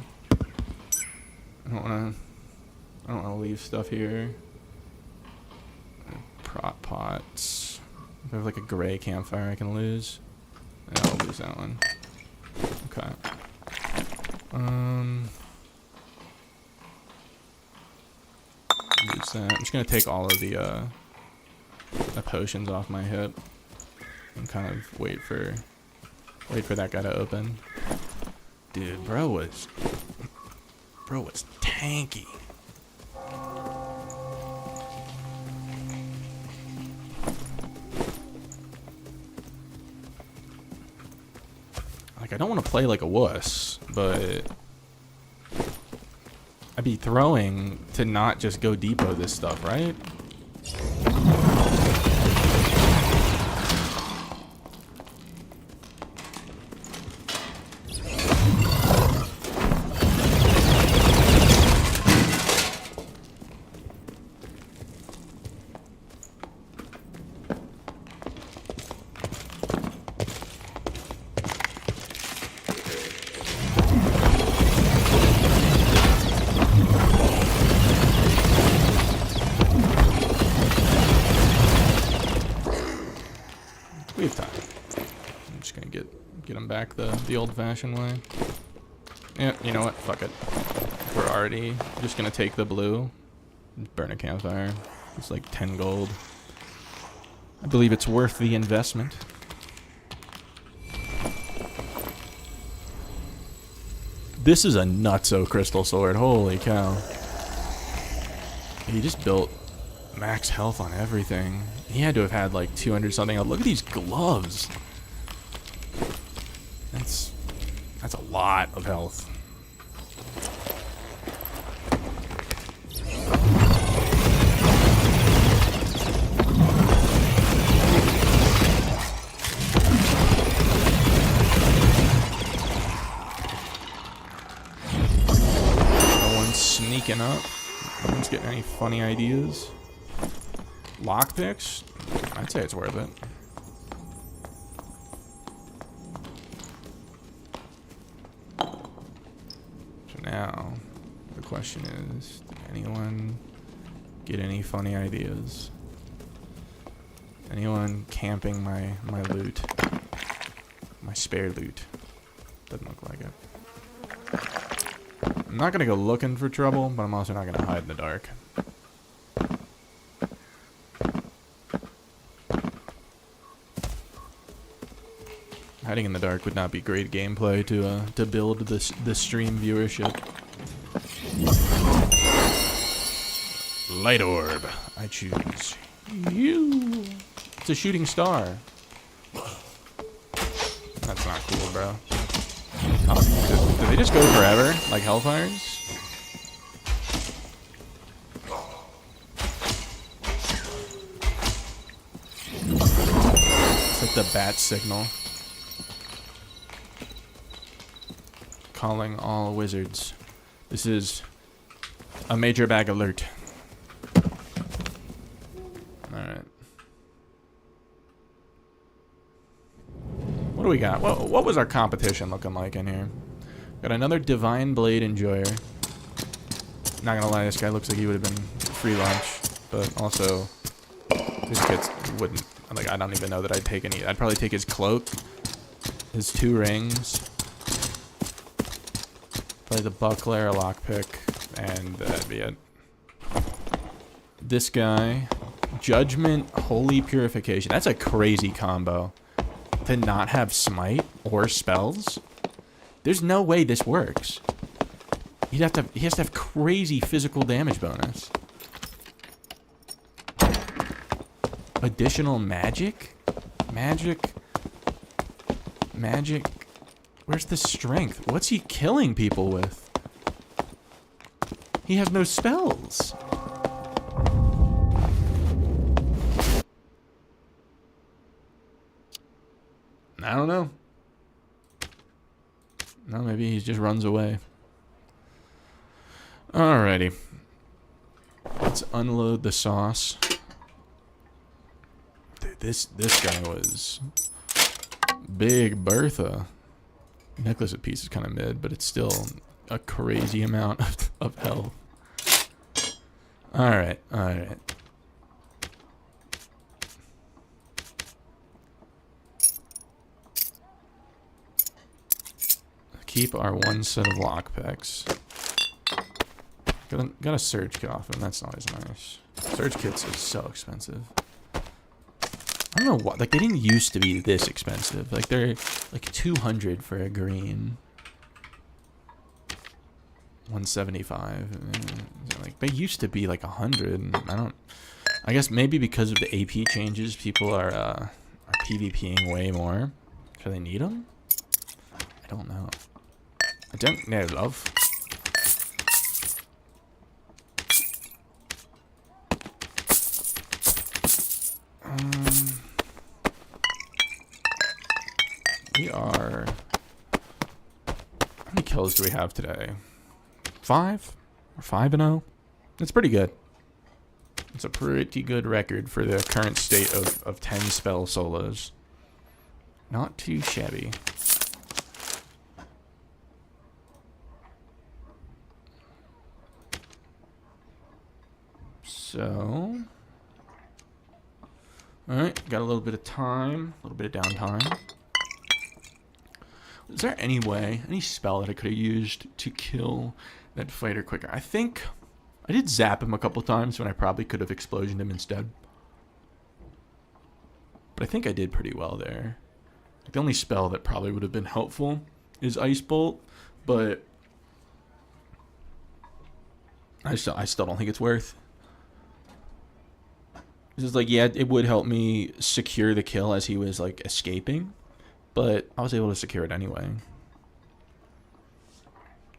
I don't wanna leave stuff here. Prop pots. If I have like a gray campfire I can lose. Yeah, I'll lose that one. Okay. Use that. I'm just gonna take all of the potions off my hip and kind of wait for that guy to open. Dude, bro was tanky. Like I don't want to play like a wuss, but I'd be throwing to not just go depot this stuff, right? We have time. I'm just gonna get them back the old-fashioned way. Yeah, you know what? Fuck it. We're already just gonna take the blue, burn a campfire. It's like 10 gold. I believe it's worth the investment. This is a nutso crystal sword. Holy cow! He just built max health on everything. He had to have had like 200 something. Oh, look at these gloves. That's a lot of health. No one's sneaking up. No one's getting any funny ideas. Lockpicks? I'd say it's worth it. So now, the question is, did anyone get any funny ideas? Anyone camping my loot? My spare loot? Doesn't look like it. I'm not gonna go looking for trouble, but I'm also not gonna hide in the dark. Hiding in the dark would not be great gameplay to build the stream viewership. Light orb. I choose you. It's a shooting star. That's not cool, bro. Do they just go forever like Hellfires? the bat signal. Calling all wizards. This is a major bag alert. Alright. What do we got? What was our competition looking like in here? Got another Divine Blade Enjoyer. Not gonna lie, this guy looks like he would have been free lunch. But also, these kids wouldn't. Like, I don't even know that I'd take any. I'd probably take his cloak, his 2 rings, probably the buckler, a lockpick, and that'd be it. This guy, Judgment, Holy Purification. That's a crazy combo. To not have smite or spells, there's no way this works. He has to have crazy physical damage bonus. Additional magic? Magic? Where's the strength? What's he killing people with? He has no spells. I don't know. No, maybe he just runs away. Alrighty. Let's unload the sauce. Dude, this guy was Big Bertha. Necklace of Peace is kind of mid, but it's still a crazy amount of health. Alright. Keep our 1 set of lockpicks. Got a surge kit off him. That's always nice. Surge kits are so expensive. I don't know what. Like, they didn't used to be this expensive. Like, they're like 200 for a green. 175. Like, they used to be like 100. I guess maybe because of the AP changes, people are PvPing way more. Do they need them? I don't know. I don't know, love. We are... How many kills do we have today? 5? Or 5-0? That's pretty good. It's a pretty good record for the current state of 10 spell solos. Not too shabby. So... Alright, got a little bit of time, a little bit of downtime. Is there any way, any spell that I could have used to kill that fighter quicker? I think I did zap him a couple times when I probably could have explosioned him instead. But I think I did pretty well there. Like, the only spell that probably would have been helpful is Ice Bolt, but I still don't think it's worth. It's just like, yeah, it would help me secure the kill as he was like escaping, but I was able to secure it anyway.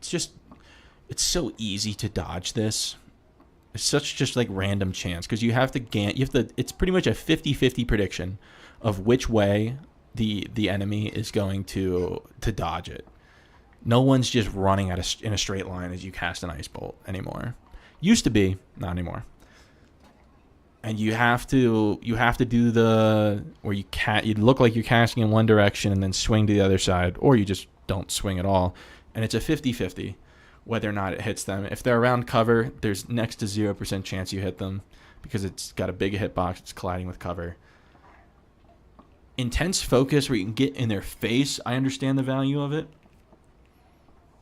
It's so easy to dodge this. It's such just like random chance because you have to it's pretty much a 50-50 prediction of which way the enemy is going to dodge it. No one's just running in a straight line as you cast an Ice Bolt anymore. Used to be, not anymore. And you have to do the where you look like you're casting in one direction and then swing to the other side, or you just don't swing at all. And it's a 50-50 whether or not it hits them. If they're around cover, there's next to 0% chance you hit them because it's got a big hitbox. It's colliding with cover. Intense focus where you can get in their face. I understand the value of it,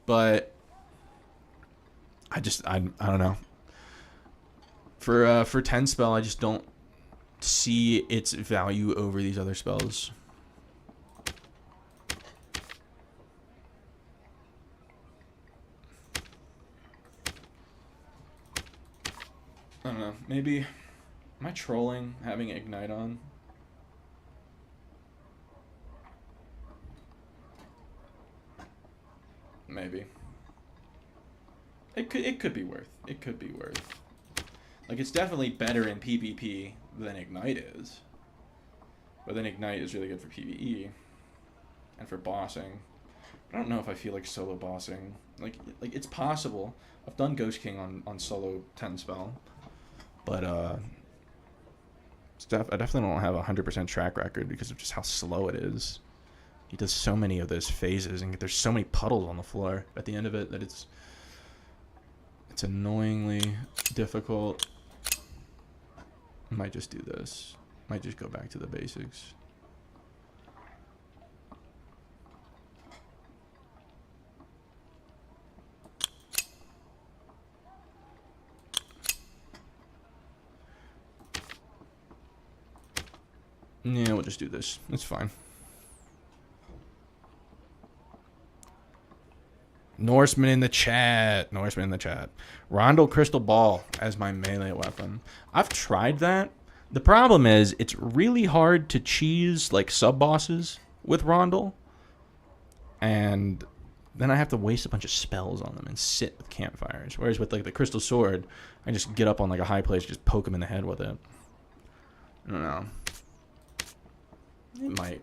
but I don't know. For 10 spell, I just don't see its value over these other spells. I don't know. Maybe... Am I trolling having Ignite on? Maybe. It could be worth. It could be worth. Like, it's definitely better in PvP than Ignite is. But then Ignite is really good for PvE and for bossing. I don't know if I feel like solo bossing. Like it's possible. I've done Ghost King on solo 10 spell, but I definitely don't have a 100% track record because of just how slow it is. He does so many of those phases, and there's so many puddles on the floor at the end of it that it's annoyingly difficult. I might just do this. Might just go back to the basics. Yeah, we'll just do this. It's fine. Norseman in the chat. Norseman in the chat. Rondo Crystal Ball as my melee weapon. I've tried that. The problem is it's really hard to cheese like sub bosses with Rondel. And then I have to waste a bunch of spells on them and sit with campfires. Whereas with like the Crystal Sword, I just get up on like a high place, just poke him in the head with it. I don't know.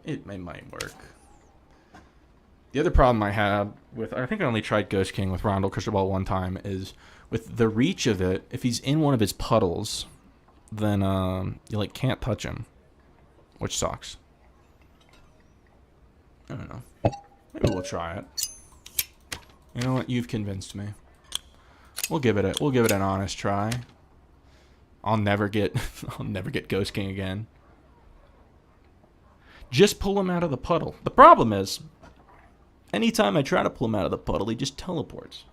It might work. The other problem I have with, I think I only tried Ghost King with Rondel Crystal Ball one time, is with the reach of it, if he's in one of his puddles, then you like can't touch him, which sucks. I don't know. Maybe we'll try it. You know what? You've convinced me. We'll give it an honest try. I'll never get Ghost King again. Just pull him out of the puddle. The problem is, anytime I try to pull him out of the puddle, he just teleports.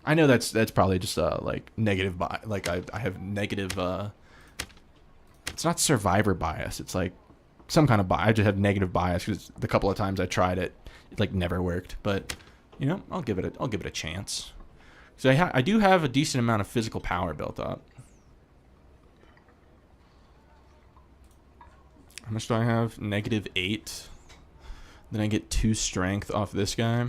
I know that's probably just like negative bias. Like I have negative. It's not survivor bias. It's like some kind of bias. I just have negative bias because the couple of times I tried it, it like never worked. But you know, I'll give it a chance. So I do have a decent amount of physical power built up. How much do I have? -8. Then I get 2 strength off this guy.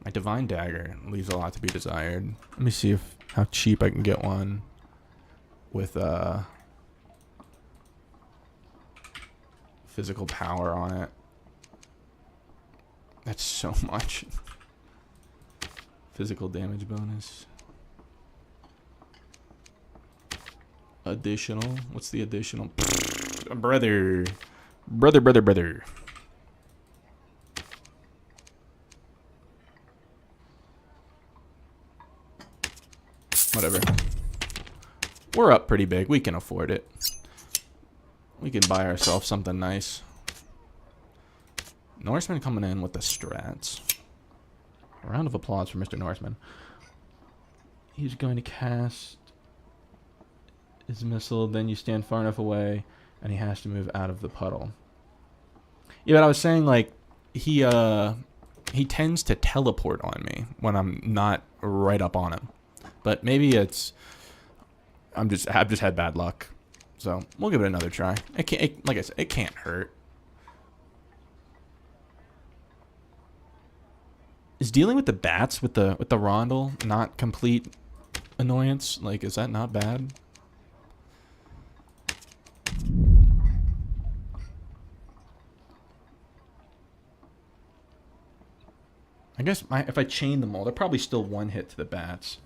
My Divine Dagger leaves a lot to be desired. Let me see how cheap I can get one with physical power on it. That's so much. Physical damage bonus. Additional. What's the additional? Brother. Whatever. We're up pretty big. We can afford it. We can buy ourselves something nice. Norseman coming in with the strats. A round of applause for Mr. Norseman. He's going to cast his missile, then you stand far enough away, and he has to move out of the puddle. Yeah, but I was saying, like, he tends to teleport on me when I'm not right up on him. But maybe it's I've just had bad luck. So we'll give it another try. Like I said, it can't hurt. Is dealing with the bats with the Rondel not complete annoyance? Like, is that not bad? I guess if I chain them all, they're probably still one hit to the bats.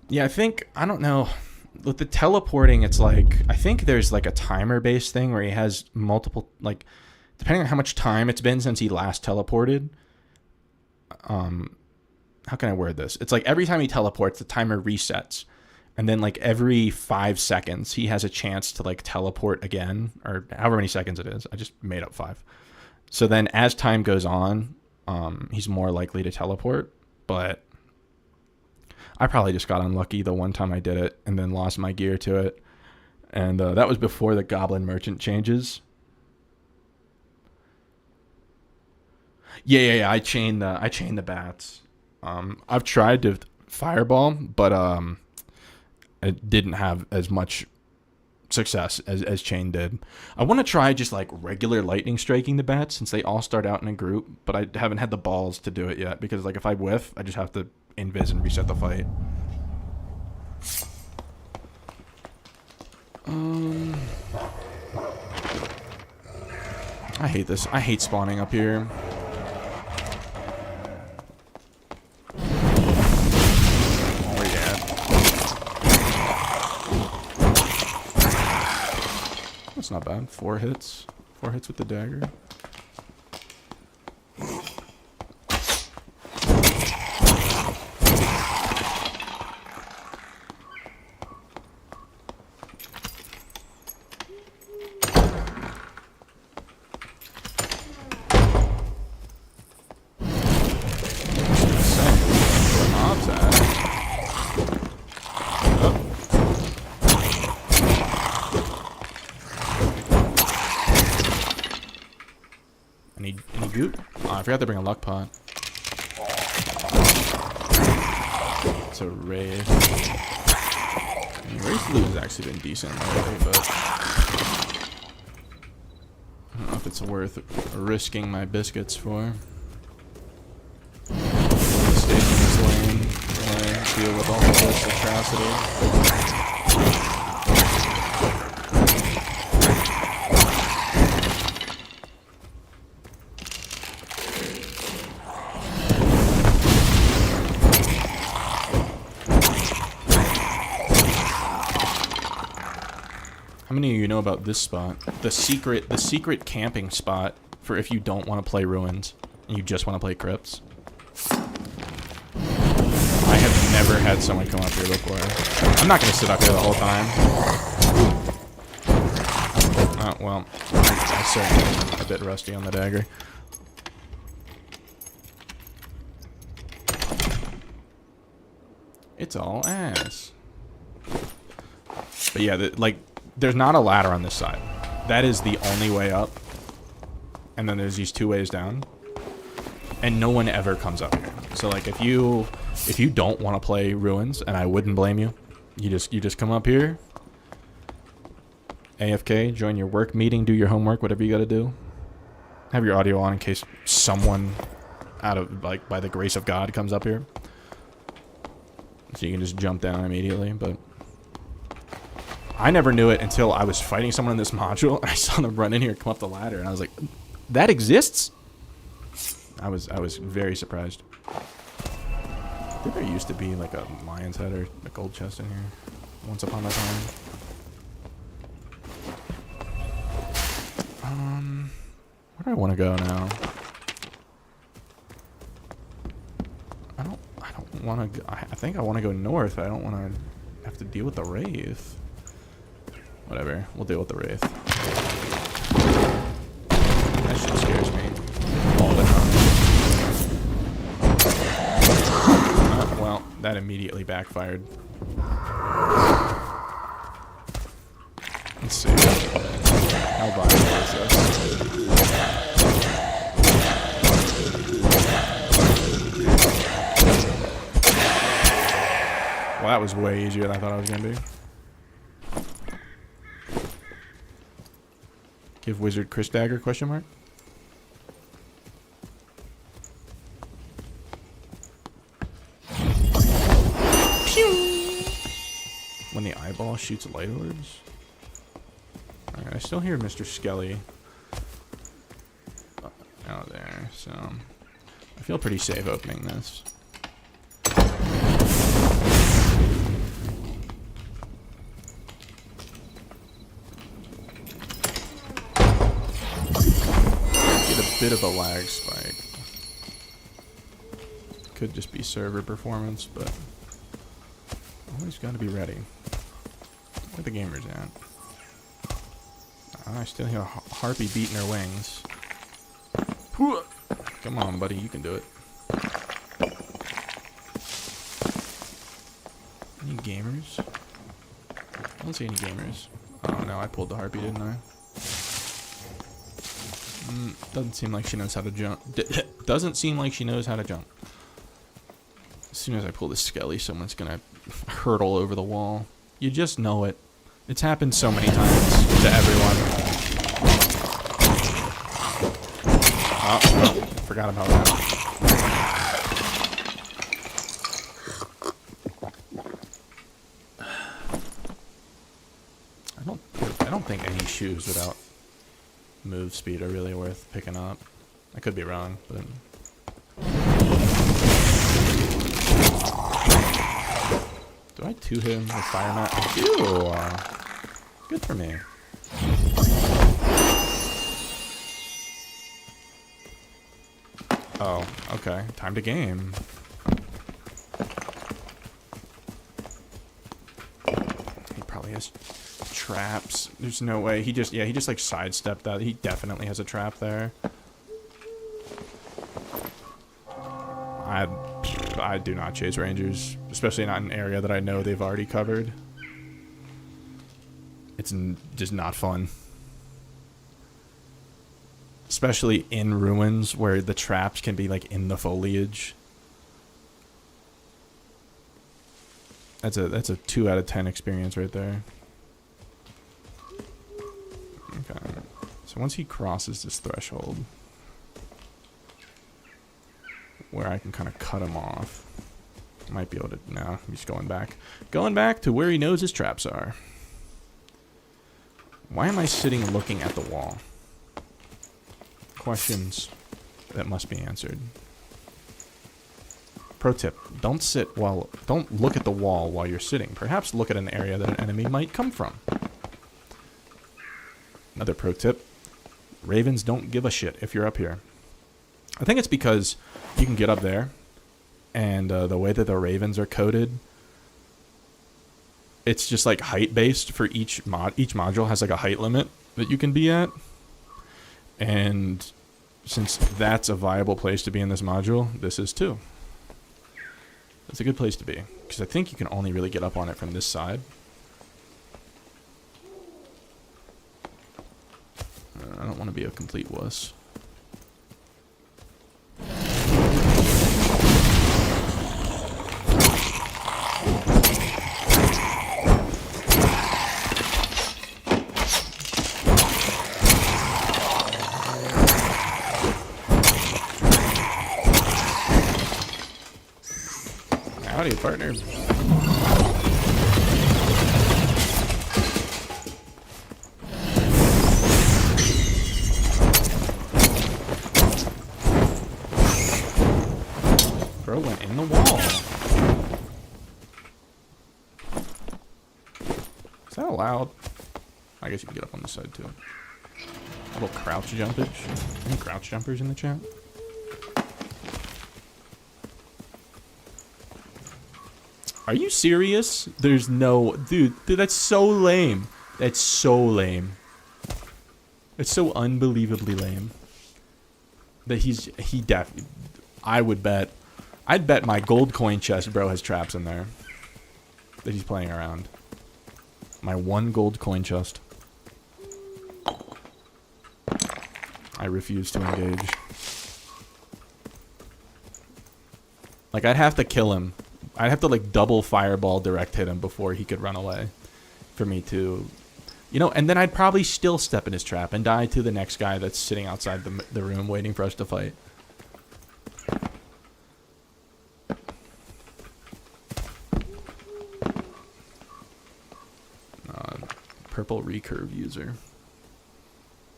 Yeah, I don't know. With the teleporting, it's like, I think there's like a timer-based thing where he has multiple, like, depending on how much time it's been since he last teleported. How can I word this? It's like every time he teleports, the timer resets. And then like every 5 seconds, he has a chance to like teleport again, or however many seconds it is. I just made up 5. So then as time goes on, he's more likely to teleport. But I probably just got unlucky the one time I did it and then lost my gear to it. And that was before the Goblin Merchant changes. Yeah. I chained the bats. I've tried to fireball, but it didn't have as much success as Chain did. I want to try just like regular lightning striking the bats since they all start out in a group, but I haven't had the balls to do it yet because like if I whiff, I just have to invis and reset the fight. I hate this. I hate spawning up here. Oh yeah. That's not bad. 4 hits. 4 hits with the dagger. Any goop? Oh, I forgot to bring a luck pot. It's a Wraith. I mean, Wraith loot has actually been decent lately, but I don't know if it's worth risking my biscuits for. Stay in this lane, deal with all of this atrocity. How many of you know about this spot? The secret camping spot for if you don't want to play Ruins and you just want to play Crypts. I have never had someone come up here before. I'm not going to sit up here the whole time. Oh, well, I certainly am a bit rusty on the dagger. It's all ass. But yeah, there's not a ladder on this side. That is the only way up. And then there's these 2 ways down. And no one ever comes up here. So like if you don't want to play Ruins, and I wouldn't blame you, you just come up here. AFK, join your work meeting, do your homework, whatever you gotta do. Have your audio on in case someone out of by the grace of God comes up here. So you can just jump down immediately, but I never knew it until I was fighting someone in this module, and I saw them run in here and come up the ladder, and I was like, that exists? I was very surprised. I think there used to be like a lion's head or a gold chest in here once upon a time. Where do I want to go now? I don't want to go. I think I want to go north. I don't want to have to deal with the Wraith. Whatever, we'll deal with the Wraith. That shit scares me all the time. Well, that immediately backfired. Let's see. How viable is this? Well, that was way easier than I thought it was going to be. Give Wizard Chris Dagger, question mark? Pew! When the eyeball shoots light orbs? Alright, I still hear Mr. Skelly out there, so I feel pretty safe opening this. Bit of a lag spike. Could just be server performance, but always got to be ready. Where the gamers at? I still hear a harpy beating her wings. Come on, buddy, you can do it. Any gamers? I don't see any gamers. Oh no, I pulled the harpy, didn't I? Doesn't seem like she knows how to jump. Doesn't seem like she knows how to jump. As soon as I pull the Skelly, someone's gonna hurtle over the wall. You just know it. It's happened so many times to everyone. Oh, well, forgot about that. I don't don't think any shoes without move speed are really worth picking up. I could be wrong, but... Do I 2-hit him with Fire Mat? I do! Good for me. Oh, okay. Time to game. He probably has traps. There's no way. He just like sidestepped that. He definitely has a trap there. I do not chase rangers, especially not in an area that I know they've already covered. It's just not fun. Especially in ruins where the traps can be like in the foliage. That's a 2 out of 10 experience right there. Okay. So once he crosses this threshold, where I can kind of cut him off, I might be able to. No, he's going back. Going back to where he knows his traps are. Why am I sitting looking at the wall? Questions that must be answered. Pro tip, don't look at the wall while you're sitting. Perhaps look at an area that an enemy might come from. Another pro tip, ravens don't give a shit if you're up here. I think it's because you can get up there, and the way that the ravens are coded, it's just like height based for each module has like a height limit that you can be at. And since that's a viable place to be in this module, this is too. It's a good place to be, because I think you can only really get up on it from this side. I don't want to be a complete wuss. Howdy, partner. Bro went in the wall. Is that allowed? I guess you can get up on this side too. A little crouch jumpage. Any crouch jumpers in the chat? Are you serious? There's no... Dude, that's so lame. That's so lame. It's so unbelievably lame. That he definitely... I'd bet my gold coin chest bro has traps in there. That he's playing around. My 1 gold coin chest. I refuse to engage. Like, I'd have to kill him. I'd have to like double fireball direct hit him before he could run away for me to, you know, and then I'd probably still step in his trap and die to the next guy that's sitting outside the room waiting for us to fight. Purple recurve user.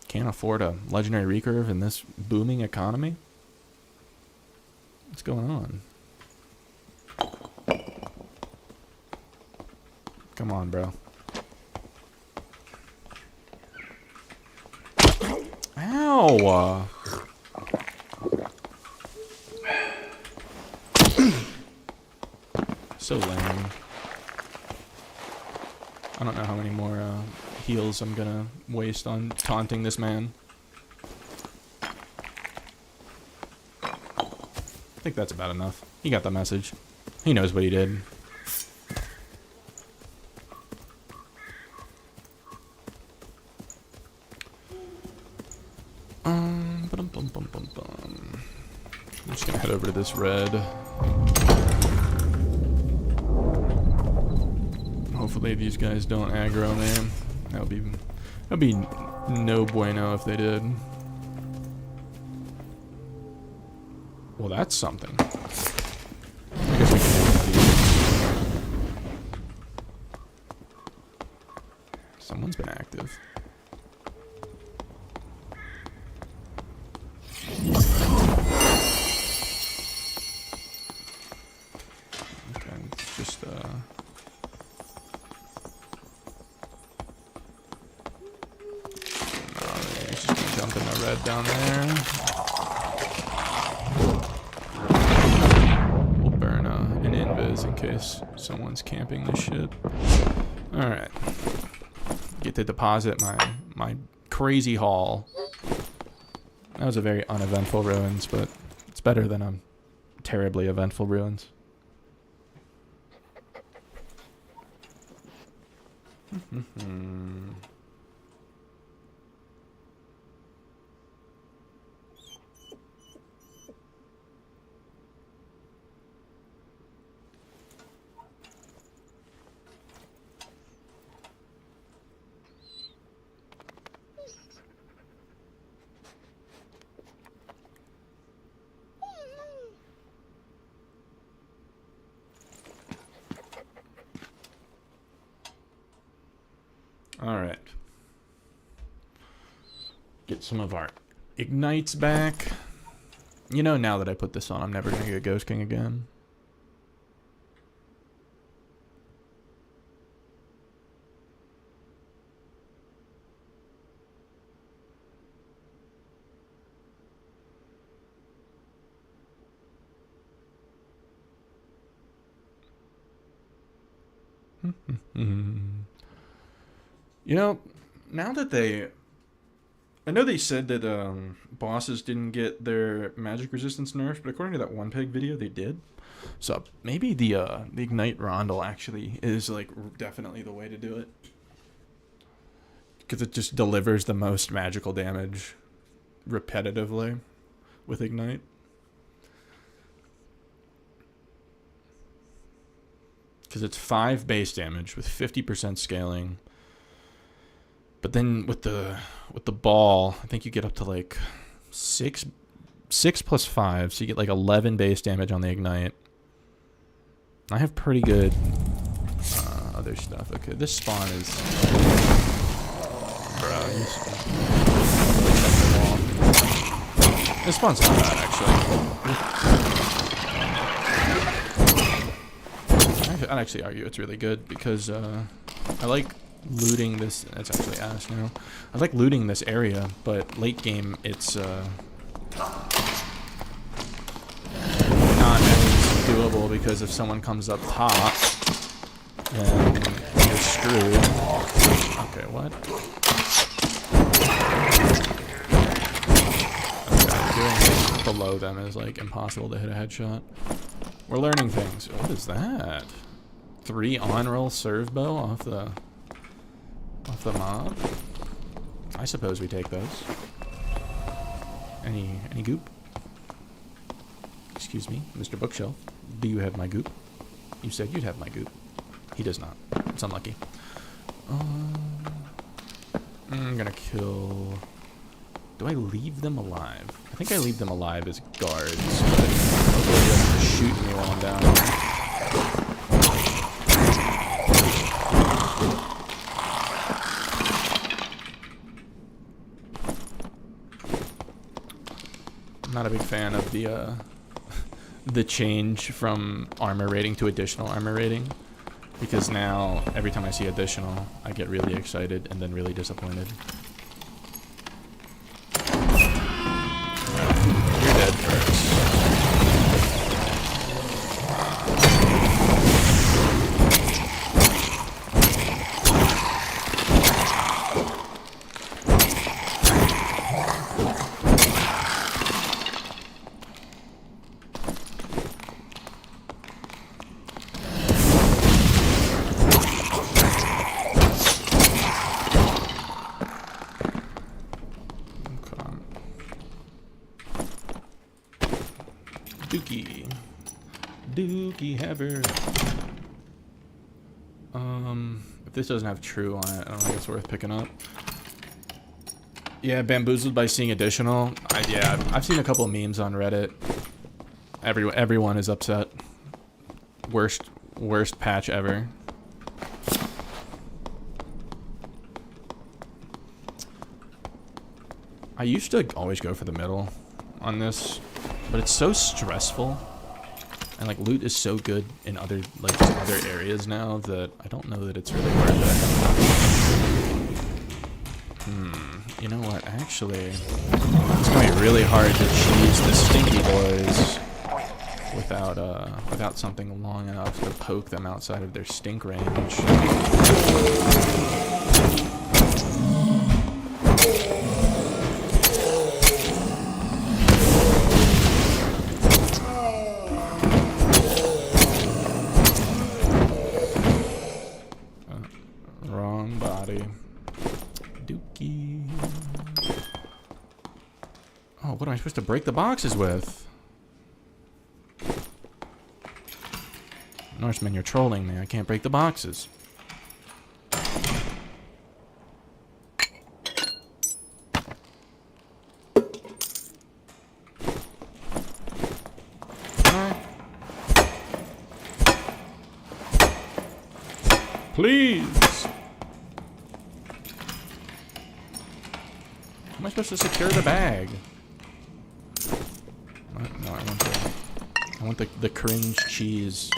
Can't afford a legendary recurve in this booming economy? What's going on? Come on, bro. Ow! So lame. I don't know how many more heals I'm gonna waste on taunting this man. I think that's about enough. He got the message. He knows what he did. I'm just gonna head over to this red. Hopefully these guys don't aggro me. That'd be no bueno if they did. Well, that's something. I guess we can do these. Someone's been active. impressive. Okay, it's just he's just gonna jump in the red down there. We'll burn an invis in case someone's camping this shit. All right, get to deposit my crazy haul. That was a very uneventful ruins, but it's better than a terribly eventful ruins. All right. Get some of our ignites back. You know, now that I put this on, I'm never going to get Ghost King again. You know, now that I know they said that bosses didn't get their magic resistance nerfed, but according to that one peg video, they did. So maybe the ignite rondel actually is like definitely the way to do it, because it just delivers the most magical damage repetitively with ignite. Because it's 5 base damage with 50% scaling. But then with the ball, I think you get up to like 6 plus 5, so you get like 11 base damage on the ignite. I have pretty good other stuff. Okay, this spawn is, bro. This spawn's not bad actually. I'd actually argue it's really good because I like looting this. It's actually ash now. I like looting this area, but late game it's not as doable, because if someone comes up top, then you're screwed. Okay, what? Okay, doing it below them is like impossible to hit a headshot. We're learning things. What is that? 3 on-roll serve bow off the mob. I suppose we take those. Any goop? Excuse me, Mr. Bookshelf. Do you have my goop? You said you'd have my goop. He does not. It's unlucky. I'm gonna kill. Do I leave them alive? I think I leave them alive as guards, but hopefully he doesn't shoot me while I'm down there. Not a big fan of the change from armor rating to additional armor rating, because now every time I see additional, I get really excited and then really disappointed. You're dead first. Dookie Haver. If this doesn't have true on it, I don't think it's worth picking up. Yeah, bamboozled by seeing additional. Yeah, I've seen a couple of memes on Reddit. Everyone is upset. Worst patch ever. I used to always go for the middle on this, but it's so stressful. And like loot is so good in other like other areas now that I don't know that it's really worth it. You know what? Actually, it's gonna be really hard to cheese the stinky boys without something long enough to poke them outside of their stink range. Wrong body. Dookie. Oh, what am I supposed to break the boxes with? Norseman, you're trolling me. I can't break the boxes. Please. How am I supposed to secure the bag? No, I want the cringe cheese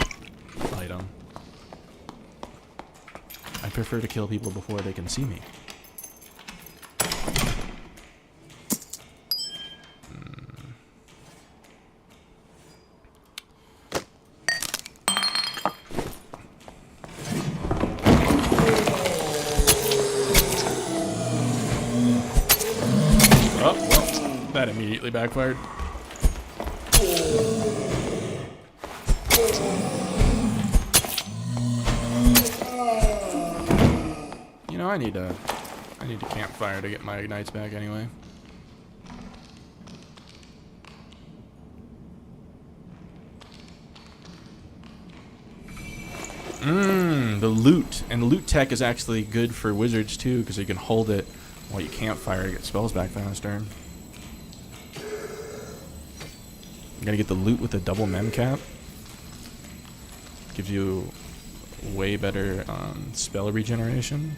item. I prefer to kill people before they can see me. Oh, well, that immediately backfired. You know, I need a campfire to get my ignites back anyway. The loot. And the loot tech is actually good for wizards too, because you can hold it while you campfire to get spells back faster. You gotta get the loot with a double mem cap. Gives you way better spell regeneration.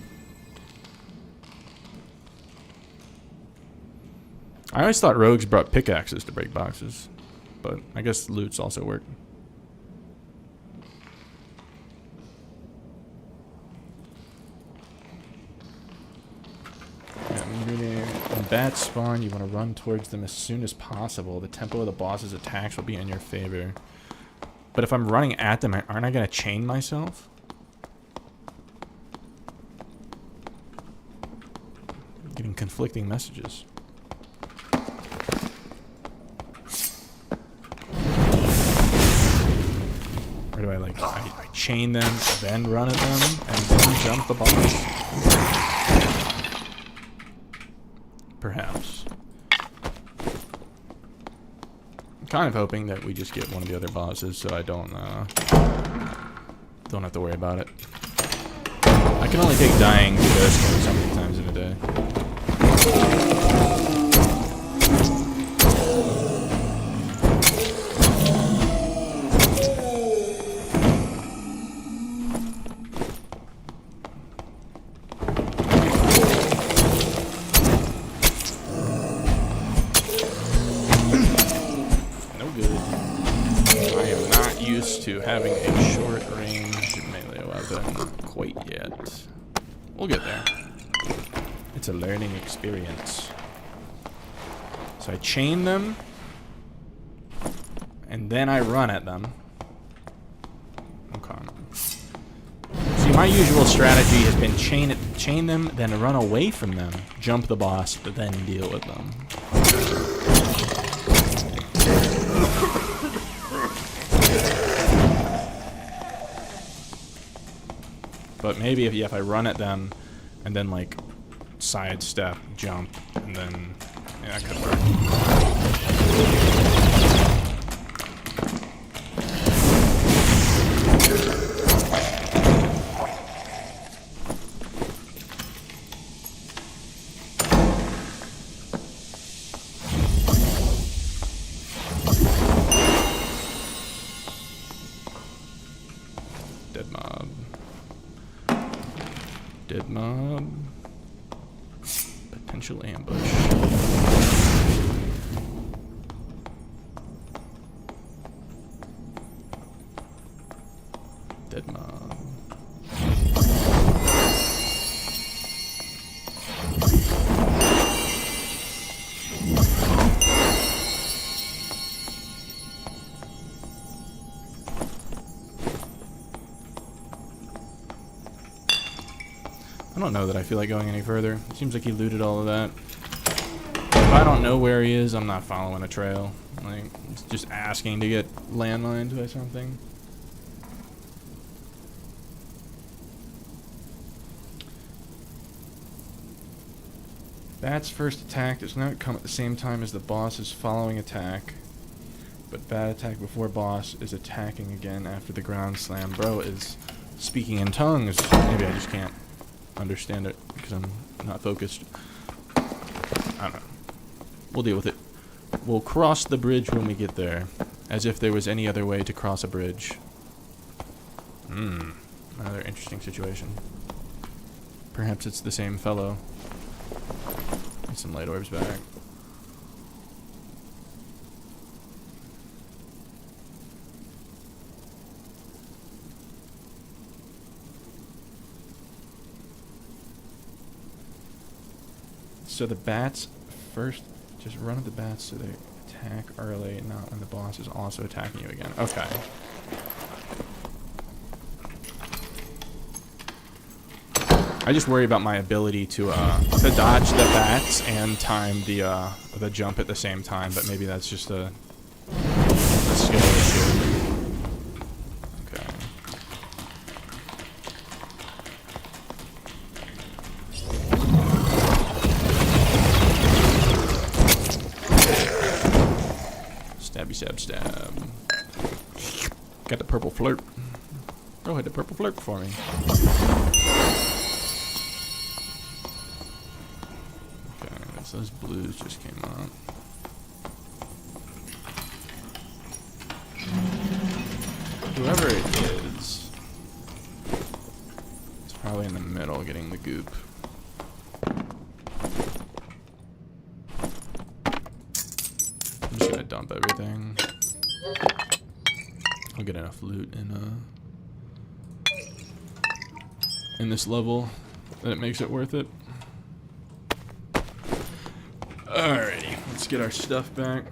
I always thought rogues brought pickaxes to break boxes, but I guess loots also work. When bats spawn, you want to run towards them as soon as possible. The tempo of the boss's attacks will be in your favor. But if I'm running at them, aren't I going to chain myself? I'm getting conflicting messages. Or do I like, I chain them, then run at them, and then jump the boss? Perhaps. I'm kind of hoping that we just get one of the other bosses so I don't have to worry about it. I can only take dying to ghost so many times in a day. To having a short range melee weapon quite yet. We'll get there. It's a learning experience. So I chain them and then I run at them. Okay. See, my usual strategy has been chain them, then run away from them, jump the boss, but then deal with them. But maybe if I run at them and then like sidestep, jump, and then yeah, that could work. Dead mob. Dead mob. Potential ambush. Dead mob. I don't know that I feel like going any further. It seems like he looted all of that. If I don't know where he is, I'm not following a trail. Like, it's just asking to get landmined by something. Bat's first attack does not come at the same time as the boss's following attack. But Bat attack before boss is attacking again after the ground slam. Bro is speaking in tongues. Maybe I just can't understand it because I'm not focused. I don't know. We'll deal with it. We'll cross the bridge when we get there, as if there was any other way to cross a bridge. Another interesting situation. Perhaps it's the same fellow. Get some light orbs back. So the bats first, just run at the bats so they attack early, not when the boss is also attacking you again. Okay. I just worry about my ability to dodge the bats and time the jump at the same time, but maybe that's just a skill issue. Okay. Stabby stab stab. Got the purple flirt. Go ahead, the purple flirt for me. Those blues just came out. Whoever it is, it's probably in the middle getting the goop. I'm just gonna dump everything. I'll get enough loot in this level that it makes it worth it. Alrighty, let's get our stuff back.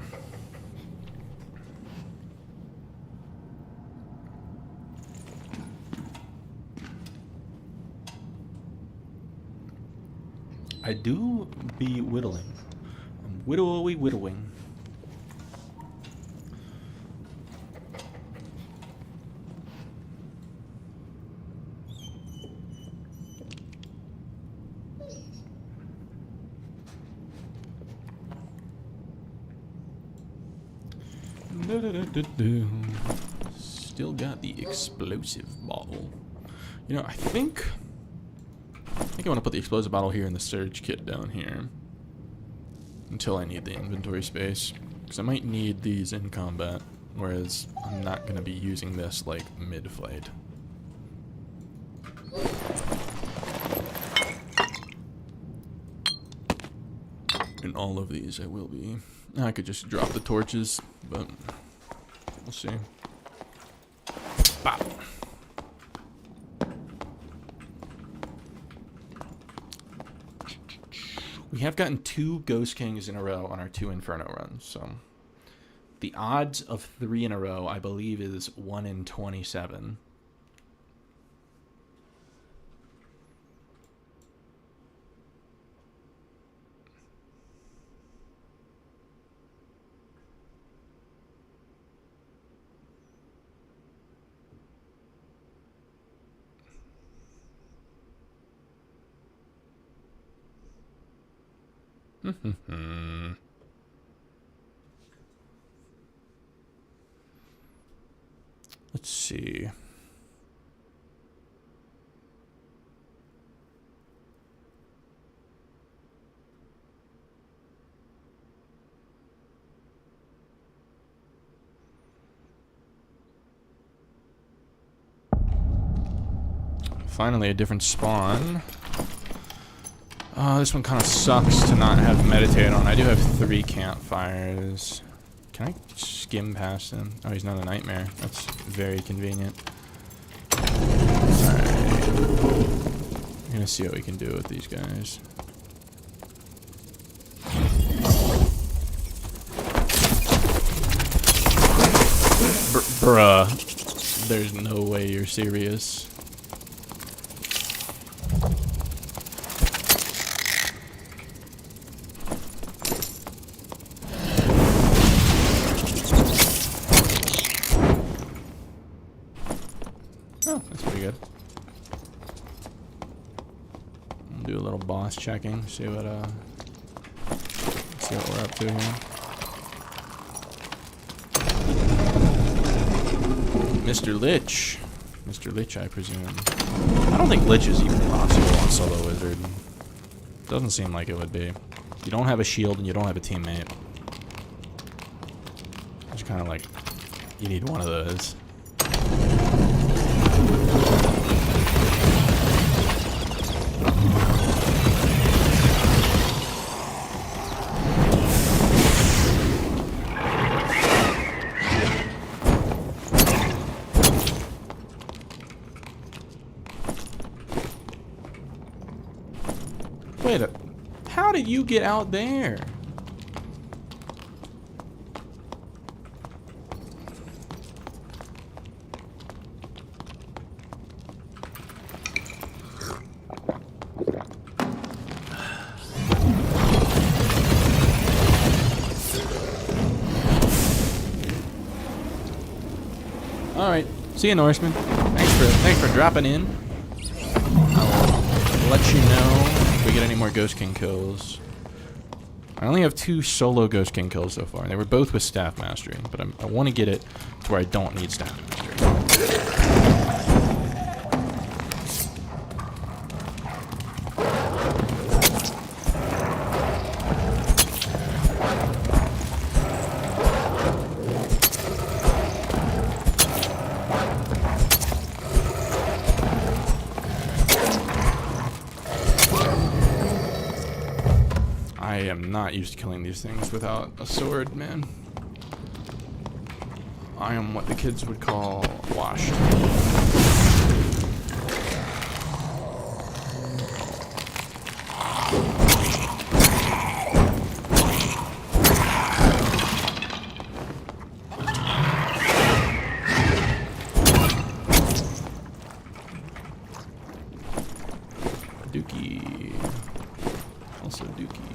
I do be whittling. I'm whittling. Still got the explosive bottle. You know, I think I want to put the explosive bottle here and the surge kit down here until I need the inventory space, because I might need these in combat, whereas I'm not going to be using this like mid-flight. In all of these I will be. I could just drop the torches, but we'll see. Bop. We have gotten 2 Ghost Kings in a row on our 2 Inferno runs, so the odds of 3 in a row, I believe, is 1 in 27. Let's see. Finally, a different spawn. This one kind of sucks to not have meditate on. I do have 3 campfires. Can I skim past him? Oh, he's not a nightmare. That's very convenient. gonna see what we can do with these guys. Bruh. There's no way you're serious. Oh, that's pretty good. We'll do a little boss checking, see what we're up to here. Mr. Lich. Mr. Lich, I presume. I don't think Lich is even possible on Solo Wizard. Doesn't seem like it would be. You don't have a shield and you don't have a teammate. It's kind of like, you need one of those. Wait, how did you get out there? All right, see you, Norseman. Thanks for dropping in. I'll let you know if we get any more Ghost King kills. I only have 2 solo Ghost King kills so far. They were both with Staff Mastery, but I want to get it to where I don't need Staff Mastery. I am not used to killing these things without a sword, man. I am what the kids would call washed. Dookie. Also Dookie.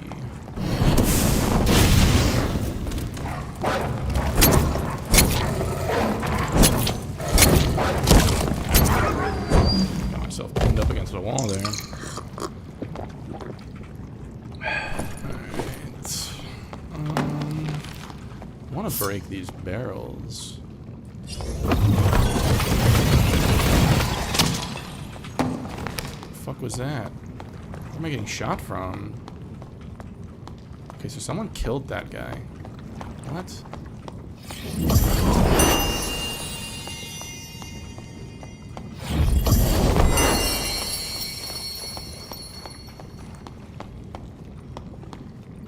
Got myself pinned up against the wall there. Alright. I want to break these barrels. The fuck was that? Where am I getting shot from? Okay, so someone killed that guy. What?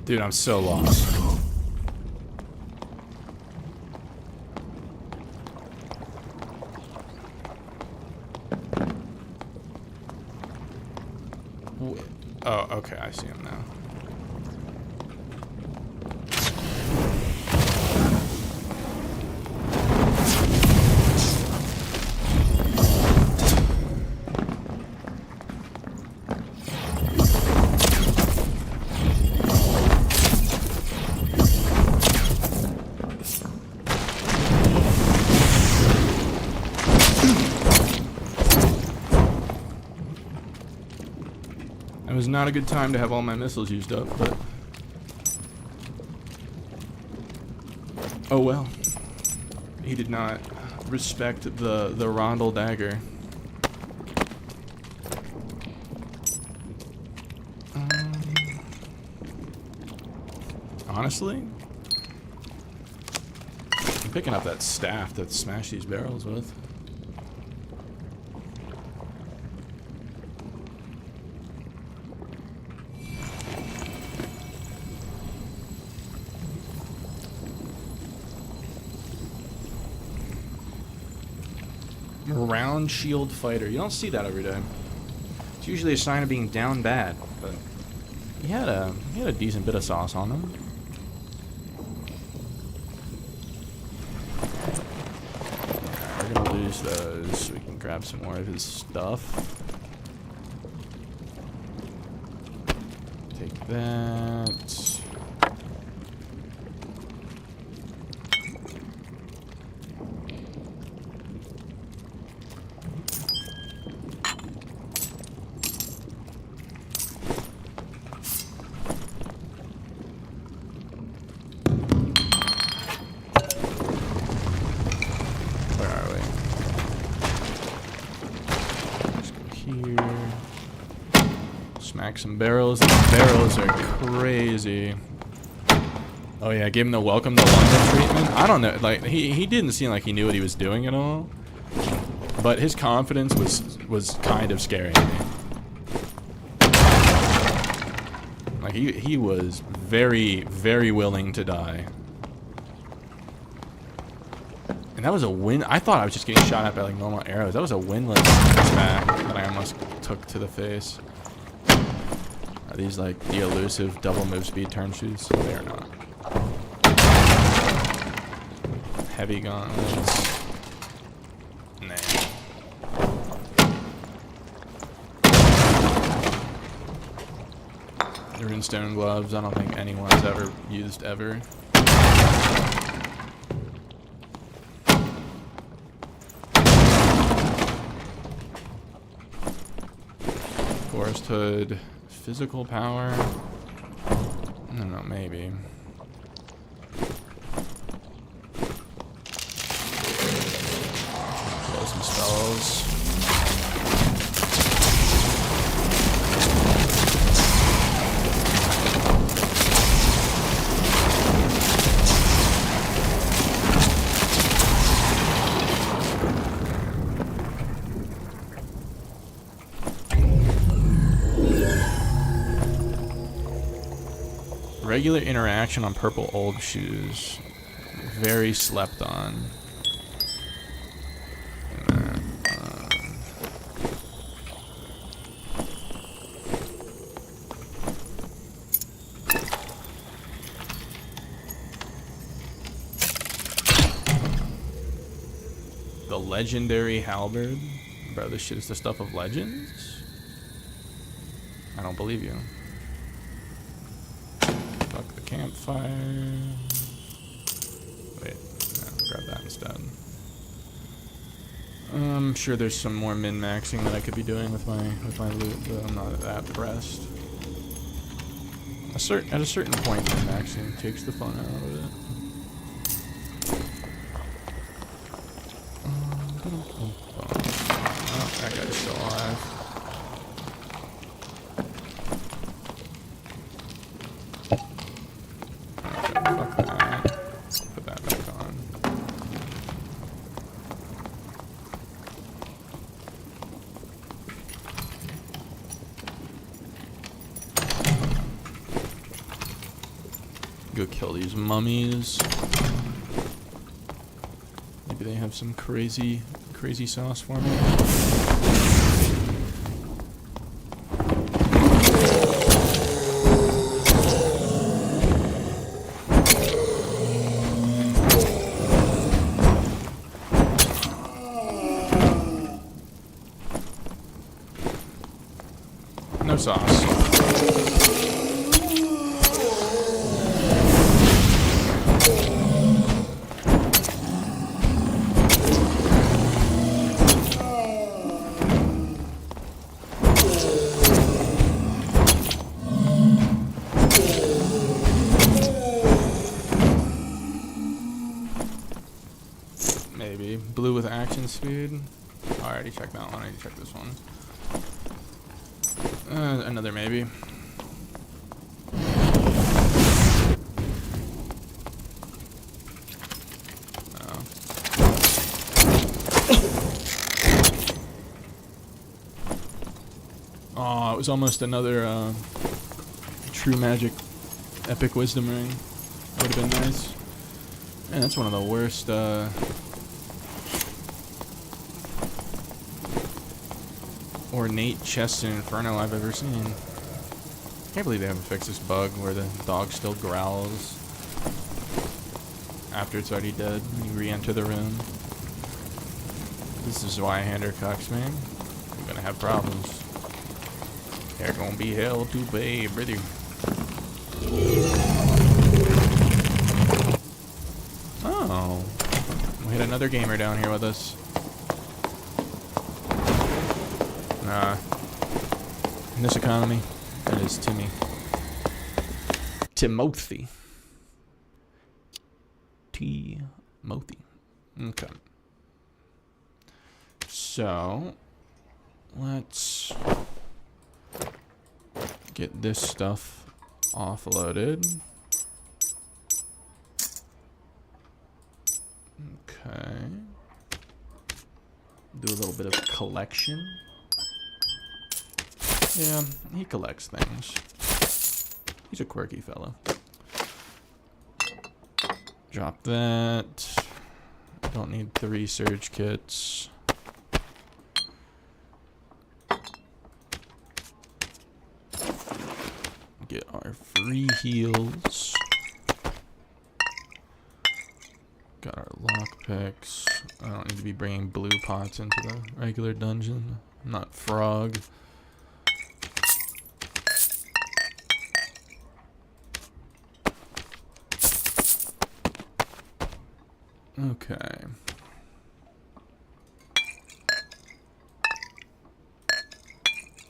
Dude, I'm so lost. Oh, okay, I see him now. It was not a good time to have all my missiles used up, but oh well. He did not respect the Rondel dagger. Honestly, I'm picking up that staff to smash these barrels with. Round shield fighter. You don't see that every day. It's usually a sign of being down bad, but he had a decent bit of sauce on him. We're gonna lose those so we can grab some more of his stuff. Take that. Smack some barrels. The barrels are crazy. Oh yeah, gave him the welcome to London treatment. I don't know, like he didn't seem like he knew what he was doing at all. But his confidence was kind of scaring me. Like he was very, very willing to die. And that was a win. I thought I was just getting shot at by like normal arrows. That was a winless attack that I almost took to the face. Are these like the elusive double move speed turn shoes? They are not. Heavy gauntlets. Nah. Runestone gloves. I don't think anyone's ever used ever. Forest hood. Physical power. I don't know, maybe. Blow some spells. Regular interaction on purple old shoes. Very slept on. And then, the legendary halberd. Bro, this shit is the stuff of legends? I don't believe you. Campfire. Wait, no, grab that instead. I'm sure there's some more min-maxing that I could be doing with my loot, but I'm not that pressed. At a certain point, min-maxing takes the fun out of it. Oh, that guy's still alive. Go kill these mummies. Maybe they have some crazy sauce for me. No sauce. Maybe. Blue with action speed. Oh, I already checked that one. I need to check this one. Another maybe. Oh, it was almost another True Magic Epic Wisdom Ring. Would have been nice. Man, that's one of the worst ornate chest in Inferno I've ever seen. Can't believe they haven't fixed this bug where the dog still growls after it's already dead when you re-enter the room. This is why I hand her cocks, man. I'm gonna have problems. They're gonna be hell to pay, brother. Oh. We had another gamer down here with us. In this economy, that is Timmy. Timothy. Timothy. Okay. So, let's get this stuff offloaded. Okay. Do a little bit of collection. Yeah, he collects things. He's a quirky fellow. Drop that. Don't need 3 surge kits. Get our free heals. Got our lockpicks. I don't need to be bringing blue pots into the regular dungeon. I'm not frog. Okay.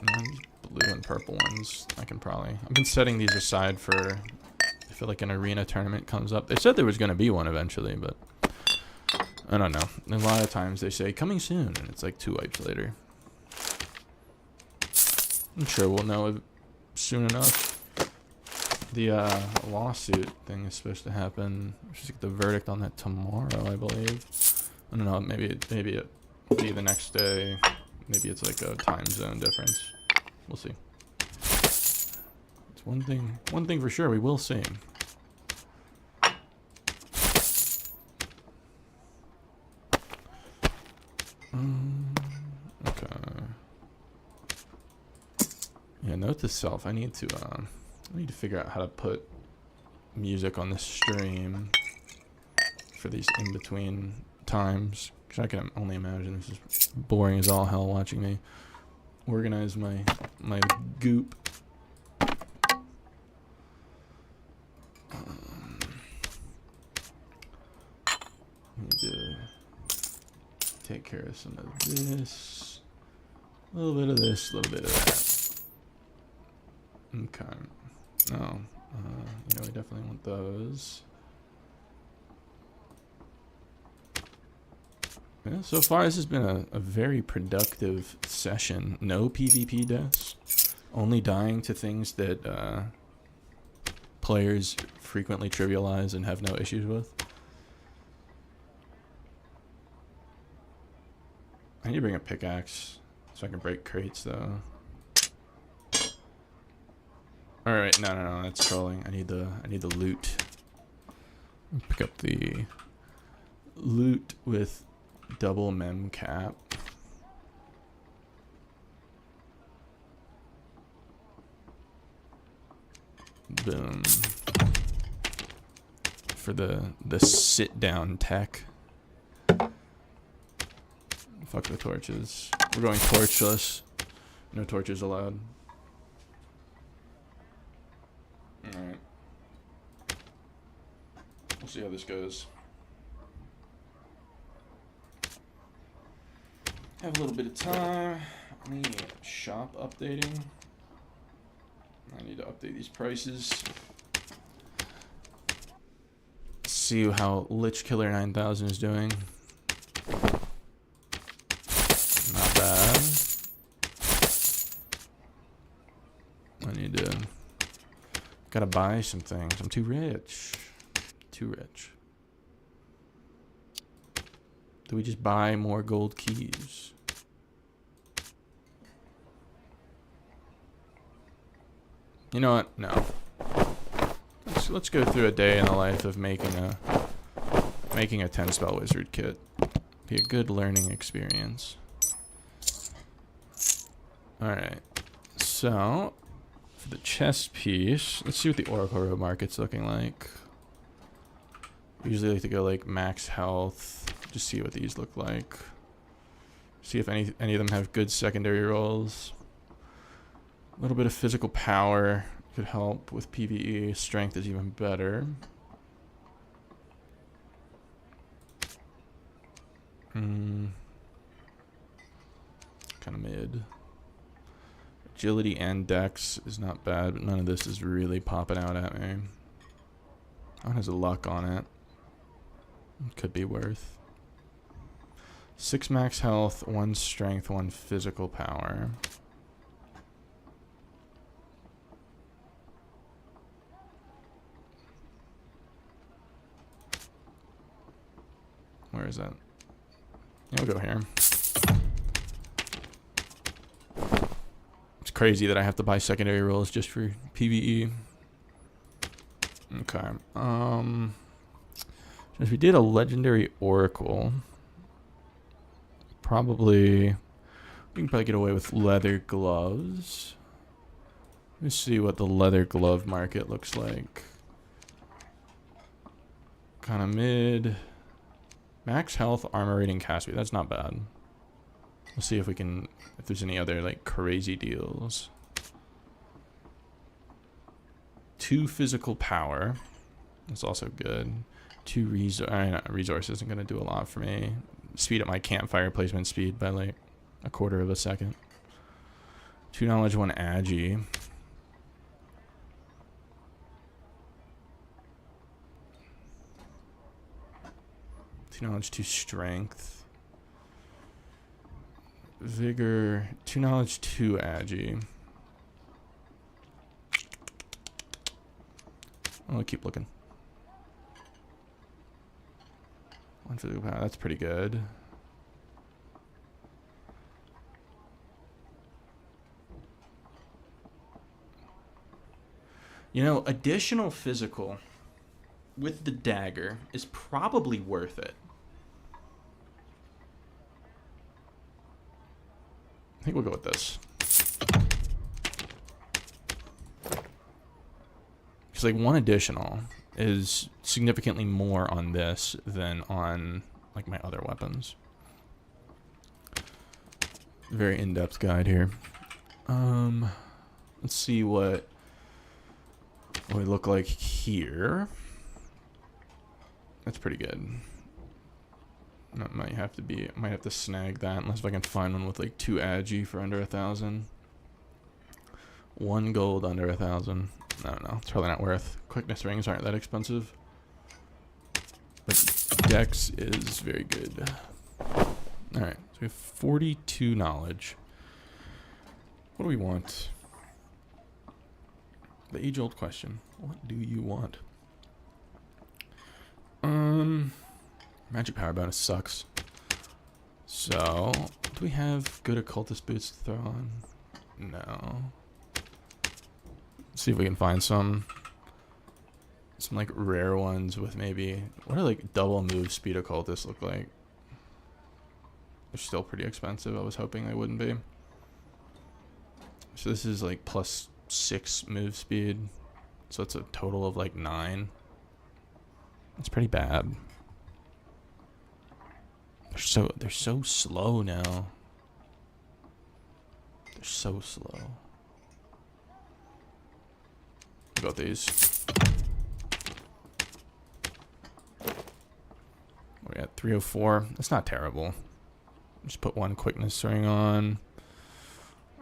And blue and purple ones. I can probably... I've been setting these aside for... I feel like an arena tournament comes up. They said there was going to be one eventually, but... I don't know. A lot of times they say, coming soon, and it's like 2 wipes later. I'm sure we'll know soon enough. The lawsuit thing is supposed to happen. Just the verdict on that tomorrow, I believe. I don't know. Maybe it will be the next day. Maybe it's like a time zone difference. We'll see. It's one thing for sure. We will see. Okay. Yeah. Note to self. I need to figure out how to put music on the stream for these in-between times. Because I can only imagine this is boring as all hell watching me organize my goop. Need to take care of some of this. A little bit of this, a little bit of that. Okay. No, we definitely want those. Yeah, so far this has been a very productive session. No PvP deaths. Only dying to things that players frequently trivialize and have no issues with. I need to bring a pickaxe so I can break crates though. Alright, no, that's trolling. I need the loot. Pick up the loot with double mem cap. Boom. For the sit down tech. Fuck the torches. We're going torchless. No torches allowed. Alright. We'll see how this goes. Have a little bit of time. I need shop updating. I need to update these prices. See how Lich Killer 9000 is doing. Not bad. I need to... Gotta buy some things. I'm too rich. Too rich. Do we just buy more gold keys? You know what? No. Let's go through a day in the life of making a 10 spell wizard kit. Be a good learning experience. Alright. So, for the chest piece, let's see what the Oracle Road market's looking like. Usually like to go like max health, just see what these look like. See if any of them have good secondary rolls. A little bit of physical power could help with PvE. Strength is even better. Kind of mid. Agility and dex is not bad, but none of this is really popping out at me. That one has a luck on it. Could be worth. 6 max health, 1 strength, 1 physical power. Where is that? Yeah, we'll go here. It's crazy that I have to buy secondary rolls just for PvE. Okay. If we did a legendary oracle, we can probably get away with leather gloves. Let me see what the leather glove market looks like. Kind of mid. Max health, armor rating, cast speed. That's not bad. We'll see if there's any other like crazy deals. 2 physical power. That's also good. 2 resource isn't going to do a lot for me. Speed up my campfire placement speed by like 1/4 of a second. 2 knowledge, 1 agi. Two knowledge, 2 strength. Vigor, 2 knowledge, 2 agi. I'll keep looking. 1 physical power, that's pretty good. You know, additional physical with the dagger is probably worth it. I think we'll go with this. Because like 1 additional is significantly more on this than on like my other weapons. Very in-depth guide here. Let's see what we look like here. That's pretty good. Might have to snag that unless if I can find one with like 2 agi for under 1,000. 1 gold under 1,000. I don't know. It's probably not worth. Quickness rings aren't that expensive. But dex is very good. Alright, so we have 42 knowledge. What do we want? The age-old question. What do you want? Magic power bonus sucks. So, do we have good occultist boots to throw on? No. Let's see if we can find some like rare ones with maybe, what do like double move speed occultists look like? They're still pretty expensive. I was hoping they wouldn't be. So this is like +6 move speed. So it's a total of like 9. It's pretty bad. They're so slow now. They're so slow. Got these. We're at 304. That's not terrible. Just put 1 quickness ring on.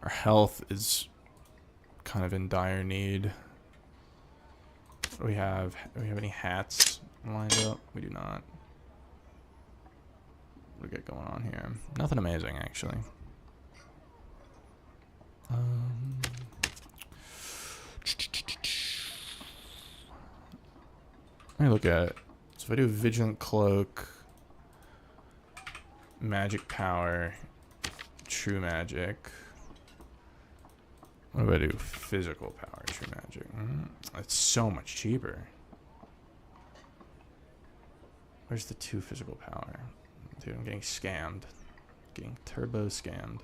Our health is kind of in dire need. What do we have? Do we have any hats lined up? We do not. What do we got going on here? Nothing amazing, actually. Let me look at it. So if I do Vigilant Cloak, Magic Power, True Magic. What do I do? Physical Power, True Magic. It's so much cheaper. Where's the 2 physical power? Dude, I'm getting scammed. Getting turbo scammed.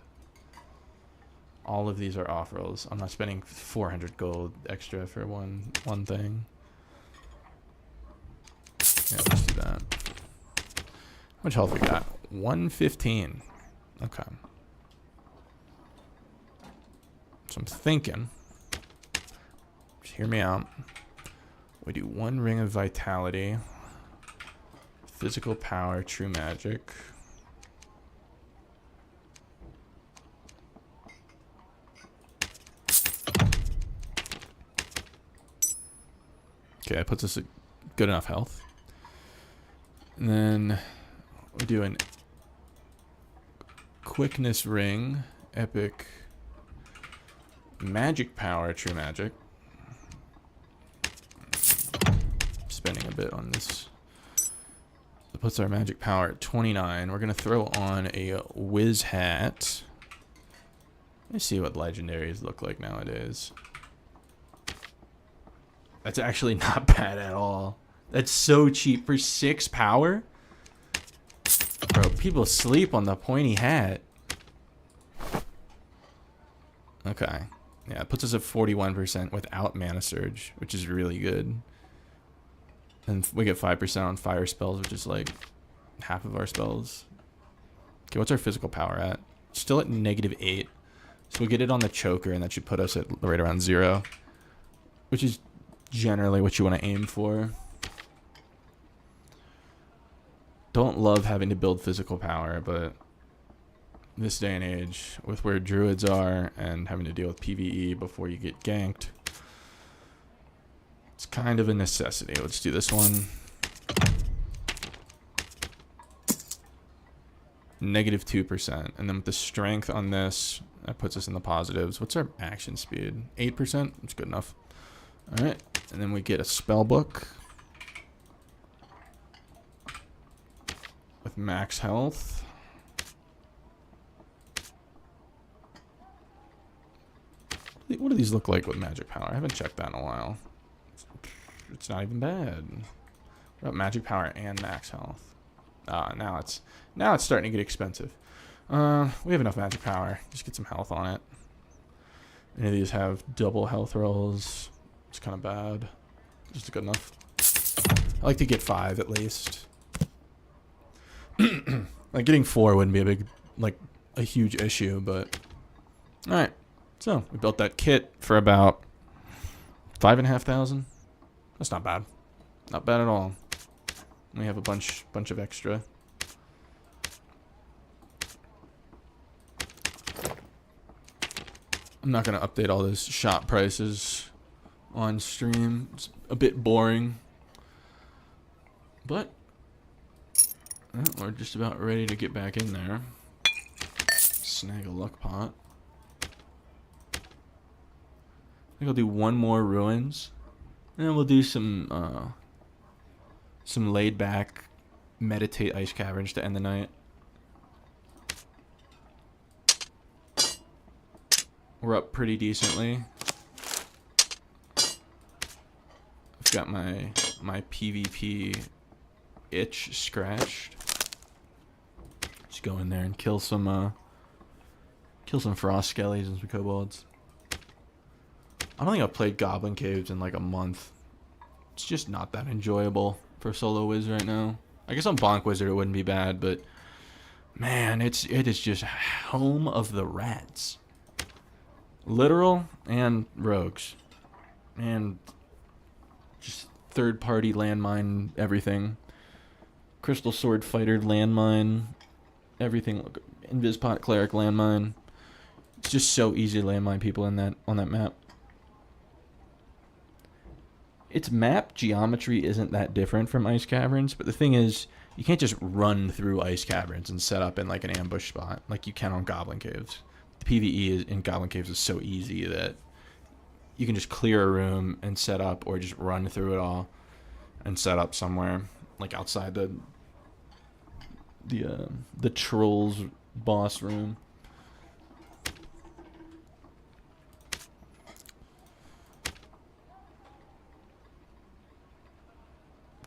all of these are off rolls. I'm not spending 400 gold extra for one thing. Yeah, let's do that. How much health we got? 115. Okay. So I'm thinking, just hear me out. We do 1 ring of vitality, physical power, true magic. Okay, that puts us at good enough health. And then we do an quickness ring, epic, magic power, true magic. Spending a bit on this. That puts our magic power at 29. We're going to throw on a Wiz hat. Let me see what legendaries look like nowadays. That's actually not bad at all. That's so cheap for 6 power. Bro, people sleep on the pointy hat. Okay. Yeah, it puts us at 41% without mana surge, which is really good. And we get 5% on fire spells, which is like half of our spells. Okay, what's our physical power at? Still at -8. So we get it on the choker, and that should put us at right around 0. Which is generally what you want to aim for. Don't love having to build physical power, but this day and age, with where druids are and having to deal with PvE before you get ganked, it's kind of a necessity. Let's do this one. -2%. And then with the strength on this, that puts us in the positives. What's our action speed? 8%? That's good enough. Alright. And then we get a spell book with max health. What do these look like with magic power? I haven't checked that in a while. It's not even bad. What about magic power and max health? Now it's starting to get expensive. We have enough magic power. Just get some health on it. Any of these have double health rolls. It's kind of bad. Just good enough. I like to get 5 at least. Like getting 4 wouldn't be a huge issue, but all right. So we built that kit for about 5,500. That's not bad. Not bad at all. We have a bunch of extra. I'm not gonna update all those shop prices on stream. It's a bit boring. But we're just about ready to get back in there. Snag a luck pot. I think I'll do 1 more ruins, and then we'll do some laid back meditate ice caverns to end the night. We're up pretty decently. I've got my PvP itch scratched. Just go in there and kill some frost skellies and some kobolds. I don't think I've played Goblin Caves in like a month. It's just not that enjoyable for Solo Wiz right now. I guess on Bonk Wizard it wouldn't be bad, but man, it is just home of the rats. Literal and rogues. And just third-party landmine everything. Crystal Sword Fighter landmine everything. Invispot Cleric landmine. It's just so easy to landmine people on that map. Its map geometry isn't that different from ice caverns, but the thing is, you can't just run through ice caverns and set up in like an ambush spot like you can on Goblin Caves. PvE in Goblin Caves is so easy that you can just clear a room and set up, or just run through it all and set up somewhere like outside the trolls boss room.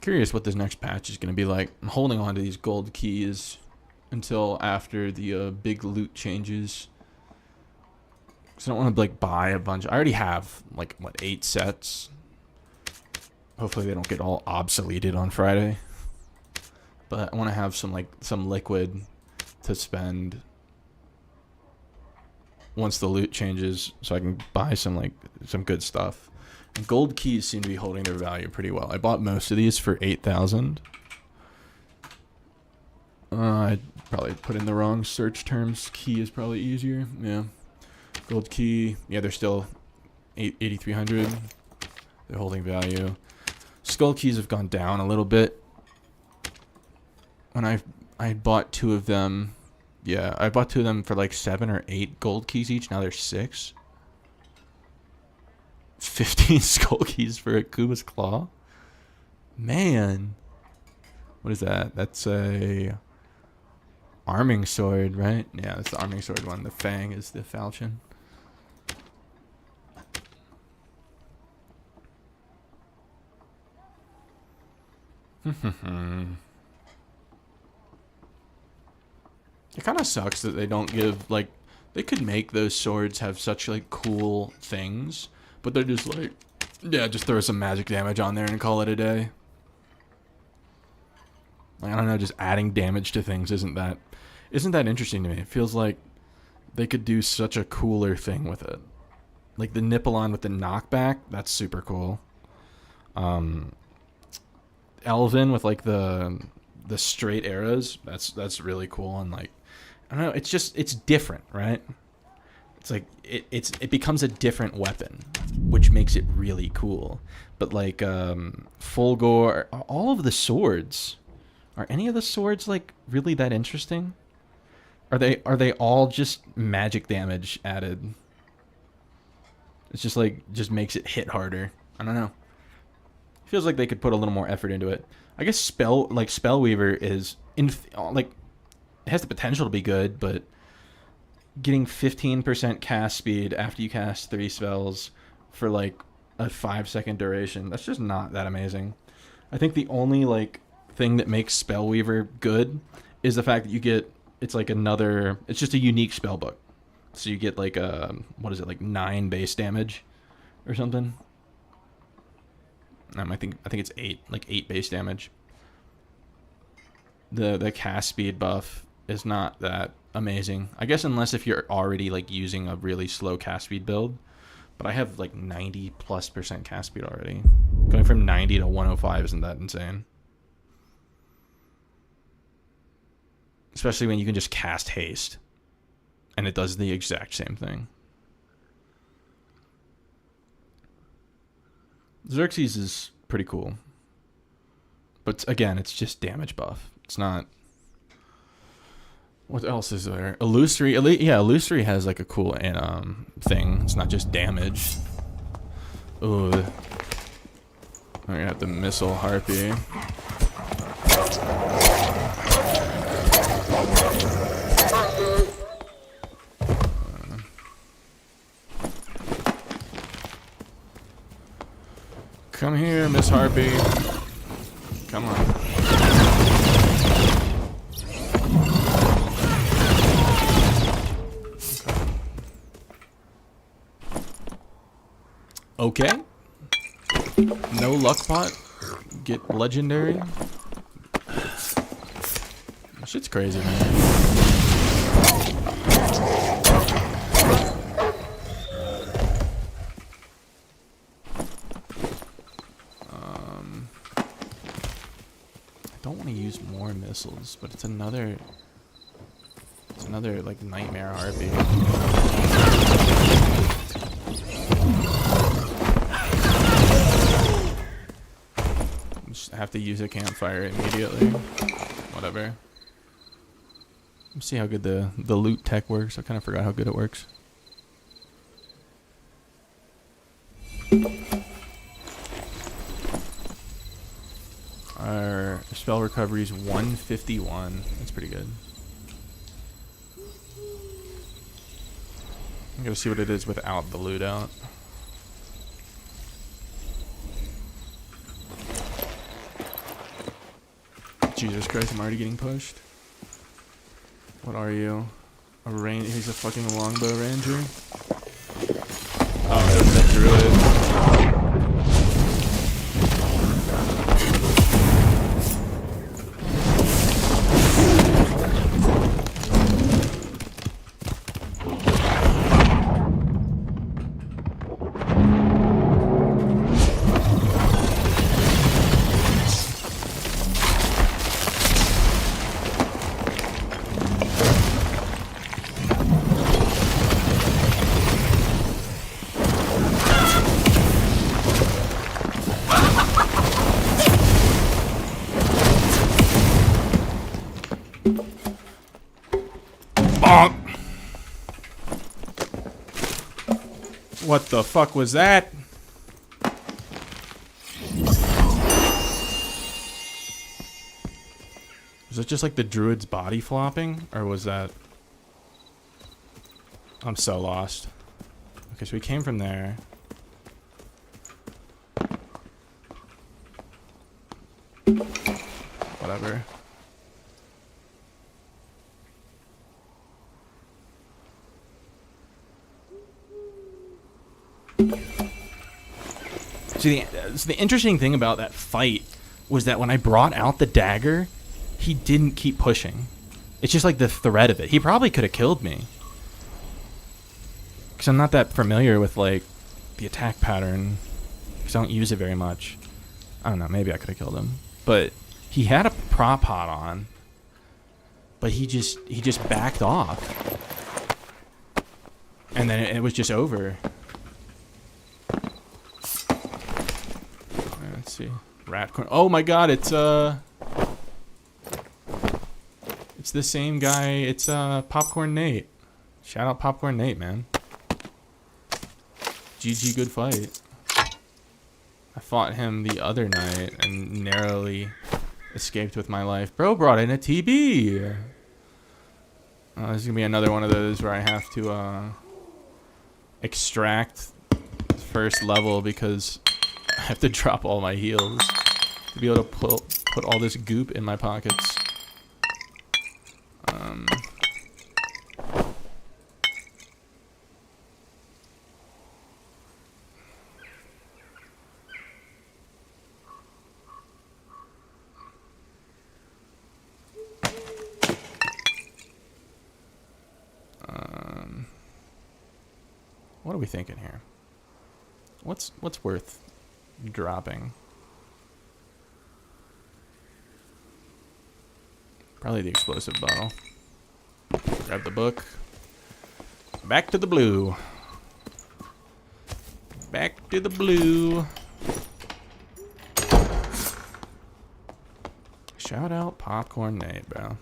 Curious what this next patch is going to be like. I'm holding on to these gold keys until after the big loot changes. So I don't want to like buy a bunch. I already have like what 8 sets. Hopefully they don't get all obsoleted on Friday. But I want to have some liquid to spend once the loot changes, so I can buy some good stuff. And gold keys seem to be holding their value pretty well. I bought most of these for 8,000. I probably put in the wrong search terms. Key is probably easier. Yeah. Gold key. Yeah, they're still 8,300. They're holding value. Skull keys have gone down a little bit. When I bought 2 of them. Yeah, I bought 2 of them for like 7 or 8 gold keys each. Now they're 6. 15 skull keys for a Kuba's Claw. Man. What is that? That's a arming sword, right? Yeah, that's the arming sword one. The fang is the falchion. It kind of sucks that they don't give, like, they could make those swords have such, like, cool things, but they're just like, yeah, just throw some magic damage on there and call it a day. Like, I don't know, just adding damage to things isn't that interesting to me. It feels like they could do such a cooler thing with it. Like the Nippelon with the knockback, that's super cool. Elven with like the straight arrows, that's really cool. And like, I don't know, it's different, right? It's like it becomes a different weapon, which makes it really cool. But like Fulgor, all of the swords, are any of the swords like really that interesting? Are they all just magic damage added? It's just like makes it hit harder. I don't know. Feels like they could put a little more effort into it. I guess Spellweaver is it has the potential to be good, but getting 15% cast speed after you cast 3 spells for like a 5-second duration, that's just not that amazing. I think the only like thing that makes Spellweaver good is the fact that it's just a unique spell book. So you get like like 9 base damage or something. I think it's 8 base damage. The cast speed buff is not that amazing. I guess unless if you're already like using a really slow cast speed build. But I have like 90+% cast speed already. Going from 90 to 105 isn't that insane. Especially when you can just cast haste. And it does the exact same thing. Xerxes is pretty cool. But again, it's just damage buff. It's not... What else is there? Illusory. Yeah, Illusory has like a cool thing. It's not just damage. Ooh. I got the Missile Harpy. Come here, Miss Harpy. Come on. Okay. No luck pot. Get legendary. That shit's crazy, man. I don't want to use more missiles, but it's another like nightmare harpy. Just have to use a campfire immediately. Whatever. Let's see how good the loot tech works. I kind of forgot how good it works. Our spell recovery is 151. That's pretty good. I'm gonna see what it is without the loot out. Jesus Christ, I'm already getting pushed. What are you? A range? He's a fucking longbow ranger. druid. Bonk. What the fuck was that? Was it just like the druid's body flopping? Or was that... I'm so lost. Okay, so we came from there. Whatever. See, the interesting thing about that fight was that when I brought out the dagger, he didn't keep pushing. It's just like the threat of it. He probably could have killed me. Because I'm not that familiar with, like, the attack pattern. Because I don't use it very much. I don't know, maybe I could have killed him. But he had a prop pot on. But he just backed off. And then it was just over. Let's see. Rat corn. Oh my god, it's the same guy. It's Popcorn Nate. Shout out Popcorn Nate, man. GG, good fight. I fought him the other night and narrowly escaped with my life. Bro brought in a TB. This is gonna be another one of those where I have to extract first level because I have to drop all my heals to be able to put all this goop in my pockets. What are we thinking here? What's worth dropping? Probably the explosive bottle. Grab the book. Back to the blue. Back to the blue. Shout out Popcorn Nate, bro.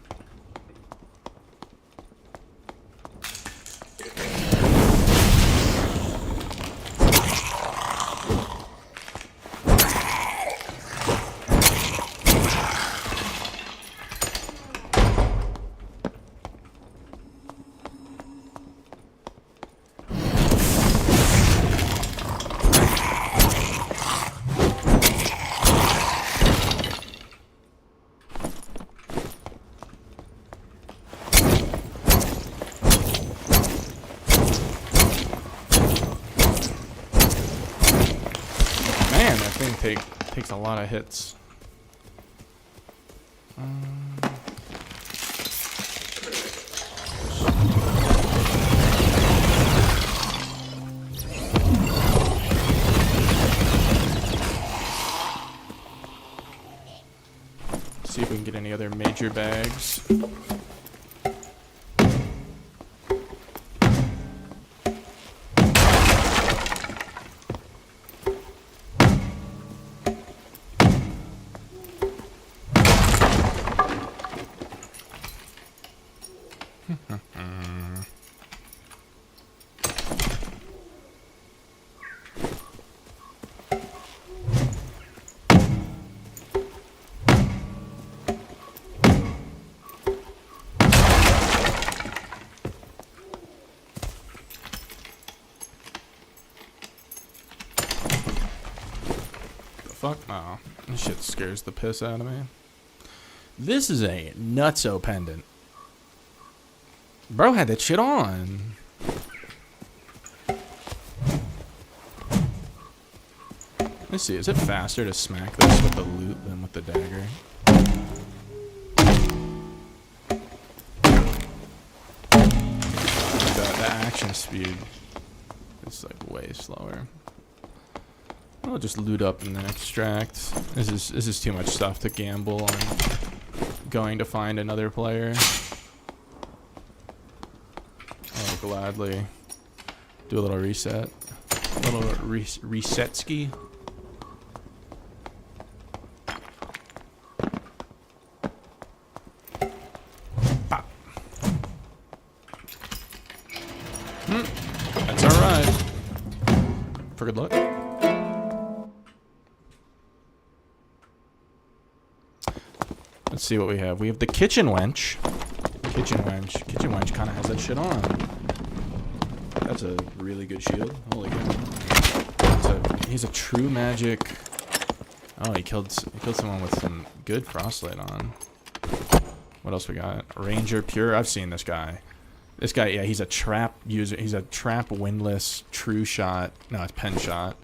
Takes a lot of hits. See if we can get any other major bags. Fuck no. This shit scares the piss out of me. This is a nutso pendant. Bro had that shit on. Let's see, is it faster to smack this with the loot than with the dagger? The action speed is like way slower. I'll just loot up and then extract. This is too much stuff to gamble on going to find another player. I'll gladly do a little reset. A little reset ski. Pop. That's alright. For good luck. Let's see what we have. We have the kitchen wench. Kitchen wench kind of has that shit on. That's a really good shield. Holy cow. He's a true magic. Oh, he killed someone with some good frostlight on. What else we got? Ranger Pure. I've seen this guy. This guy, yeah, he's a trap user. He's a trap windless true shot. No, it's pen shot.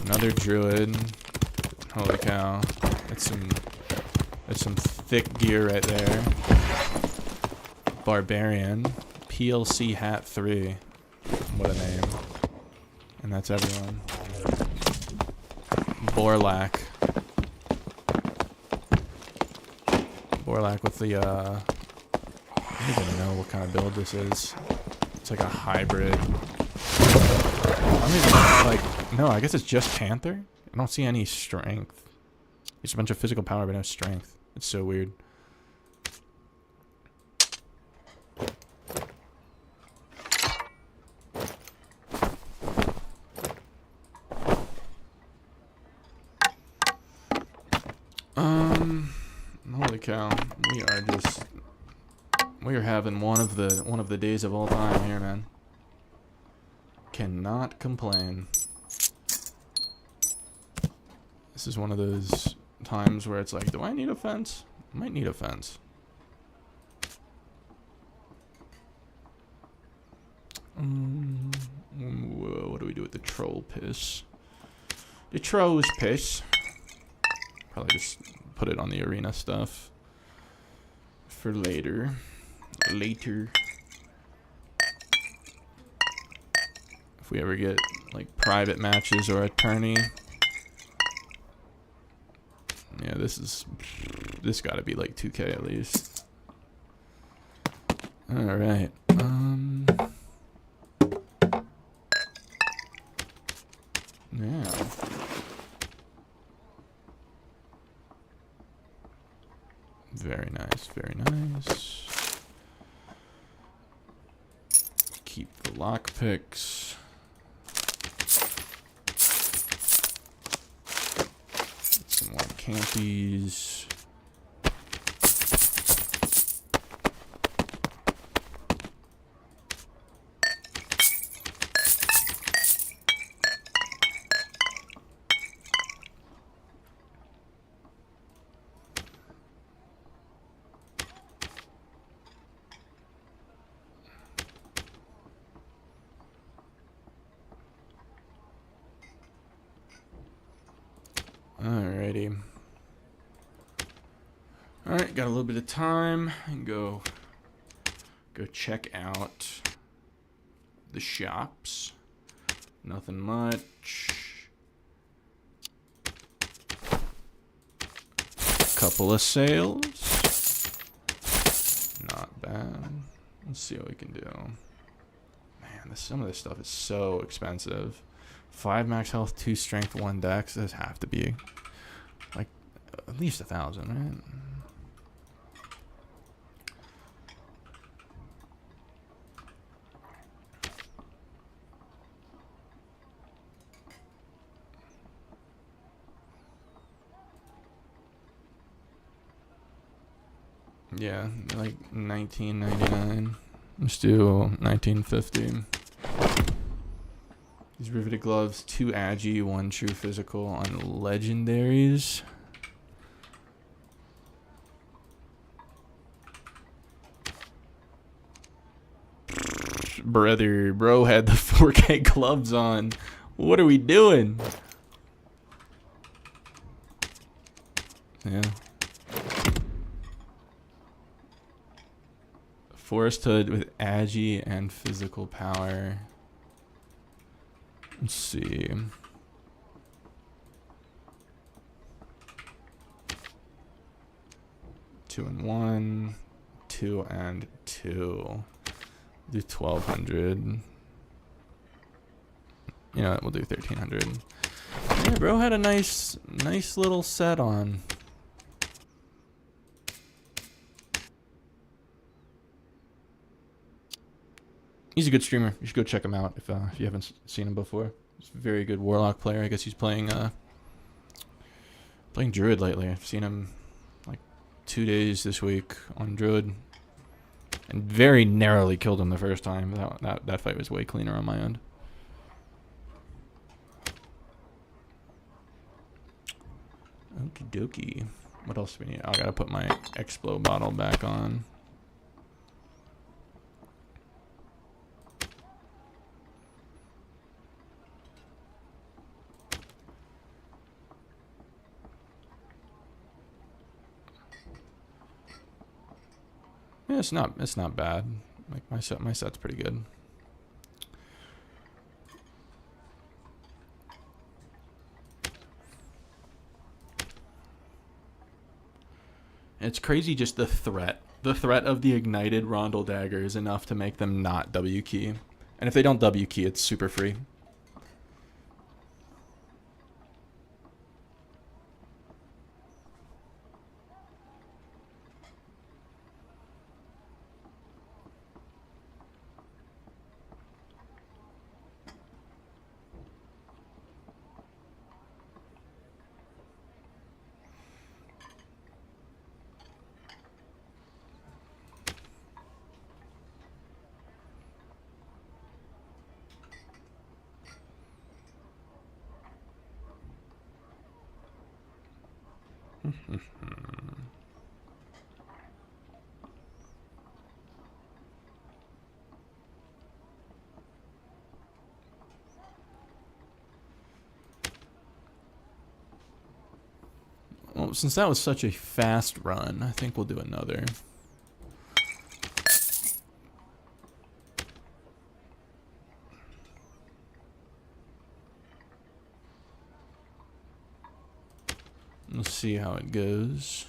Another druid. Holy cow. That's some thick gear right there. Barbarian. PLC Hat 3. What a name. And that's everyone. Borlak. Borlak with the, I don't even know what kind of build this is. It's like a hybrid. I mean, like, no, I guess it's just Panther. I don't see any strength. It's a bunch of physical power, but no strength. It's so weird. Holy cow. We are having one of the days of all time here, man. Cannot complain. This is one of those times where it's like, do I need a fence? I might need a fence. What do we do with the troll piss? The troll's piss. Probably just put it on the arena stuff for later. If we ever get like private matches or a tourney. Yeah, this gotta be like 2K at least. Alright. Yeah. Very nice, very nice. Keep the lockpicks. Some more campies. Alrighty. Alright, got a little bit of time and go check out the shops. Nothing much. Couple of sales. Not bad. Let's see what we can do. Man, some of this stuff is so expensive. 5 max health, 2 strength, 1 dex. Those have to be like at least 1,000, right? Yeah, like 19.99. Let's do 19.50. These riveted gloves, 2 agi, 1 true physical on legendaries. Brother, bro had the 4K gloves on. What are we doing? Yeah. Forest Hood with Agi and physical power. Let's see. Two and one, 2 and 2. Do 1200. You know what? We'll do 1300. Yeah, bro had a nice little set on. He's a good streamer. You should go check him out if you haven't seen him before. He's a very good Warlock player. I guess he's playing Druid lately. I've seen him like 2 days this week on Druid, and very narrowly killed him the first time. That fight was way cleaner on my end. Okie dokie. What else do we need? I gotta put my Explo bottle back on. Yeah, it's not bad. Like my set's pretty good. It's crazy just the threat. The threat of the ignited Rondel dagger is enough to make them not W key. And if they don't W key, it's super free. Well, since that was such a fast run, I think we'll do another. Let's see how it goes.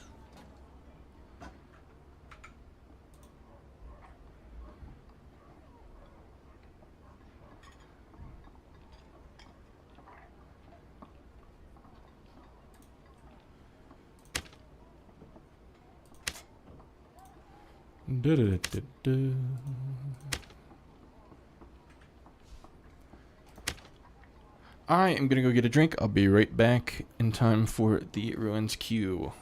I am gonna go get a drink. I'll be right back in time for the Ruins queue.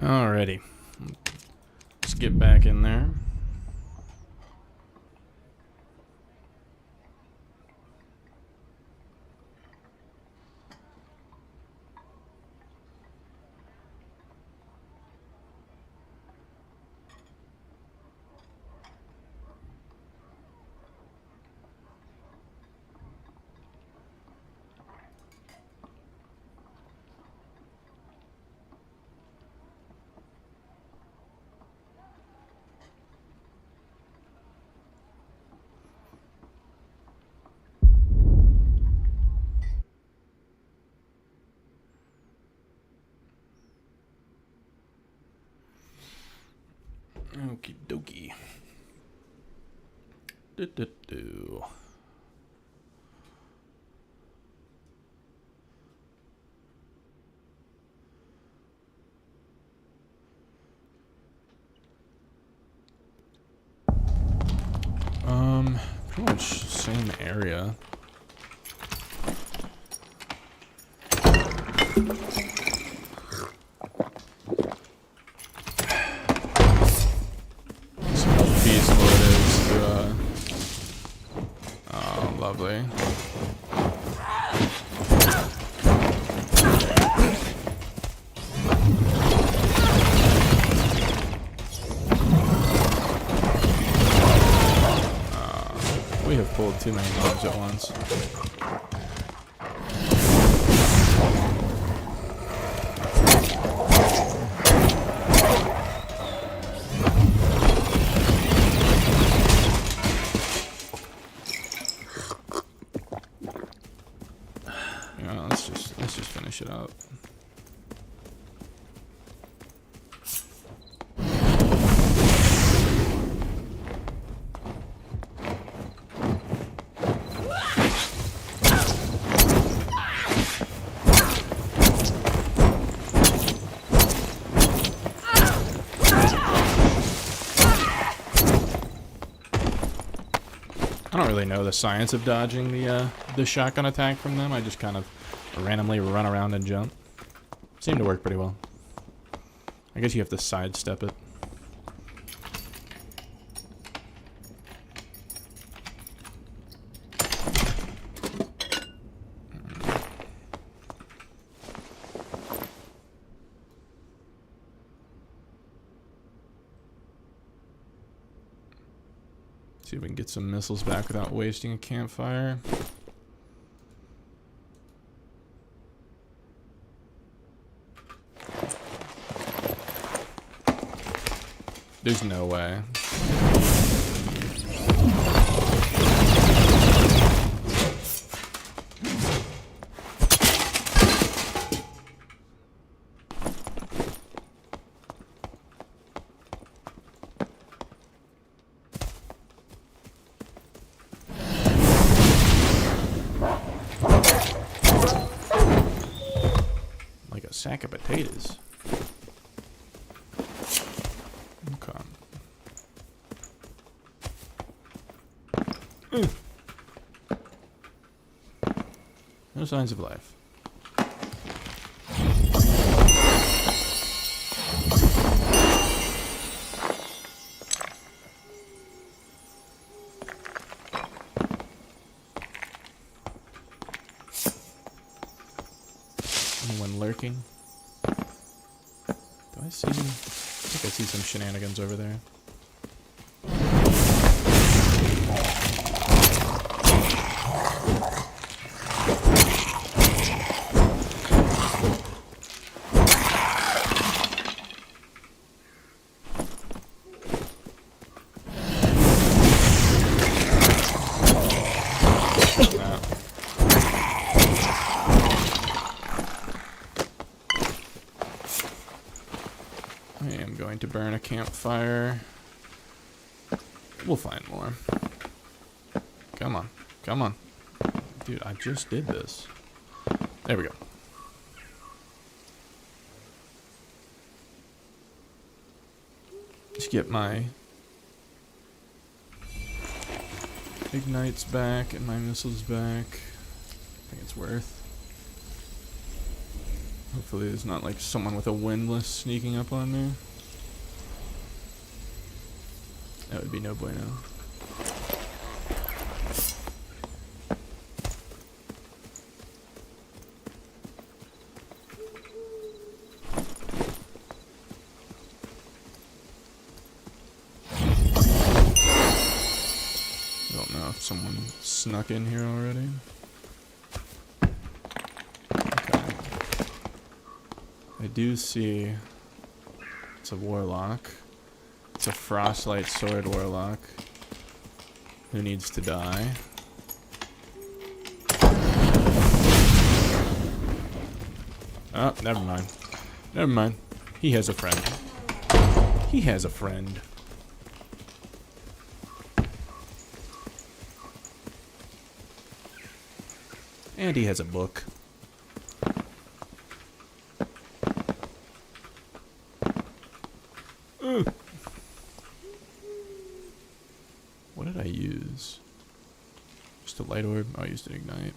Alrighty. Let's get back in there. Okie dokie. Do. Pretty much same area. Lovely. We have pulled too many mobs at once. Let's just finish it up. I don't really know the science of dodging the shotgun attack from them. I just kind of randomly run around and jump. Seemed to work pretty well. I guess you have to sidestep it. See if we can get some missiles back without wasting a campfire. There's no way. Like a sack of potatoes. No signs of life. Anyone lurking? Do I see? I think I see some shenanigans over there. I am going to burn a campfire. We'll find more. Come on. Come on. Dude, I just did this. There we go. Let's get my ignites back and my missiles back. I think it's worth. Hopefully there's not like someone with a windlass sneaking up on me. That would be no bueno. Don't know if someone snuck in here already. Okay. I do see it's a warlock. It's a frostlight sword warlock who needs to die. Oh, never mind. Never mind. He has a friend. He has a friend. And he has a book. Ugh. What did I use? Just a light orb? Oh, I used an ignite.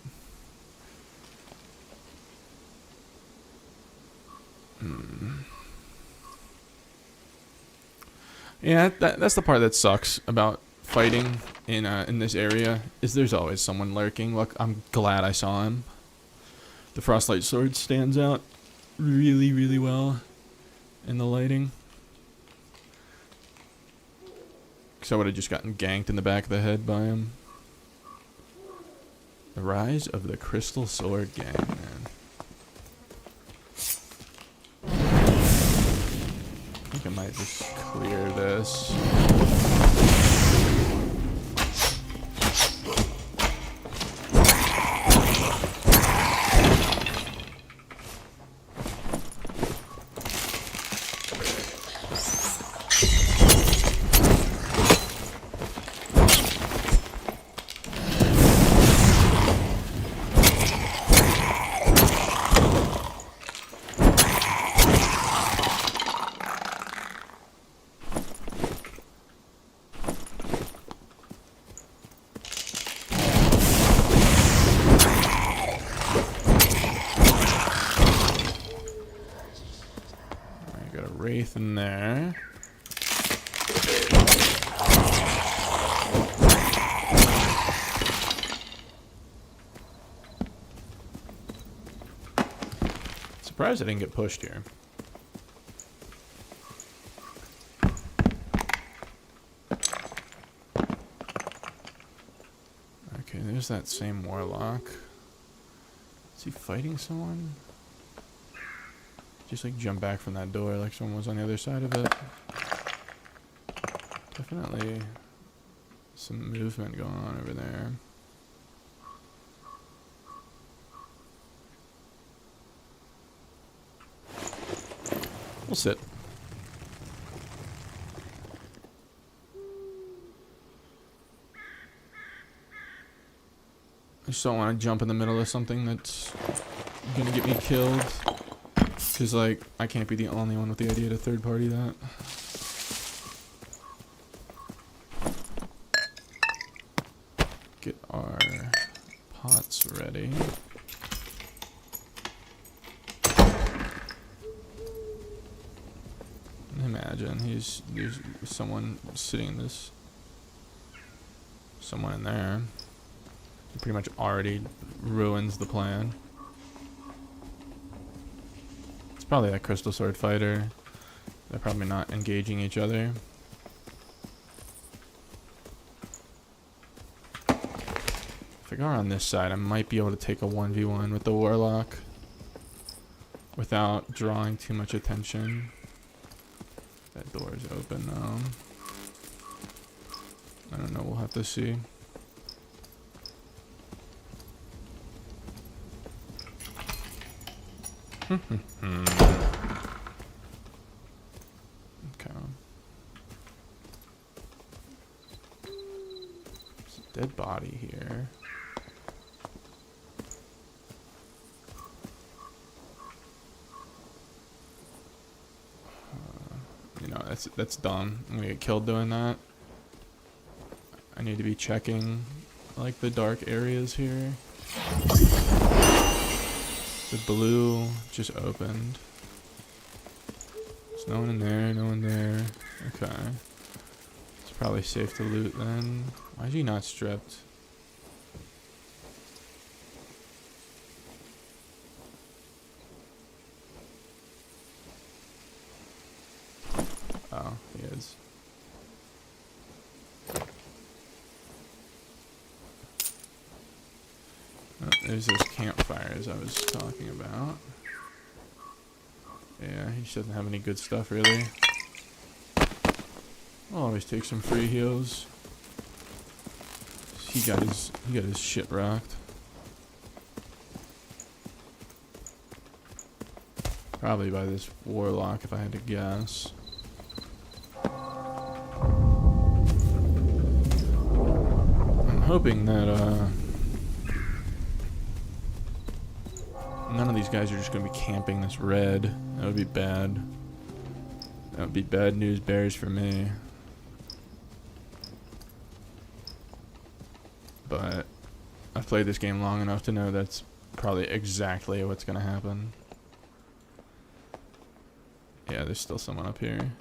Yeah, that's the part that sucks about fighting in this area, is there's always someone lurking. Look, I'm glad I saw him. The frostlight sword stands out really, really well in the lighting. So I would have just gotten ganked in the back of the head by him. The rise of the Crystal Sword Gang, man. I think I might just clear this. Wraith in there. Surprised I didn't get pushed here. Okay, there's that same warlock. Is he fighting someone? Just like jump back from that door like someone was on the other side of it. Definitely some movement going on over there. We'll sit. I just don't want to jump in the middle of something that's gonna get me killed. Because, like, I can't be the only one with the idea to third party that. Get our pots ready. Imagine there's someone sitting in this. Someone in there. It pretty much already ruins the plan. Probably that crystal sword fighter. They're probably not engaging each other. If I go around this side, I might be able to take a 1v1 with the warlock without drawing too much attention. That door is open now. I don't know, we'll have to see. Okay. There's a dead body here. You know, that's dumb. I'm gonna get killed doing that. I need to be checking like the dark areas here. The blue just opened. There's no one in there, no one there. Okay. It's probably safe to loot then. Why is he not stripped? Oh, he is. Oh, there's those campfires I was talking about. Yeah, he doesn't have any good stuff really. I'll always take some free heals. He got his shit rocked. Probably by this warlock if I had to guess. I'm hoping that none of these guys are just gonna be camping this red. That would be bad. That would be bad news bears for me. But I've played this game long enough to know that's probably exactly what's gonna happen. Yeah, there's still someone up here.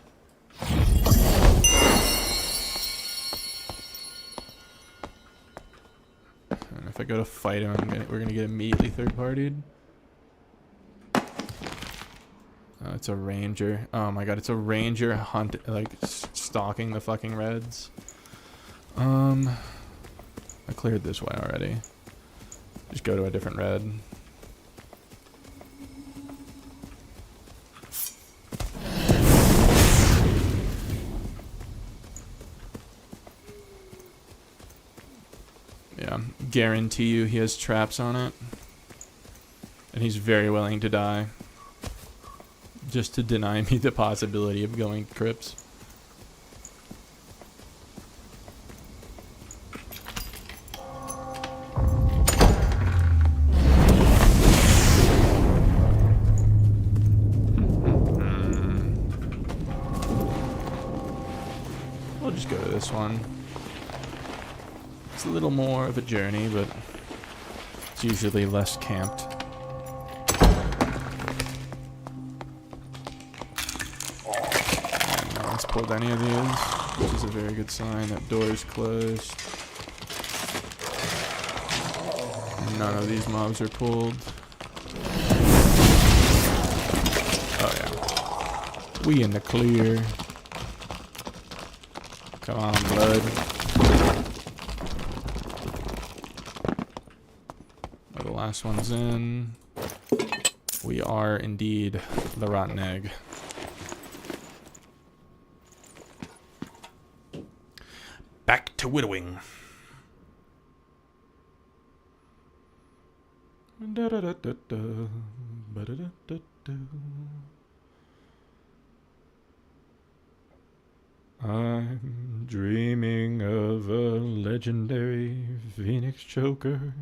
And if I go to fight him, we're gonna get immediately third-partied. It's a ranger. Oh my god, it's a ranger stalking the fucking reds. I cleared this way already. Just go to a different red. Yeah, guarantee you he has traps on it. And he's very willing to die. Just to deny me the possibility of going crypts. We'll just go to this one. It's a little more of a journey, but it's usually less camped. Pulled any of these, which is a very good sign. That door is closed. None of these mobs are pulled. Oh yeah, we in the clear. Come on, blood. Oh, the last one's in. We are indeed the rotten egg. Back to widowing. I'm dreaming of a legendary Phoenix Choker.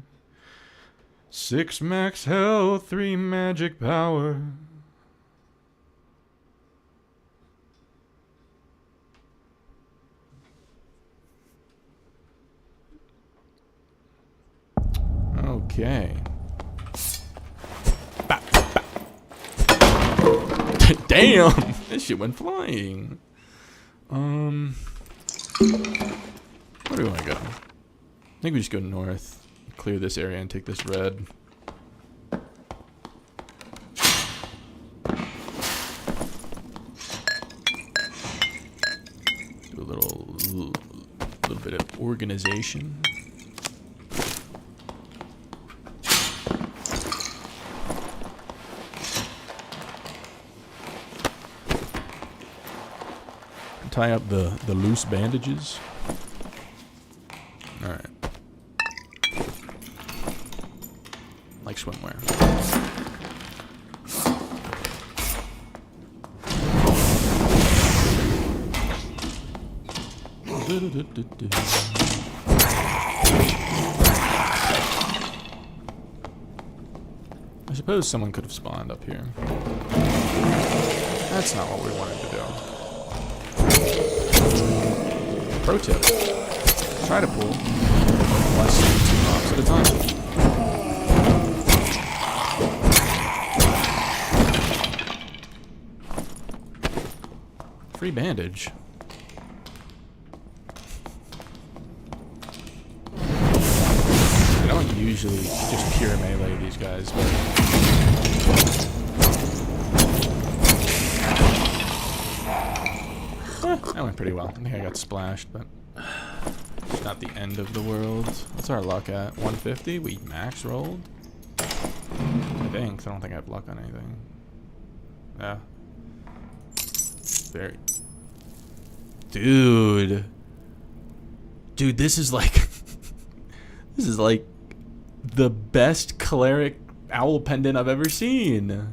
6 max health, 3 magic power. Okay. Bap, bap. Damn! This shit went flying. Where do I go? I think we just go north, clear this area, and take this red. Do a little bit of organization. Tie up the loose bandages. All right. Like swimwear. I suppose someone could have spawned up here. That's not what we wanted to do. Pro tip. Try to pull less than 2 mobs at a time. Free bandage. I don't usually just pure melee these guys, but... that went pretty well. I think I got splashed, but... it's not the end of the world. What's our luck at? 150? We max rolled? I think. I don't think I have luck on anything. Yeah. Very... Dude, this is like... this is like the best cleric owl pendant I've ever seen.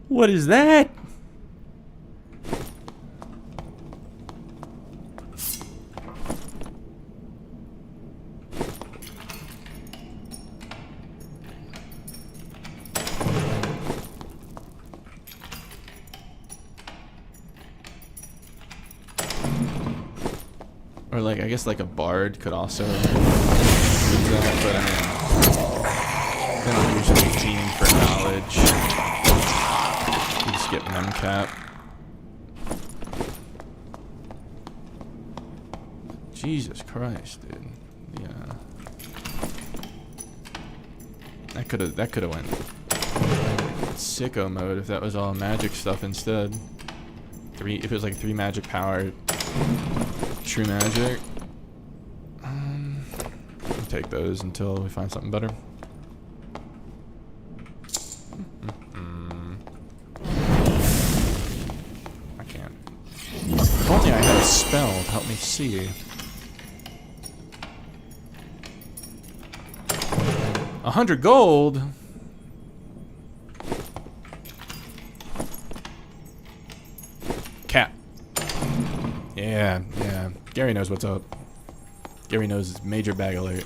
What is that? Or like, I guess like a bard could also use that, but I mean, they're not usually aiming for knowledge. You just get memcap. Jesus Christ, dude. Yeah. That could have went sicko mode if that was all magic stuff instead. If it was like 3 magic power. True magic. I'll take those until we find something better. I can't. If only I had a spell to help me see. 100 gold. Cat. Yeah. Gary knows what's up. Gary knows it's major bag alert.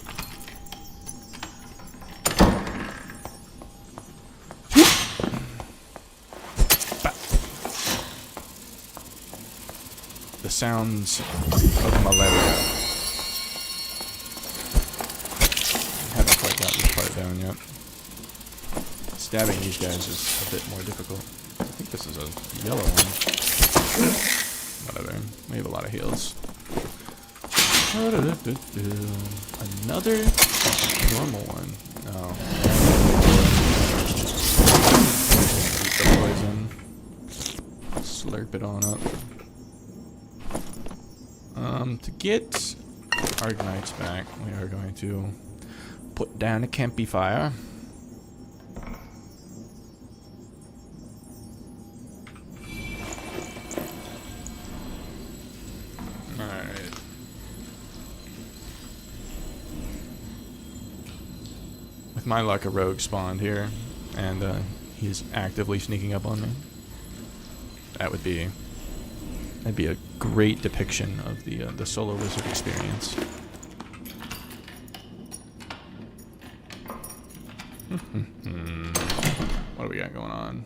The sounds of my letter. Haven't quite got this part down yet. Stabbing these guys is a bit more difficult. I think this is a yellow one. Whatever. We have a lot of heals. Another normal one. Oh. Eat the poison. Slurp it on up. To get Argonites back, we are going to put down a campy fire. My luck, a rogue spawned here, and he's actively sneaking up on me. That'd be a great depiction of the Solo Wizard experience. What do we got going on?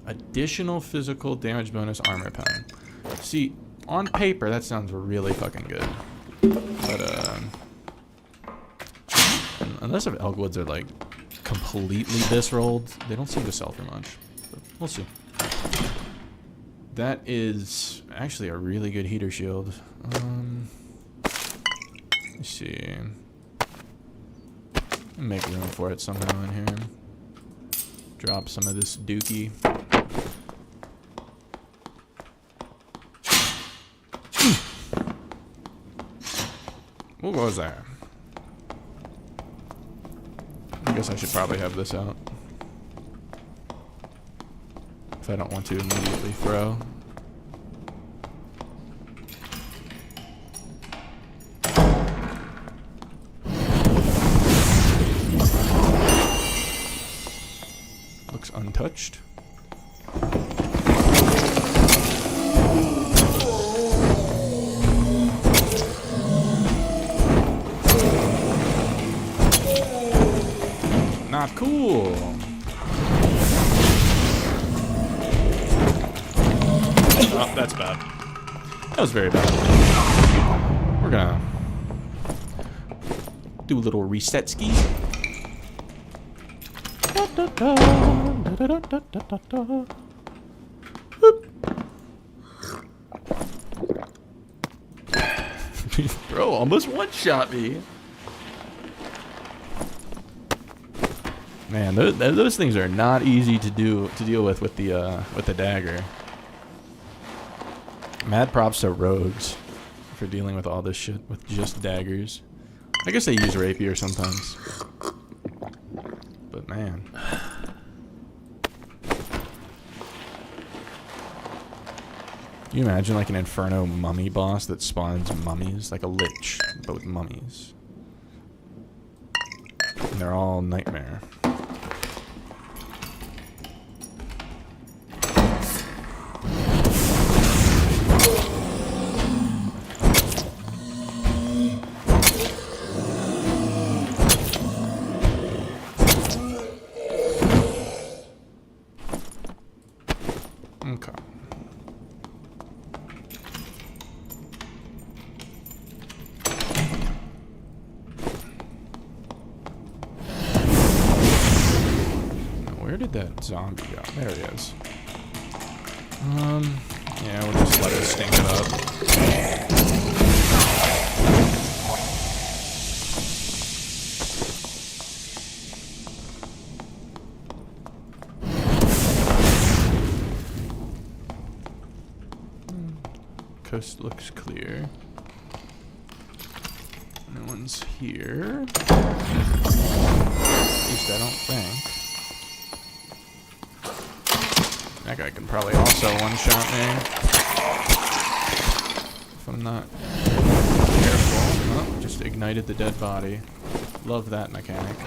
Additional physical damage bonus armor power. See, on paper that sounds really fucking good, but unless if Elkwoods are like completely disrolled, they don't seem to sell for much. But we'll see. That is actually a really good heater shield. Let's see. Make room for it somehow in here. Drop some of this dookie. What was that? I guess I should probably have this out. If I don't want to immediately throw. Looks untouched. Not cool. Oh, that's bad. That was very bad. We're gonna do a little reset ski. Oh, almost one-shot me. Man, those things are not easy to deal with the dagger. Mad props to rogues for dealing with all this shit with just daggers. I guess they use rapier sometimes. But man. Can you imagine like an Inferno mummy boss that spawns mummies? Like a lich, but with mummies. And they're all nightmare. Okay. Where did that zombie go? There he is. Yeah, we'll just let it stink it up. Coast looks clear. No one's here. At least I don't think. That guy can probably also one-shot me. If I'm not careful. Oh, just ignited the dead body. Love that mechanic.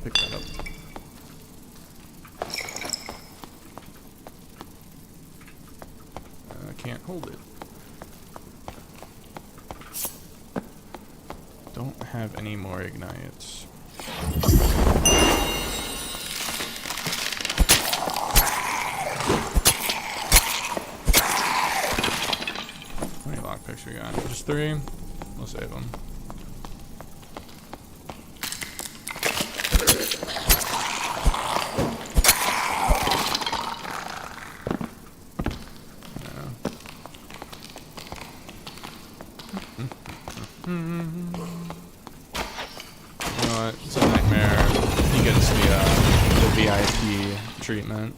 Pick that up. I can't hold it. Don't have any more ignites. How many lockpicks we got? Just 3? We'll save them. You know what? It's a nightmare. He gets the VIP treatment.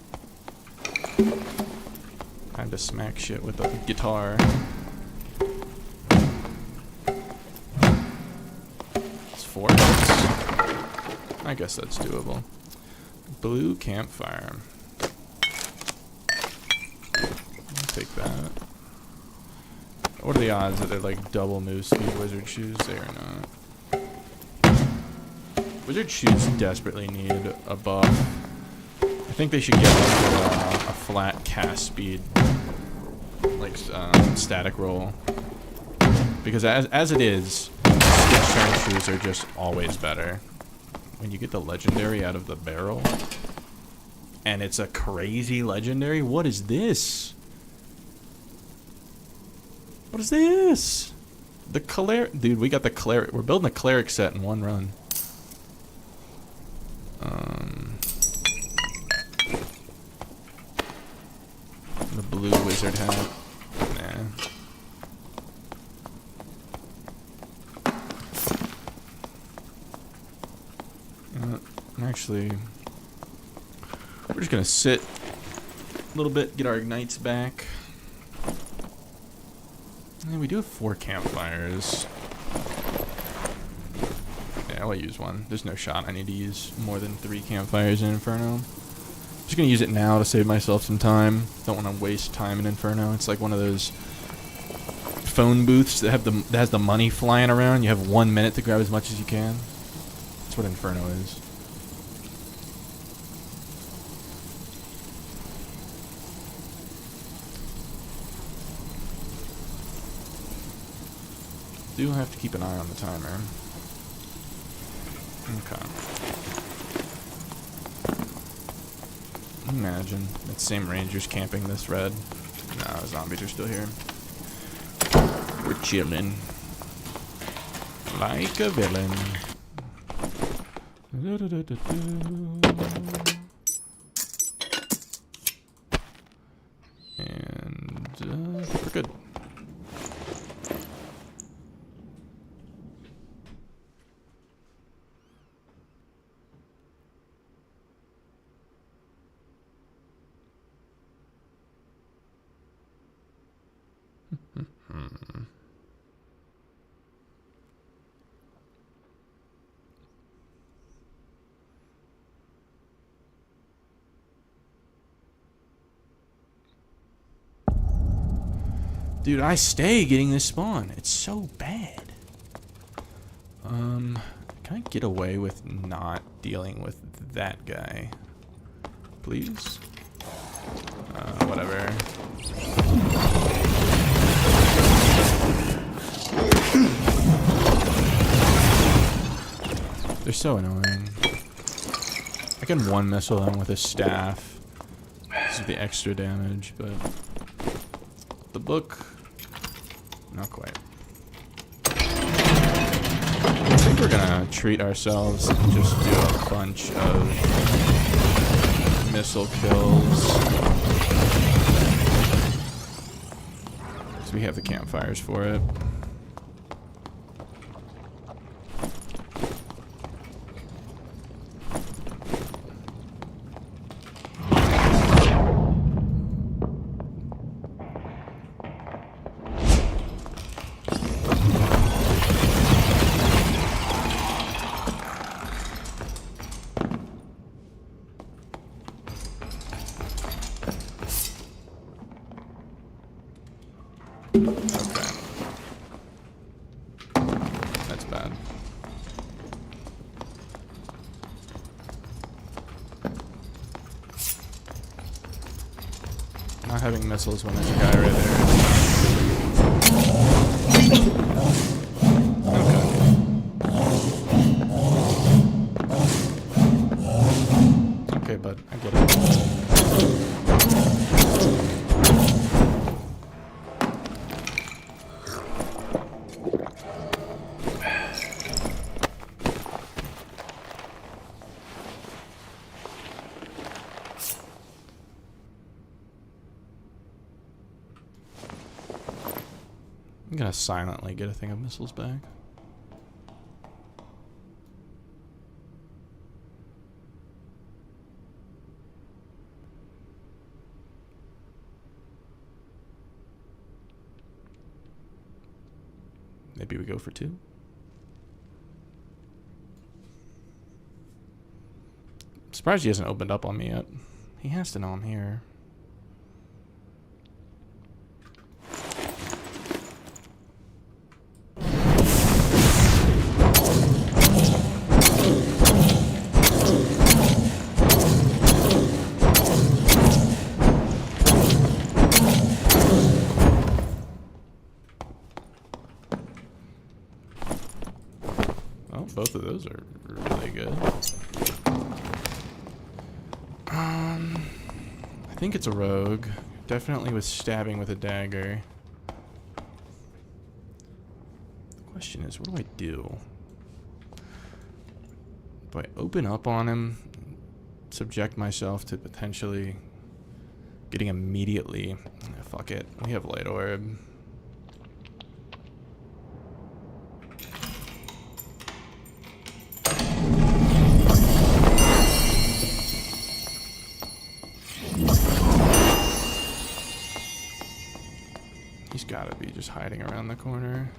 Time to smack shit with a guitar. It's 4 hits. I guess that's doable. Blue campfire. I'll take that. What are the odds that they're like double move speed wizard shoes? They are not. Wizard shoes desperately need a buff. I think they should get like a flat cast speed, like static roll. Because as it is, switch turn shoes are just always better. When you get the legendary out of the barrel, and it's a crazy legendary. What is this? What is this? The cleric, dude. We got the cleric. We're building a cleric set in one run. The blue wizard hat. Nah. Actually, we're just gonna sit a little bit, get our ignites back. Yeah, we do have 4 campfires. Yeah, I'll use one. There's no shot I need to use more than 3 campfires in Inferno. I'm just gonna use it now to save myself some time. Don't want to waste time in Inferno. It's like one of those phone booths that has the money flying around. You have 1 minute to grab as much as you can. That's what Inferno is. do have to keep an eye on the timer. Okay. Imagine that same ranger's camping this red. No, zombies are still here. We're chilling. Like a villain. And we're good. Dude, I stay getting this spawn. It's so bad. Can I get away with not dealing with that guy? Please? Whatever. They're so annoying. I can one missile them with a staff. This is the extra damage, but the book, not quite. I think we're gonna treat ourselves and just do a bunch of missile kills. So we have the campfires for it. Okay. That's bad. Not having missiles when there's a guy right there. Okay. Okay, bud. I get it. I'm gonna silently get a thing of missiles back. Maybe we go for 2. I'm surprised he hasn't opened up on me yet. He has to know I'm here. Both of those are really good. I think it's a rogue. Definitely was stabbing with a dagger. The question is, what do I do? Do I open up on him? Subject myself to potentially getting immediately... Fuck it. We have light orb. He's gotta be just hiding around the corner.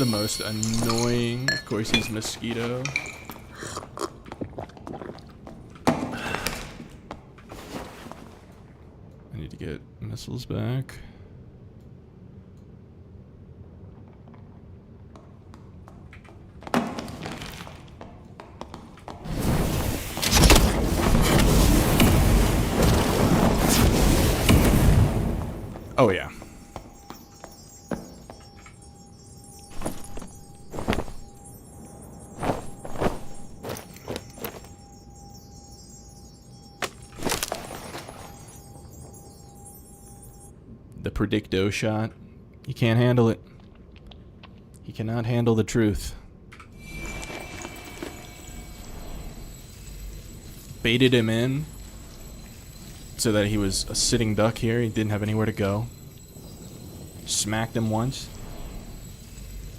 the most annoying. Of course, he's mosquito. I need to get missiles back. Oh, yeah. The predicto shot. He can't handle it. He cannot handle the truth. Baited him in so that he was a sitting duck here. He didn't have anywhere to go. Smacked him once.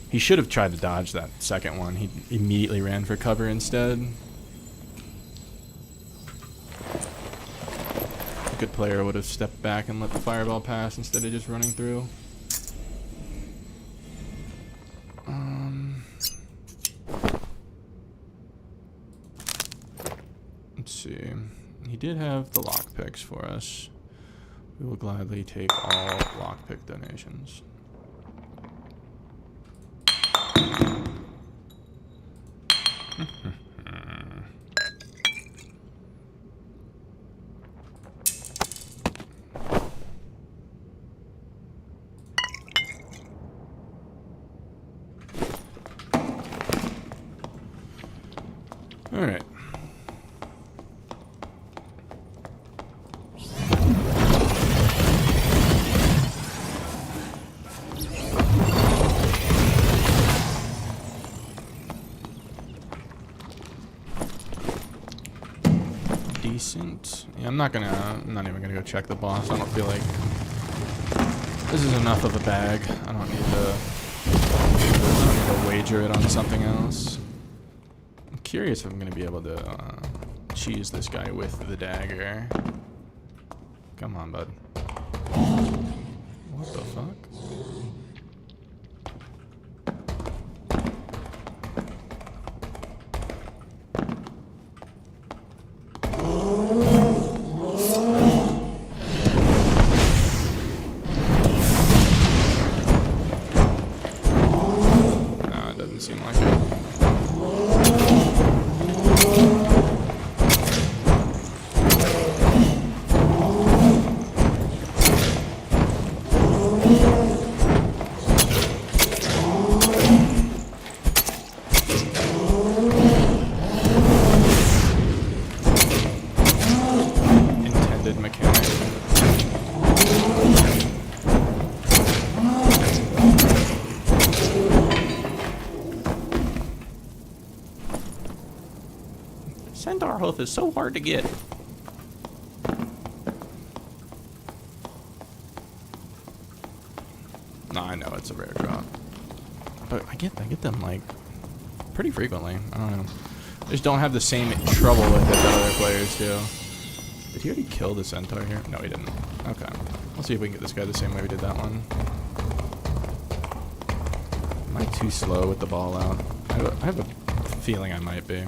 He should have tried to dodge that second one. He immediately ran for cover instead. A good player would have stepped back and let the fireball pass instead of just running through. Let's see. He did have the lockpicks for us. We will gladly take all lockpick donations. All right. Decent. Yeah, I'm not even gonna go check the boss. I don't feel like this is enough of a bag. I don't need to wager it on something else. I'm curious if I'm gonna be able to cheese this guy with the dagger. Come on, bud. What the fuck? Centaur hoof is so hard to get. No, I know it's a rare drop, but I get them like pretty frequently. I don't know. I just don't have the same trouble with it that other players do. Did he already kill the centaur here? No, he didn't. Okay, let's see if we can get this guy the same way we did that one. Am I too slow with the ball out? I have a feeling I might be.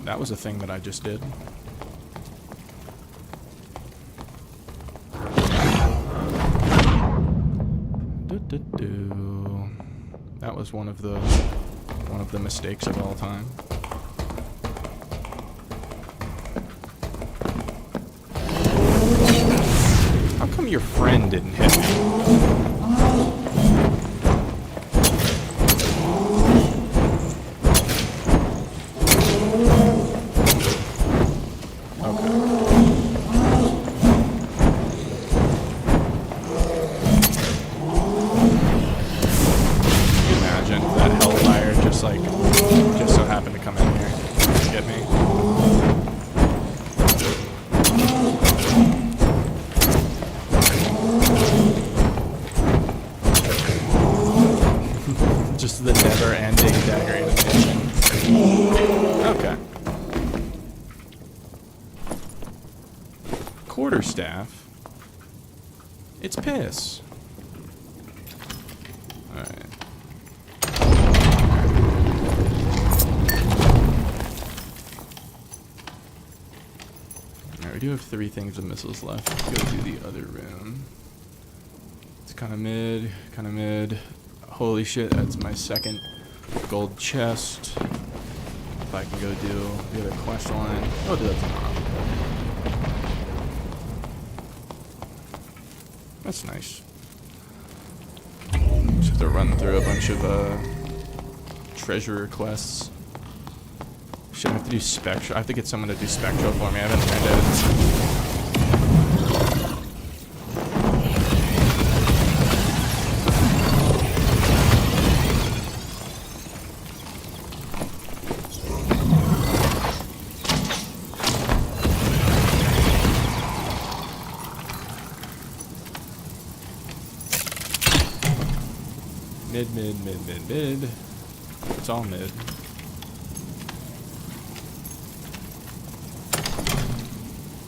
That was a thing that I just did. That was one of the mistakes of all time. How come your friend didn't hit me? Just so happened to come in here and get me. quarterstaff. It's piss. Alright. Alright, we do have 3 things of missiles left. Let's go to the other room. It's kind of mid, kind of mid. Holy shit, that's my second gold chest. If I can go do the other quest line. I'll do that tomorrow. That's nice. Just have to run through a bunch of treasure quests. Should I have to do Spectra? I have to get someone to do Spectra for me. I haven't learned it. Mid. It's all mid.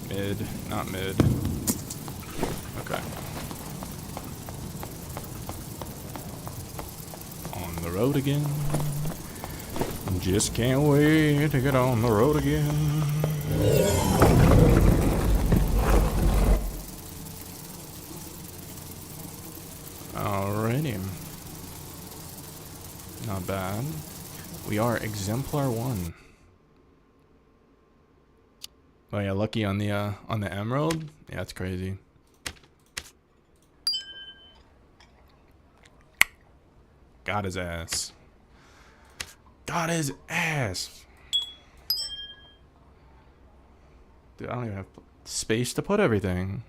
Mid, not mid. Okay. On the road again. Just can't wait to get on the road again. Alrighty. Not bad. We are exemplar 1. Oh yeah, lucky on the emerald. Yeah, that's crazy. Got his ass. Got his ass. Dude, I don't even have space to put everything.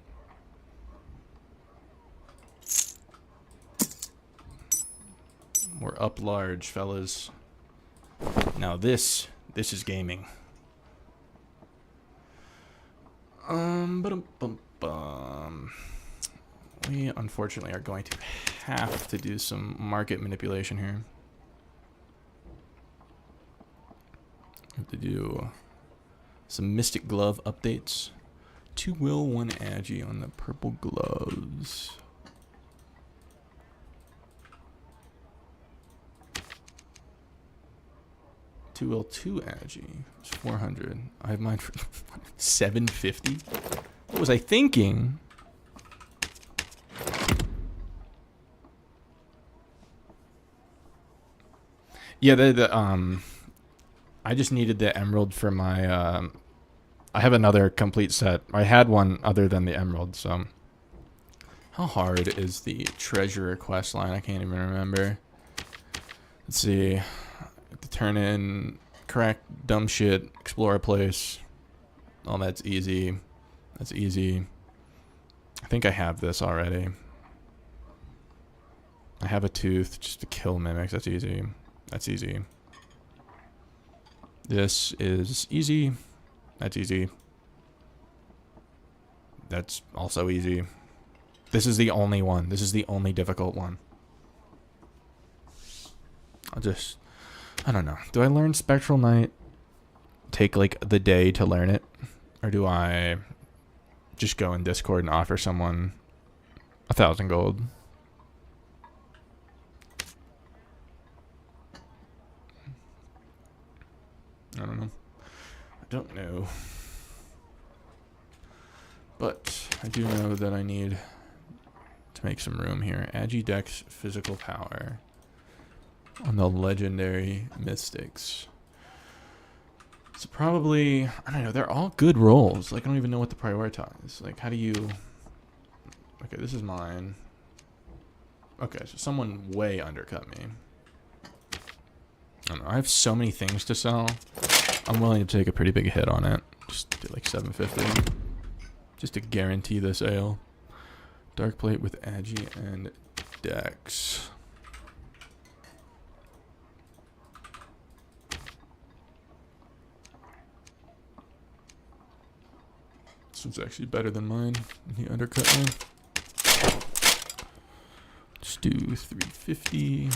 We're up large, fellas. Now this is gaming. We unfortunately are going to have to do some market manipulation here. Have to do some Mystic Glove updates. 2 will, 1 agi on the purple gloves. Two will, 2 agi. It's 400. I have mine for 750. What was I thinking? Yeah, I just needed the emerald for my I have another complete set. I had one other than the emerald, so how hard is the treasure quest line? I can't even remember. Let's see. To turn in, crack dumb shit, explore a place. Oh, that's easy. That's easy. I think I have this already. I have a tooth just to kill mimics. That's easy. That's easy. This is easy. That's easy. That's also easy. This is the only one. This is the only difficult one. I don't know. Do I learn Spectral Knight? Take like the day to learn it? Or do I just go in Discord and offer someone 1,000 gold? I don't know. I don't know. But I do know that I need to make some room here. Agi Dex physical power on the legendary mystics. So probably, I don't know, they're all good rolls. Like, I don't even know what to prioritize. Like, how do you... Okay, this is mine. Okay, so someone way undercut me. I don't know, I have so many things to sell. I'm willing to take a pretty big hit on it. Just do like 750. Just to guarantee the sale. Dark plate with Agi and Dex. This one's actually better than mine. He undercut me. Let's do 350.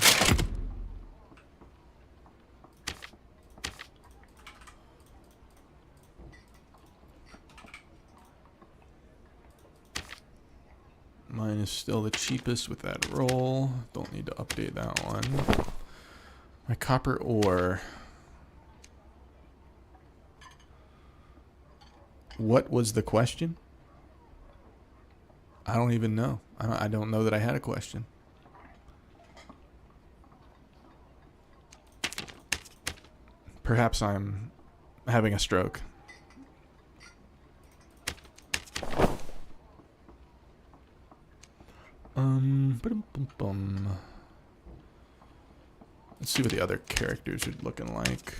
39 is still the cheapest with that roll. Don't need to update that one. My copper ore. What was the question? I don't even know. I don't know that I had a question. Perhaps I'm having a stroke. Let's see what the other characters are looking like.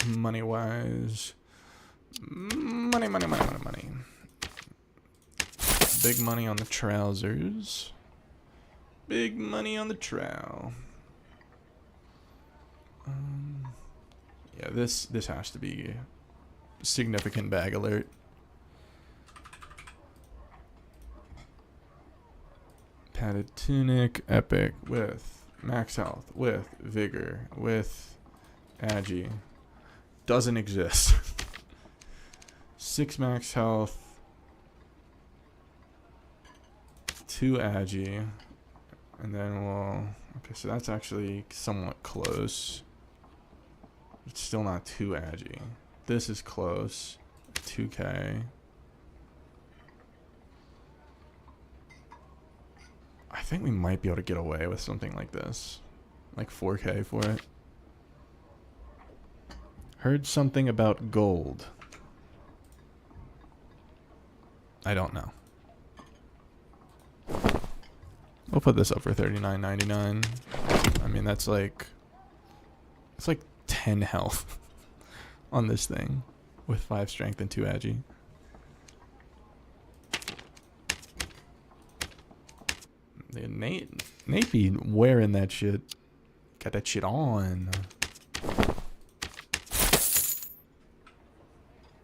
Money-wise. Money. Big money on the trousers. Big money on the trowel. Yeah, this has to be significant bag alert. Padded tunic, epic, with max health, with vigor, with agi. Doesn't exist. 6 max health, 2 agi, and then we'll... Okay, so that's actually somewhat close. It's still not 2 agi. This is close. 2k. I think we might be able to get away with something like this. Like 4k for it. Heard something about gold. I don't know. We'll put this up for $39.99. I mean, that's like... It's like 10 health on this thing. With 5 strength and 2 agi. Nate be wearing that shit. Got that shit on.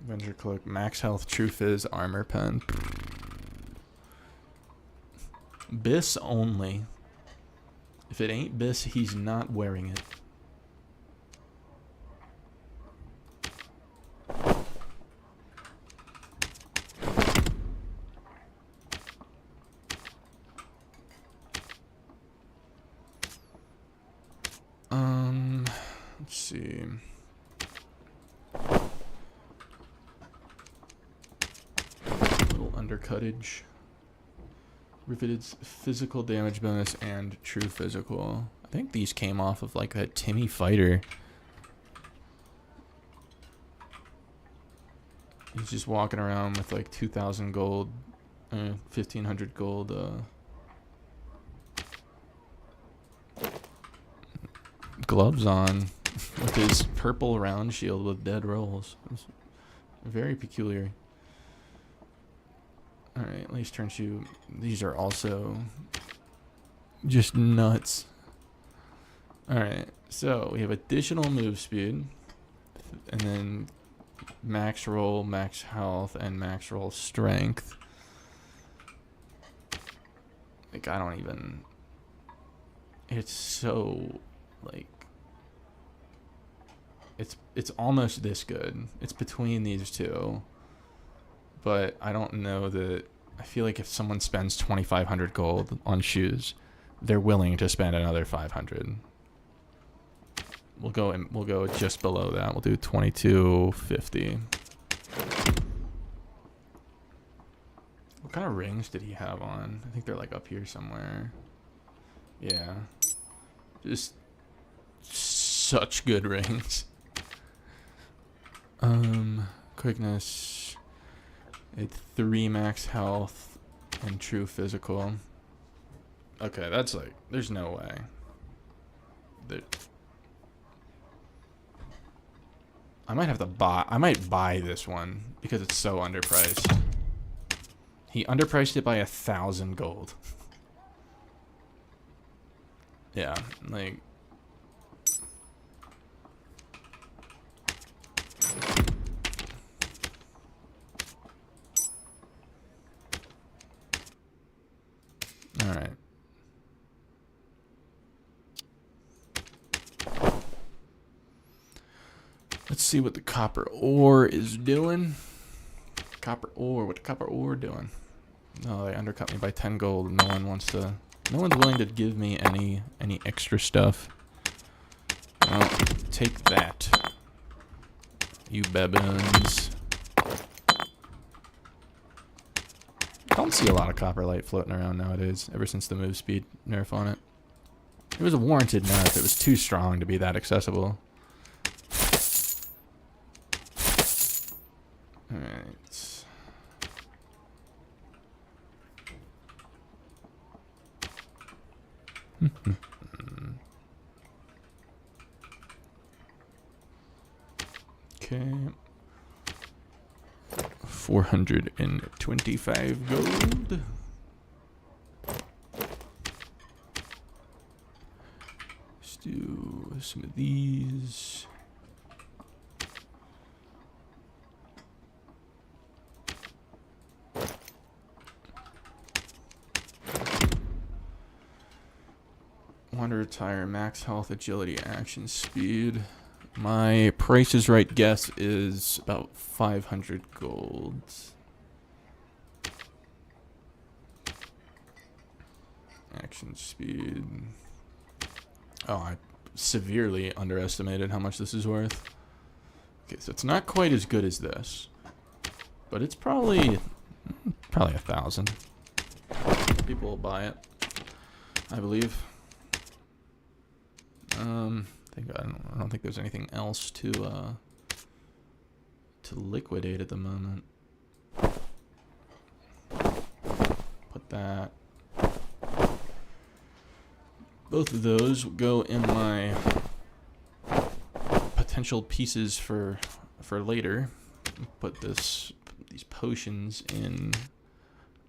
Avenger Cloak, max health, true fizz, armor pen. Biss only. If it ain't Biss, he's not wearing it. Let's see. Little undercuttage. Riveted physical damage bonus and true physical. I think these came off of like that Timmy fighter. He's just walking around with like 2,000 gold, 1,500 gold. Gloves on with his purple round shield with dead rolls. It's very peculiar. Alright, at least turn shoe. These are also just nuts. Alright, so we have additional move speed, and then max roll, max health, and max roll strength. Like, I don't even... It's so, like... It's almost this good. It's between these two. But I don't know that... I feel like if someone spends 2,500 gold on shoes, they're willing to spend another 500. We'll go just below that. We'll do 2250. What kind of rings did he have on? I think they're like up here somewhere. Yeah. Just such good rings. Quickness. It's 3 max health and true physical. Okay, that's like, there's no way. I might have to buy, I might buy this one because it's so underpriced. He underpriced it by 1,000 gold. Yeah, like. All right. Let's see what the copper ore is doing. Copper ore, what the copper ore doing? No, they undercut me by 10 gold. No one wants to. No one's willing to give me any extra stuff. Well, take that, you baboons. Don't see a lot of copper light floating around nowadays, ever since the move speed nerf on it. It was a warranted nerf. It was too strong to be that accessible. Alright. Okay. 425 gold. Let's do some of these. Wander Tire, max health, agility, action speed. My Price is Right guess is about 500 gold. Action speed. Oh, I severely underestimated how much this is worth. Okay, so it's not quite as good as this, but it's probably 1,000. People will buy it, I believe. I don't think there's anything else to liquidate at the moment. Put that. Both of those will go in my potential pieces for later. Put these potions in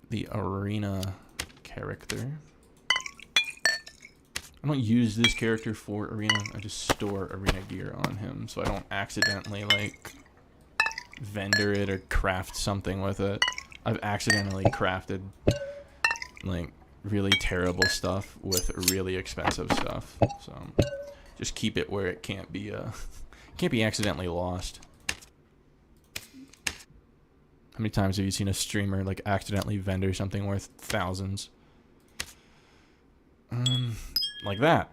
the arena character. I don't use this character for arena. I just store arena gear on him, so I don't accidentally like vendor it or craft something with it. I've accidentally crafted like really terrible stuff with really expensive stuff, so just keep it where it can't be accidentally lost. How many times have you seen a streamer like accidentally vendor something worth thousands? Like that.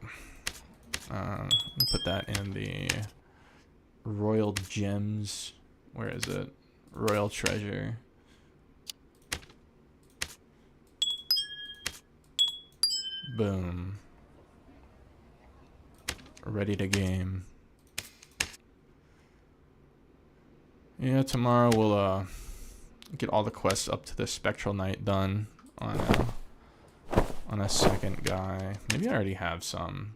Put that in the Royal Gems. Where is it? Royal Treasure. Boom. Ready to game. Yeah, tomorrow we'll get all the quests up to the Spectral Knight done on a second guy. Maybe I already have some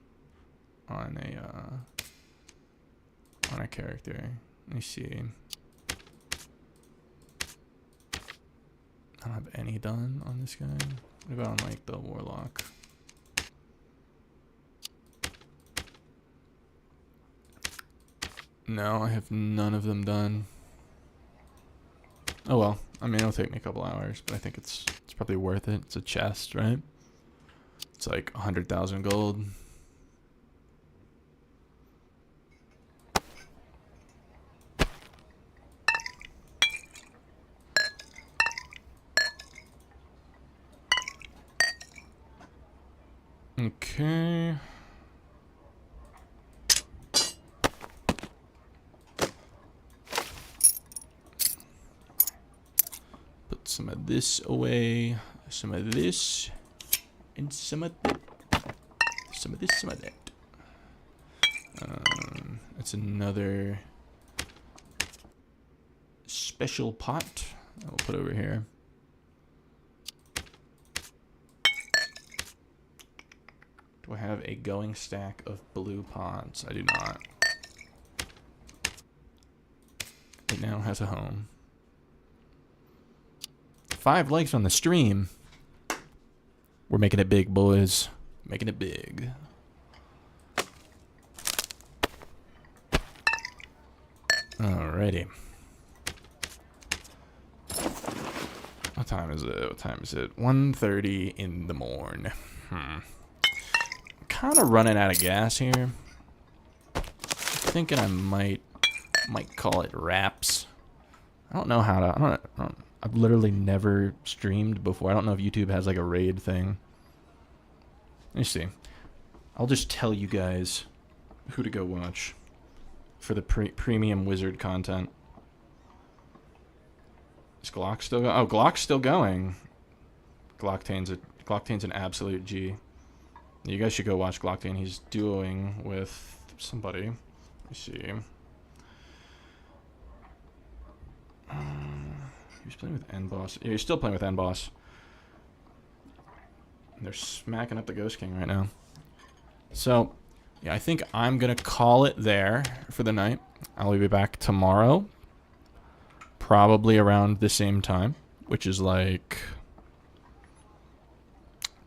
on a character. Let me see. I don't have any done on this guy. What about on like the Warlock? No, I have none of them done. Oh well. I mean, it'll take me a couple hours, but I think it's probably worth it. It's a chest, right? It's like 100,000 gold. Okay. Put some of this away, some of this, and some of that. Some of this, some of that. It's another special pot I'll put over here. Do I have a going stack of blue pots? I do not. It now has a home. 5 likes on the stream. We're making it big, boys. Making it big. Alrighty. What time is it? What time is it? 1:30 in the morning. Kind of running out of gas here. Thinking I might call it wraps. I don't know how to. I've literally never streamed before. I don't know if YouTube has like a raid thing. Let me see. I'll just tell you guys who to go watch for the premium wizard content. Is Glock still going? Oh, Glock's still going. Glocktain's an absolute G. You guys should go watch Glocktain. He's duoing with somebody. Let me see. He was playing with N-Boss. Yeah, he's still playing with N-Boss. They're smacking up the Ghost King right now. So, yeah, I think I'm going to call it there for the night. I'll be back tomorrow. Probably around the same time, which is like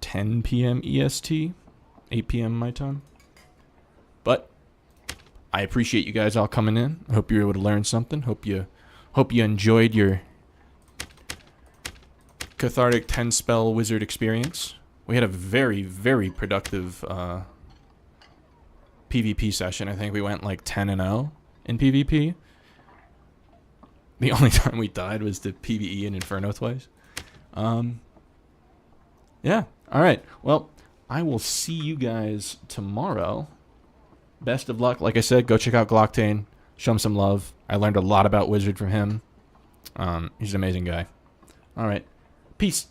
10 p.m. EST, 8 p.m. my time. But I appreciate you guys all coming in. I hope you were able to learn something. Hope you enjoyed your cathartic 10-spell wizard experience. We had a very, very productive PvP session. I think we went like 10-0 in PvP. The only time we died was to PvE and Inferno twice. Yeah. All right. Well, I will see you guys tomorrow. Best of luck. Like I said, go check out Glocktain. Show him some love. I learned a lot about Wizard from him. He's an amazing guy. All right. Peace.